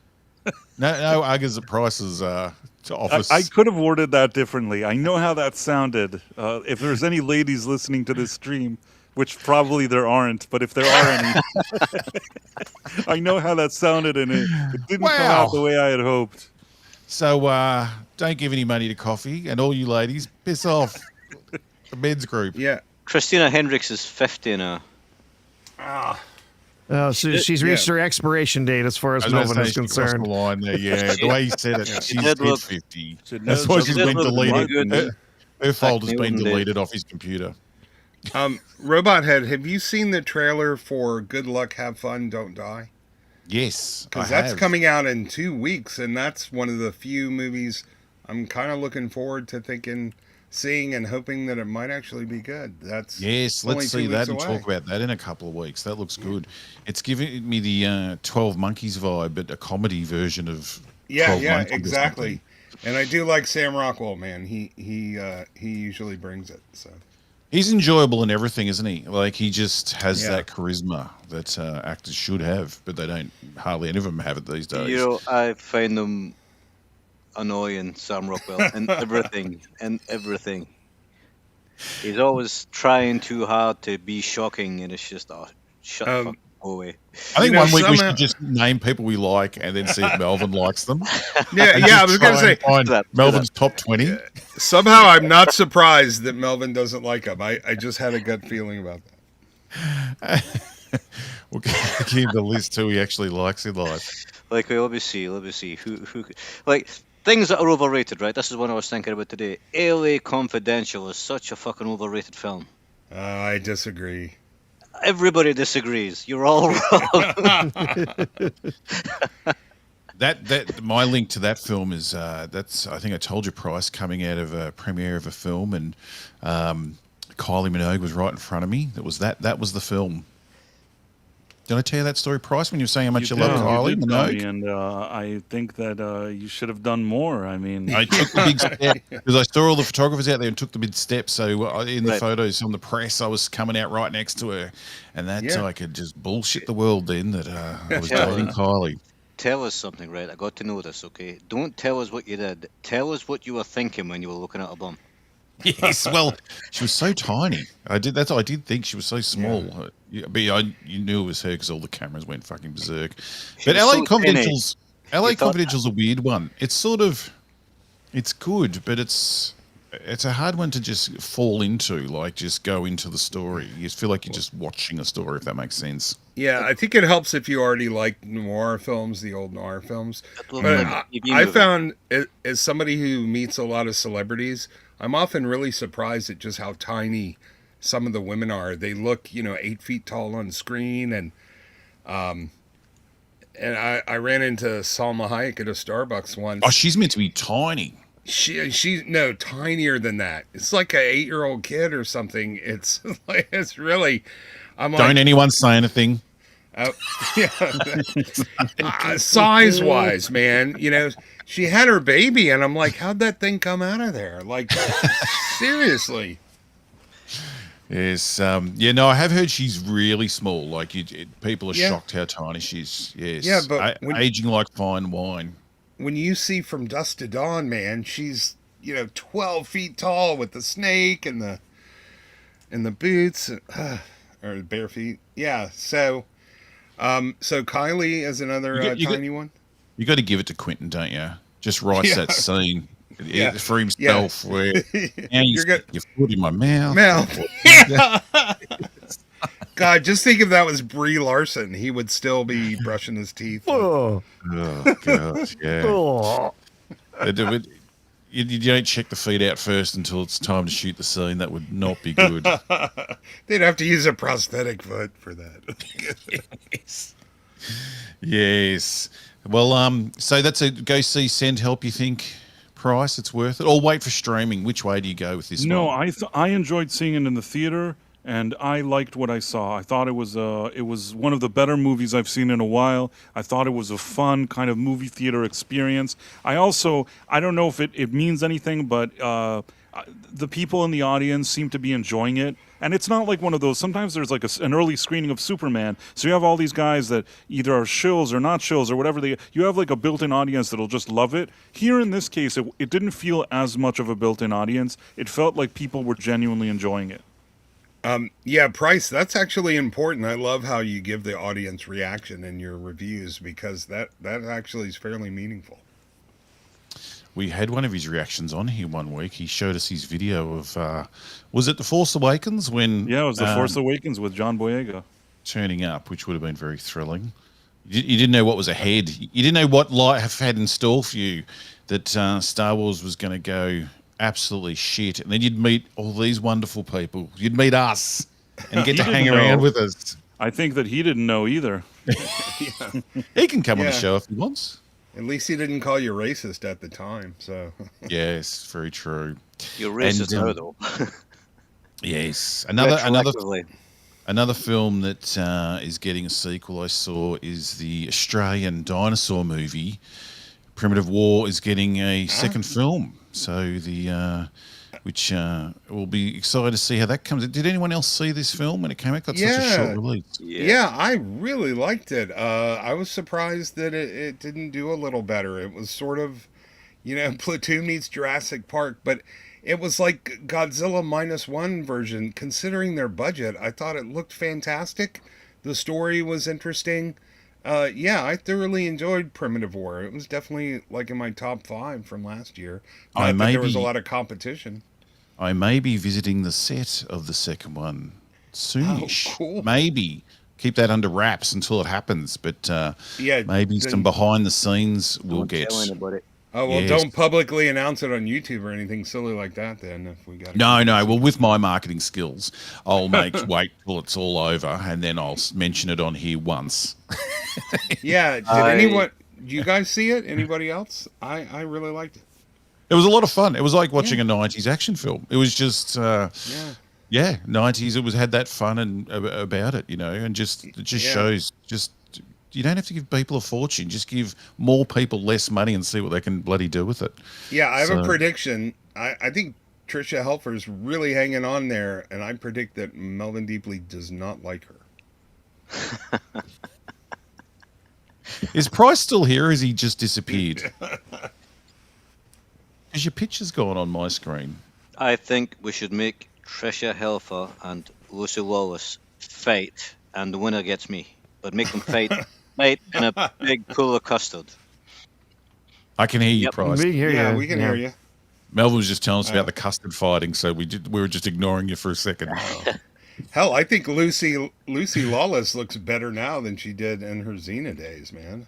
S3: No uggers at Price's to office.
S7: I could have worded that differently. I know how that sounded. If there's any ladies listening to this stream, which probably there aren't, but if there are any, I know how that sounded, and it didn't come
S3: Wow.
S7: out the way I had hoped.
S3: So don't give any money to coffee, and all you ladies, piss off. The men's group.
S4: Yeah.
S6: Christina Hendricks is 50 now.
S5: So she's reached her expiration date as far as
S3: I was
S5: Melvin
S3: gonna
S5: is
S3: say she crossed
S5: concerned.
S3: the line there. Yeah, the way he said it, she's
S6: did
S3: hit
S6: look-
S3: 50.
S7: She
S3: That's
S7: did-
S3: why
S7: she
S3: she's
S7: did
S3: been
S6: look
S3: deleted.
S6: good.
S3: Her folder's
S6: Back in
S3: been
S6: the olden
S3: deleted off his computer.
S4: Robot Head, have you seen the trailer for Good Luck, Have Fun, Don't Die?
S3: Yes, I
S4: Because that's
S3: have.
S4: coming out in 2 weeks, and that's one of the few movies I'm kind of looking forward to seeing and hoping that it might actually be good. That's
S3: Yes,
S4: only
S3: let's
S4: 2
S3: see
S4: weeks
S3: that and
S4: away.
S3: talk about that in a couple of weeks. That looks good. It's giving me the 12 Monkeys vibe, but a comedy version of
S4: Yeah,
S3: 12
S4: yeah,
S3: Monkeys or
S4: exactly. And I do like Sam Rockwell, man. He usually brings it. So
S3: He's enjoyable in everything, isn't he? Like he just has
S4: Yeah.
S3: that charisma that actors should have, but they don't. Hardly any of them have it these days.
S6: You know, I find them annoying, Sam Rockwell, and everything. He's always trying too hard to be shocking, and it's just, shut the fuck away.
S3: I think
S4: know,
S3: one week we
S4: somehow-
S3: should just name people we like and then see if Melvin likes them.
S4: yeah,
S3: And
S4: yeah. I
S3: just
S4: was gonna
S3: try
S4: say
S3: and find
S6: Do that.
S3: Melvin's top 20.
S4: somehow I'm not surprised that Melvin doesn't like him. I just had a gut feeling about that.
S3: We'll keep the list who he actually likes in life.
S6: Like, wait, let me see. Who, like, things that are overrated, right? This is what I was thinking about today. LA Confidential is such a fucking overrated film.
S4: I disagree.
S6: Everybody disagrees. You're all wrong.
S3: That my link to that film is that's I think I told you, Price, coming out of a premiere of a film, and Kylie Minogue was right in front of me. That was the film. Did I tell you that story, Price, when you were saying how much you love Kylie
S7: did tell me,
S3: Minogue?
S7: and I think that you should have done more. I mean,
S3: I took the big step because I saw all the photographers out there and took the big step. So in the
S6: Right.
S3: photos on the press, I was coming out right next to her, and that
S4: Yeah.
S3: I could just bullshit the world then that I was
S6: Yeah.
S3: dating Kylie.
S6: Tell us something, right? I got to know this, okay? Don't tell us what you did. Tell us what you were thinking when you were looking at a bum.
S3: Yes, well, she was so tiny. I did think she was so small. But you knew it was her because all the cameras went fucking berserk. But
S6: was
S3: LA
S6: so
S3: Confidential's LA
S6: You thought-
S3: Confidential's a weird one. It's sort of, it's good, but it's a hard one to just fall into. Like just go into the story. You feel like you're just watching a story, if that makes sense.
S4: Yeah, I think it helps if you already like noir films, the old noir films.
S6: looked
S4: But
S6: like a TV
S4: I
S6: movie.
S4: found, as somebody who meets a lot of celebrities, I'm often really surprised at just how tiny some of the women are. They look, 8 feet tall on screen, and I ran into Salma Hayek at a Starbucks once.
S3: Oh, she's meant to be tiny.
S4: She's no tinier than that. It's like an 8-year-old kid or something. It's like it's really. I'm
S3: Don't
S4: like,
S3: anyone say anything.
S4: size wise, man. She had her baby, and I'm like, how'd that thing come out of there? Like, seriously.
S3: Yes, I have heard she's really small. Like people are
S4: Yeah.
S3: shocked how tiny she is. Yes,
S4: Yeah, but when-
S3: aging like fine wine.
S4: When you see From Dusk to Dawn, man, she's 12 feet tall with the snake and the boots, or the bare feet. Yeah. So Kylie is another tiny one.
S3: You got to give it to Quentin, don't you? Just writes that scene for himself where and you stick your foot in my mouth.
S4: Yeah. God, just think if that was Brie Larson, he would still be brushing his teeth.
S5: Oh,
S3: God, yeah.
S5: oh.
S3: You don't check the feet out first until it's time to shoot the scene. That would not be good.
S4: They'd have to use a prosthetic foot for that.
S3: Yes. Well, so that's a go see Send Help, you think, price? It's worth it? Or wait for streaming? Which way do you go with this
S7: No,
S3: one?
S7: I enjoyed seeing it in the theater, and I liked what I saw. I thought it was one of the better movies I've seen in a while. I thought it was a fun kind of movie theater experience. I don't know if it means anything, but the people in the audience seem to be enjoying it. And it's not like one of those, sometimes there's like an early screening of Superman, so you have all these guys that either are shills or not shills or whatever, you have like a built-in audience that'll just love it. Here in this case, it didn't feel as much of a built-in audience. It felt like people were genuinely enjoying it.
S4: Yeah, Price, that's actually important. I love how you give the audience reaction in your reviews, because that actually is fairly meaningful.
S3: We had one of his reactions on here one week. He showed us his video of, was it The Force Awakens? When
S7: Yeah, it was The Force Awakens with John Boyega.
S3: Turning up, which would have been very thrilling. You didn't know what was ahead. You didn't know what life had in store for you, that Star Wars was going to go absolutely shit. And then you'd meet all these wonderful people. You'd meet us and get to hang around with us.
S7: I think that he didn't know either.
S3: He can come on the show if he wants.
S4: At least he didn't call you racist at the time. So
S3: yes, very true.
S6: You're racist now, though.
S3: Yes, another film that is getting a sequel I saw is the Australian dinosaur movie. Primitive War is getting a second film, so which we'll be excited to see how that comes. Did anyone else see this film when it came out? Got such a short release.
S4: Yeah, I really liked it. I was surprised that it didn't do a little better. It was sort of, Platoon meets Jurassic Park, but it was like Godzilla -1 version. Considering their budget, I thought it looked fantastic. The story was interesting. I thoroughly enjoyed Primitive War. It was definitely like in my top 5 from last year. Not that there was a lot of competition.
S3: I may be visiting the set of the second one soonish.
S4: Oh, cool.
S3: Maybe keep that under wraps until it happens, but maybe some behind the scenes we'll get.
S6: Tell anybody.
S4: Oh, well, don't publicly announce it on YouTube or anything silly like that then. If we got
S3: No. Well, with my marketing skills, I'll wait till it's all over, and then I'll mention it on here once.
S4: Yeah. Did you guys see it? Anybody else? I really liked it.
S3: It was a lot of fun. It was like watching a 90s action film. It was just, 90s. It had that fun and about it, and it just shows you don't have to give people a fortune. Just give more people less money and see what they can bloody do with it.
S4: Yeah, I have a prediction. I think Tricia Helfer's really hanging on there, and I predict that Melvin Deeply does not like her.
S3: Is Price still here, or has he just disappeared? Because your picture's gone on my screen.
S6: I think we should make Tricia Helfer and Lucy Lawless fight, and the winner gets me. But make them fight in a big pool of custard.
S3: I can hear you, Price.
S5: We
S4: can hear you.
S3: Melvin was just telling us about the custard fighting, so we were just ignoring you for a second.
S4: Hell, I think Lucy Lawless looks better now than she did in her Xena days, man.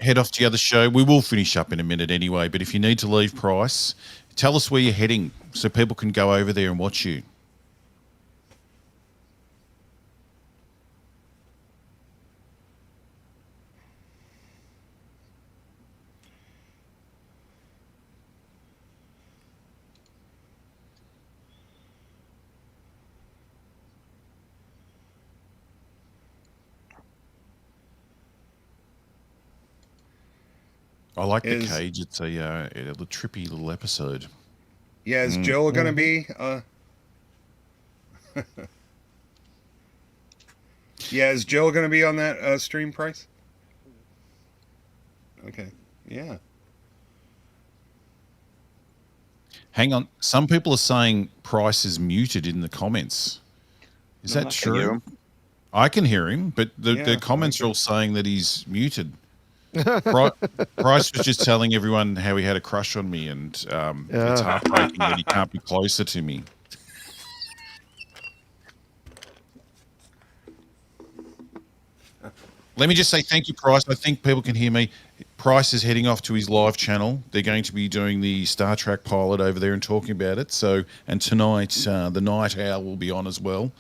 S3: Head off to the other show. We will finish up in a minute anyway, but if you need to leave, Price, tell us where you're heading so people can go over there and watch you. I like the cage. It's a trippy little episode.
S4: Yeah, is Joel going to be? Yeah, is Jill going to be on that stream, Price? Okay. Yeah.
S3: Hang on. Some people are saying Price is muted in the comments. Is that true? I can hear him, but the comments are all saying that he's muted. Price was just telling everyone how he had a crush on me, and it's heartbreaking that he can't be closer to me. Let me just say thank you, Price. I think people can hear me. Price is heading off to his live channel. They're going to be doing the Star Trek pilot over there and talking about it. So, and tonight, the Night Owl will be on as well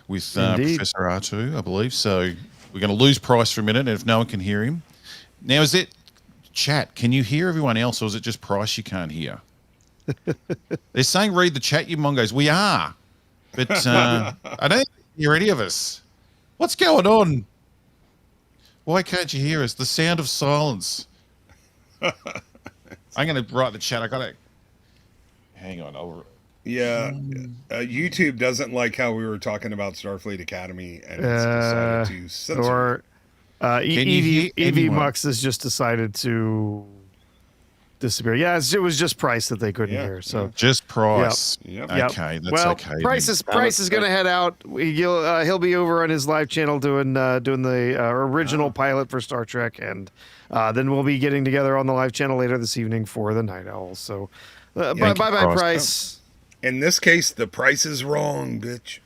S3: with Professor R2, I believe. So we're going to lose Price for a minute, and if no one can hear him. Now, is it chat? Can you hear everyone else, or is it just Price you can't hear? They're saying read the chat, you mongos. We are. But I don't hear any of us. What's going on? Why can't you hear us? The sound of silence. I'm going to write the chat. I got to... Hang on.
S4: Yeah. YouTube doesn't like how we were talking about Starfleet Academy, and it's decided to censor.
S5: Or EV Mux has just decided to disappear. Yeah, it was just Price that they couldn't hear. So
S3: just Price.
S4: Yep.
S3: Okay, that's okay.
S5: Price is going to head out. He'll be over on his live channel doing the original pilot for Star Trek, and then we'll be getting together on the live channel later this evening for the Night Owl. So bye, Price.
S4: In this case, the price is wrong, bitch.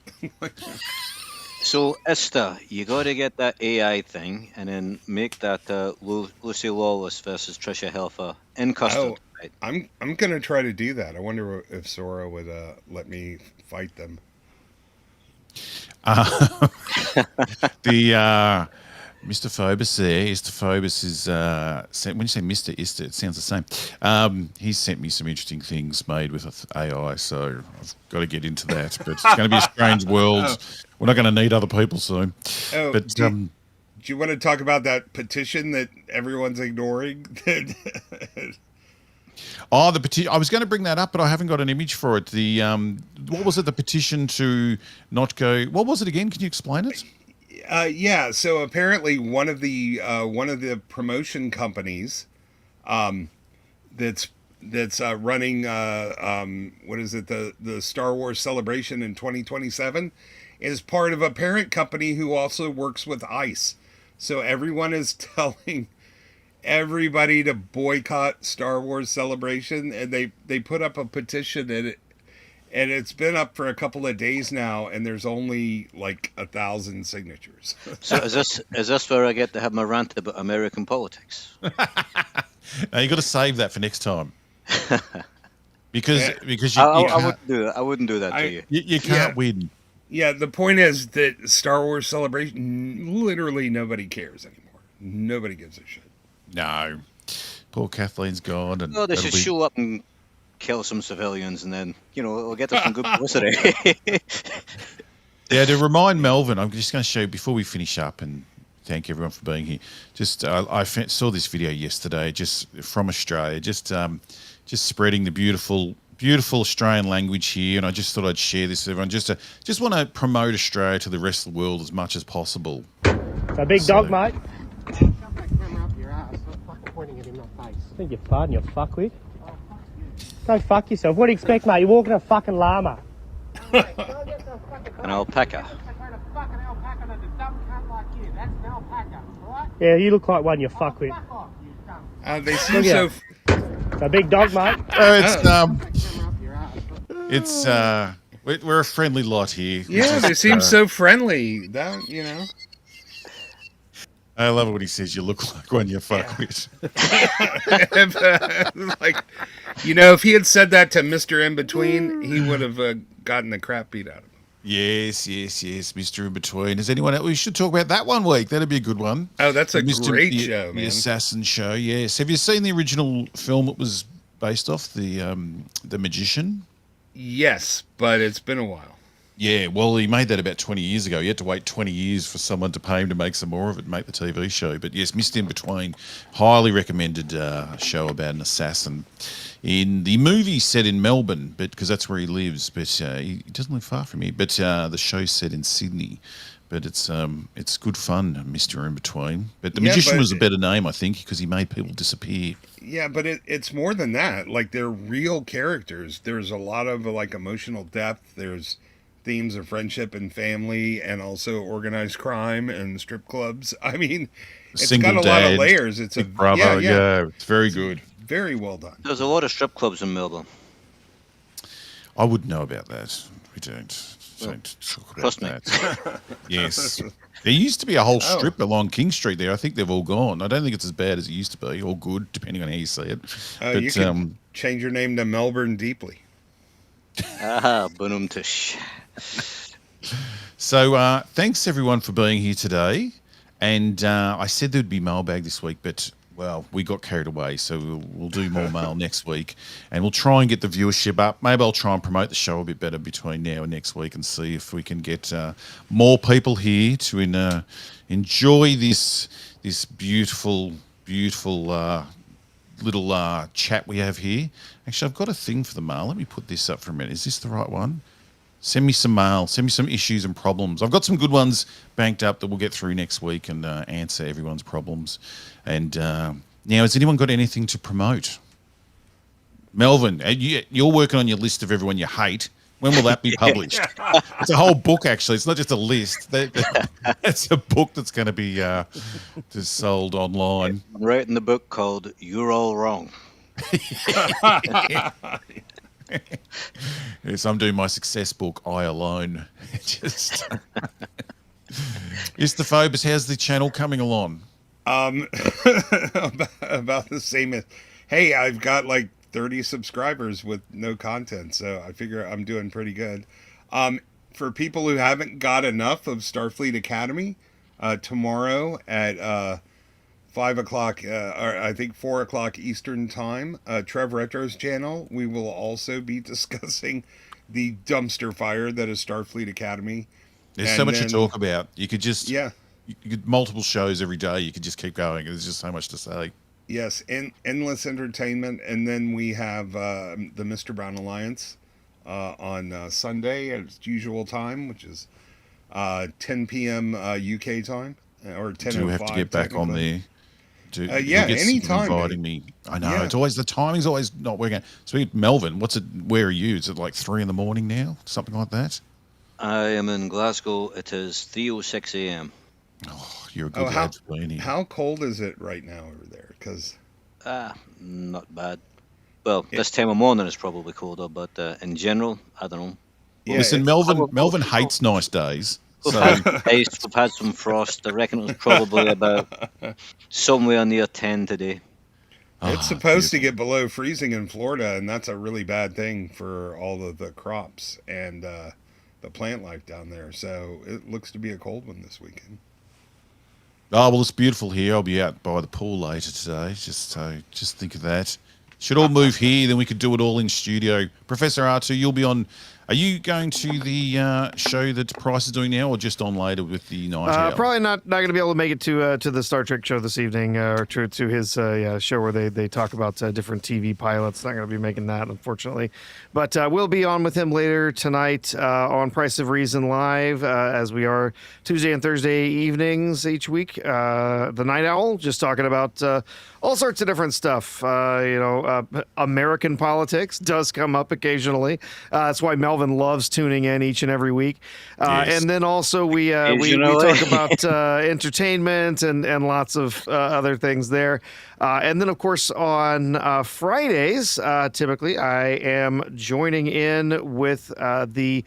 S6: So, Ista, you got to get that AI thing and then make that Lucy Lawless versus Trisha Helfer in custard. Right?
S4: I'm going to try to do that. I wonder if Sora would let me fight them.
S3: Istaphobos there. Istaphobos is when you say Mr. Ista, it sounds the same. He's sent me some interesting things made with AI, so I've got to get into that. But it's going to be a strange world. We're not going to need other people soon. But
S4: do you want to talk about that petition that everyone's ignoring?
S3: The petition. I was going to bring that up, but I haven't got an image for it. The what was it? The petition to not go. What was it again? Can you explain it?
S4: Yeah. So apparently, one of the promotion companies, that's running what is it? The Star Wars Celebration in 2027 is part of a parent company who also works with ICE. So everyone is telling everybody to boycott Star Wars Celebration, and they put up a petition, and it's been up for a couple of days now, and there's only like 1,000 signatures.
S6: So is this where I get to have my rant about American politics?
S3: No, you got to save that for next time. because
S6: I wouldn't do that to you.
S3: You can't win.
S4: Yeah, the point is that Star Wars Celebration, literally nobody cares anymore. Nobody gives a shit.
S3: No. Poor Kathleen's gone. And
S6: they should show up and kill some civilians, and then, we'll get us some good publicity.
S3: Yeah, to remind Melvin, I'm just going to show you before we finish up, and thank everyone for being here. Just I saw this video yesterday, just from Australia, just spreading the beautiful Australian language here, and I just thought I'd share this with everyone. Just want to promote Australia to the rest of the world as much as possible.
S8: It's a big dog, mate.
S9: Shove that camera up your ass. Stop fucking pointing it in my face.
S8: I think you're farting, you fuckwit. Go fuck yourself. What do you expect, mate? You're walking a fucking llama.
S6: An alpaca.
S8: Yeah, you look like one, you fuckwit.
S4: They seem so...
S8: It's a big dog, mate.
S3: We're a friendly lot here.
S4: Yeah, they seem so friendly.
S3: I love it when he says you look like one you fuck with.
S4: Like, if he had said that to Mr. In Between, he would have gotten the crap beat out of him.
S3: Yes, Mr. In Between. Is anyone else? We should talk about that one week. That'd be a good one.
S4: Oh, that's a great show, man.
S3: The Assassin show, yes. Have you seen the original film it was based off, The Magician?
S4: Yes, but it's been a while.
S3: Yeah, well, he made that about 20 years ago. You had to wait 20 years for someone to pay him to make some more of it, make the TV show. But yes, Mr. In Between, highly recommended show about an assassin. In the movie set in Melbourne, but because that's where he lives, but he doesn't live far from here. But the show's set in Sydney. But it's good fun, Mr. In Between. But the
S4: Yeah,
S3: Magician
S4: but
S3: was a better name, I think, because he made people disappear.
S4: Yeah, but it's more than that. Like, they're real characters. There's a lot of like emotional depth. There's themes of friendship and family, and also organized crime and strip clubs. I mean, it's
S3: Single
S4: got a
S3: dad,
S4: lot of layers. It's a
S3: big brother.
S4: yeah.
S3: It's very good.
S4: Very well done.
S6: There's a lot of strip clubs in Melbourne.
S3: I wouldn't know about that. We don't talk about
S6: Trust me.
S3: that. Yes. There used to be a whole strip along King Street there. I think they've all gone. I don't think it's as bad as it used to be, or good, depending on how you see it.
S4: You can change your name to Melbourne Deeply.
S6: Boom tush.
S3: So thanks everyone for being here today. And I said there'd be mailbag this week, but well, we got carried away, so we'll do more mail next week, and we'll try and get the viewership up. Maybe I'll try and promote the show a bit better between now and next week, and see if we can get more people here to enjoy this beautiful little chat we have here. Actually, I've got a thing for the mail. Let me put this up for a minute. Is this the right one? Send me some mail. Send me some issues and problems. I've got some good ones banked up that we'll get through next week and answer everyone's problems. And now, has anyone got anything to promote? Melvin, you're working on your list of everyone you hate. When will that be published? It's a whole book, actually. It's not just a list. It's a book that's going to be just sold online.
S6: I'm writing the book called You're All Wrong.
S3: Yes, I'm doing my success book, I Alone. Just Istaphobos, how's the channel coming along?
S4: About the same as, hey, I've got like 30 subscribers with no content, so I figure I'm doing pretty good. For people who haven't got enough of Starfleet Academy, tomorrow at 5 o'clock, or I think 4 o'clock Eastern time, Trev Retro's channel, we will also be discussing the dumpster fire that is Starfleet Academy.
S3: There's so much to talk about. You could just,
S4: you
S3: could multiple shows every day. You could just keep going. There's just so much to say.
S4: Yes, endless entertainment. And then we have the Mr. Brown Alliance on Sunday at its usual time, which is 10 p.m. UK time, or 10:05.
S3: Do we have to get back on there?
S4: Anytime.
S3: Inviting me. I know it's always the timing's always not working. So Melvin, where are you? Is it like 3 a.m. now? Something like that?
S6: I am in Glasgow. It is 3:06 a.m.
S3: Oh, you're a good lad for being here.
S4: How cold is it right now over there? Because
S6: not bad. Well, this time of morning is probably colder, but in general, I don't know.
S3: Yeah, listen, Melvin hates nice days.
S6: We've had some frost. I reckon it was probably about somewhere near 10 today.
S4: It's supposed to get below freezing in Florida, and that's a really bad thing for all of the crops and the plant life down there. So it looks to be a cold one this weekend.
S3: Oh, well, it's beautiful here. I'll be out by the pool later today. Just think of that. Should all move here, then we could do it all in studio. Professor R2, you'll be on. Are you going to the show that Price is doing now, or just on later with the Night Owl?
S5: Probably not going to be able to make it to the Star Trek show this evening, or to his show where they talk about different TV pilots. Not going to be making that, unfortunately. But we'll be on with him later tonight on Price of Reason Live, as we are Tuesday and Thursday evenings each week. The Night Owl, just talking about all sorts of different stuff. American politics does come up occasionally. That's why Melvin loves tuning in each and every week.
S3: Yes.
S5: And then also we talk about entertainment and lots of other things there. And then, of course, on Fridays, typically I am joining in with the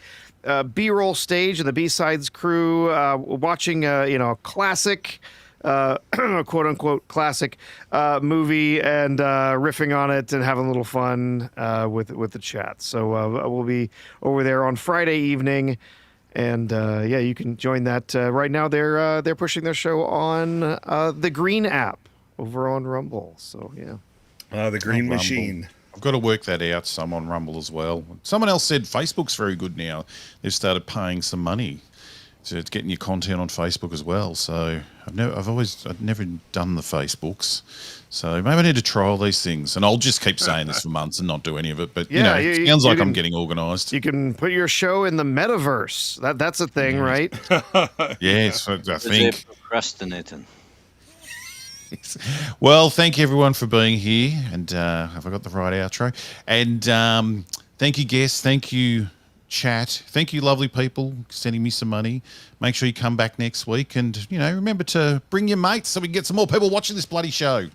S5: B-roll stage and the B-sides crew, watching a classic, quote unquote classic movie, and riffing on it and having a little fun with the chat. So we'll be over there on Friday evening, and you can join that right now. They're pushing their show on the Green app over on Rumble. So
S4: the Green Machine.
S3: I've got to work that out some on Rumble as well. Someone else said Facebook's very good now. They've started paying some money to getting your content on Facebook as well. So I've never done the Facebooks. So maybe I need to try all these things, and I'll just keep saying this for months and not do any of it. But it sounds like I'm getting organised.
S5: You can put your show in the metaverse. That's a thing, right?
S3: Yes, I think.
S6: Procrastinating.
S3: Well, thank you everyone for being here, and have I got the right outro? And thank you, guests. Thank you, chat. Thank you, lovely people, sending me some money. Make sure you come back next week, and remember to bring your mates so we can get some more people watching this bloody show.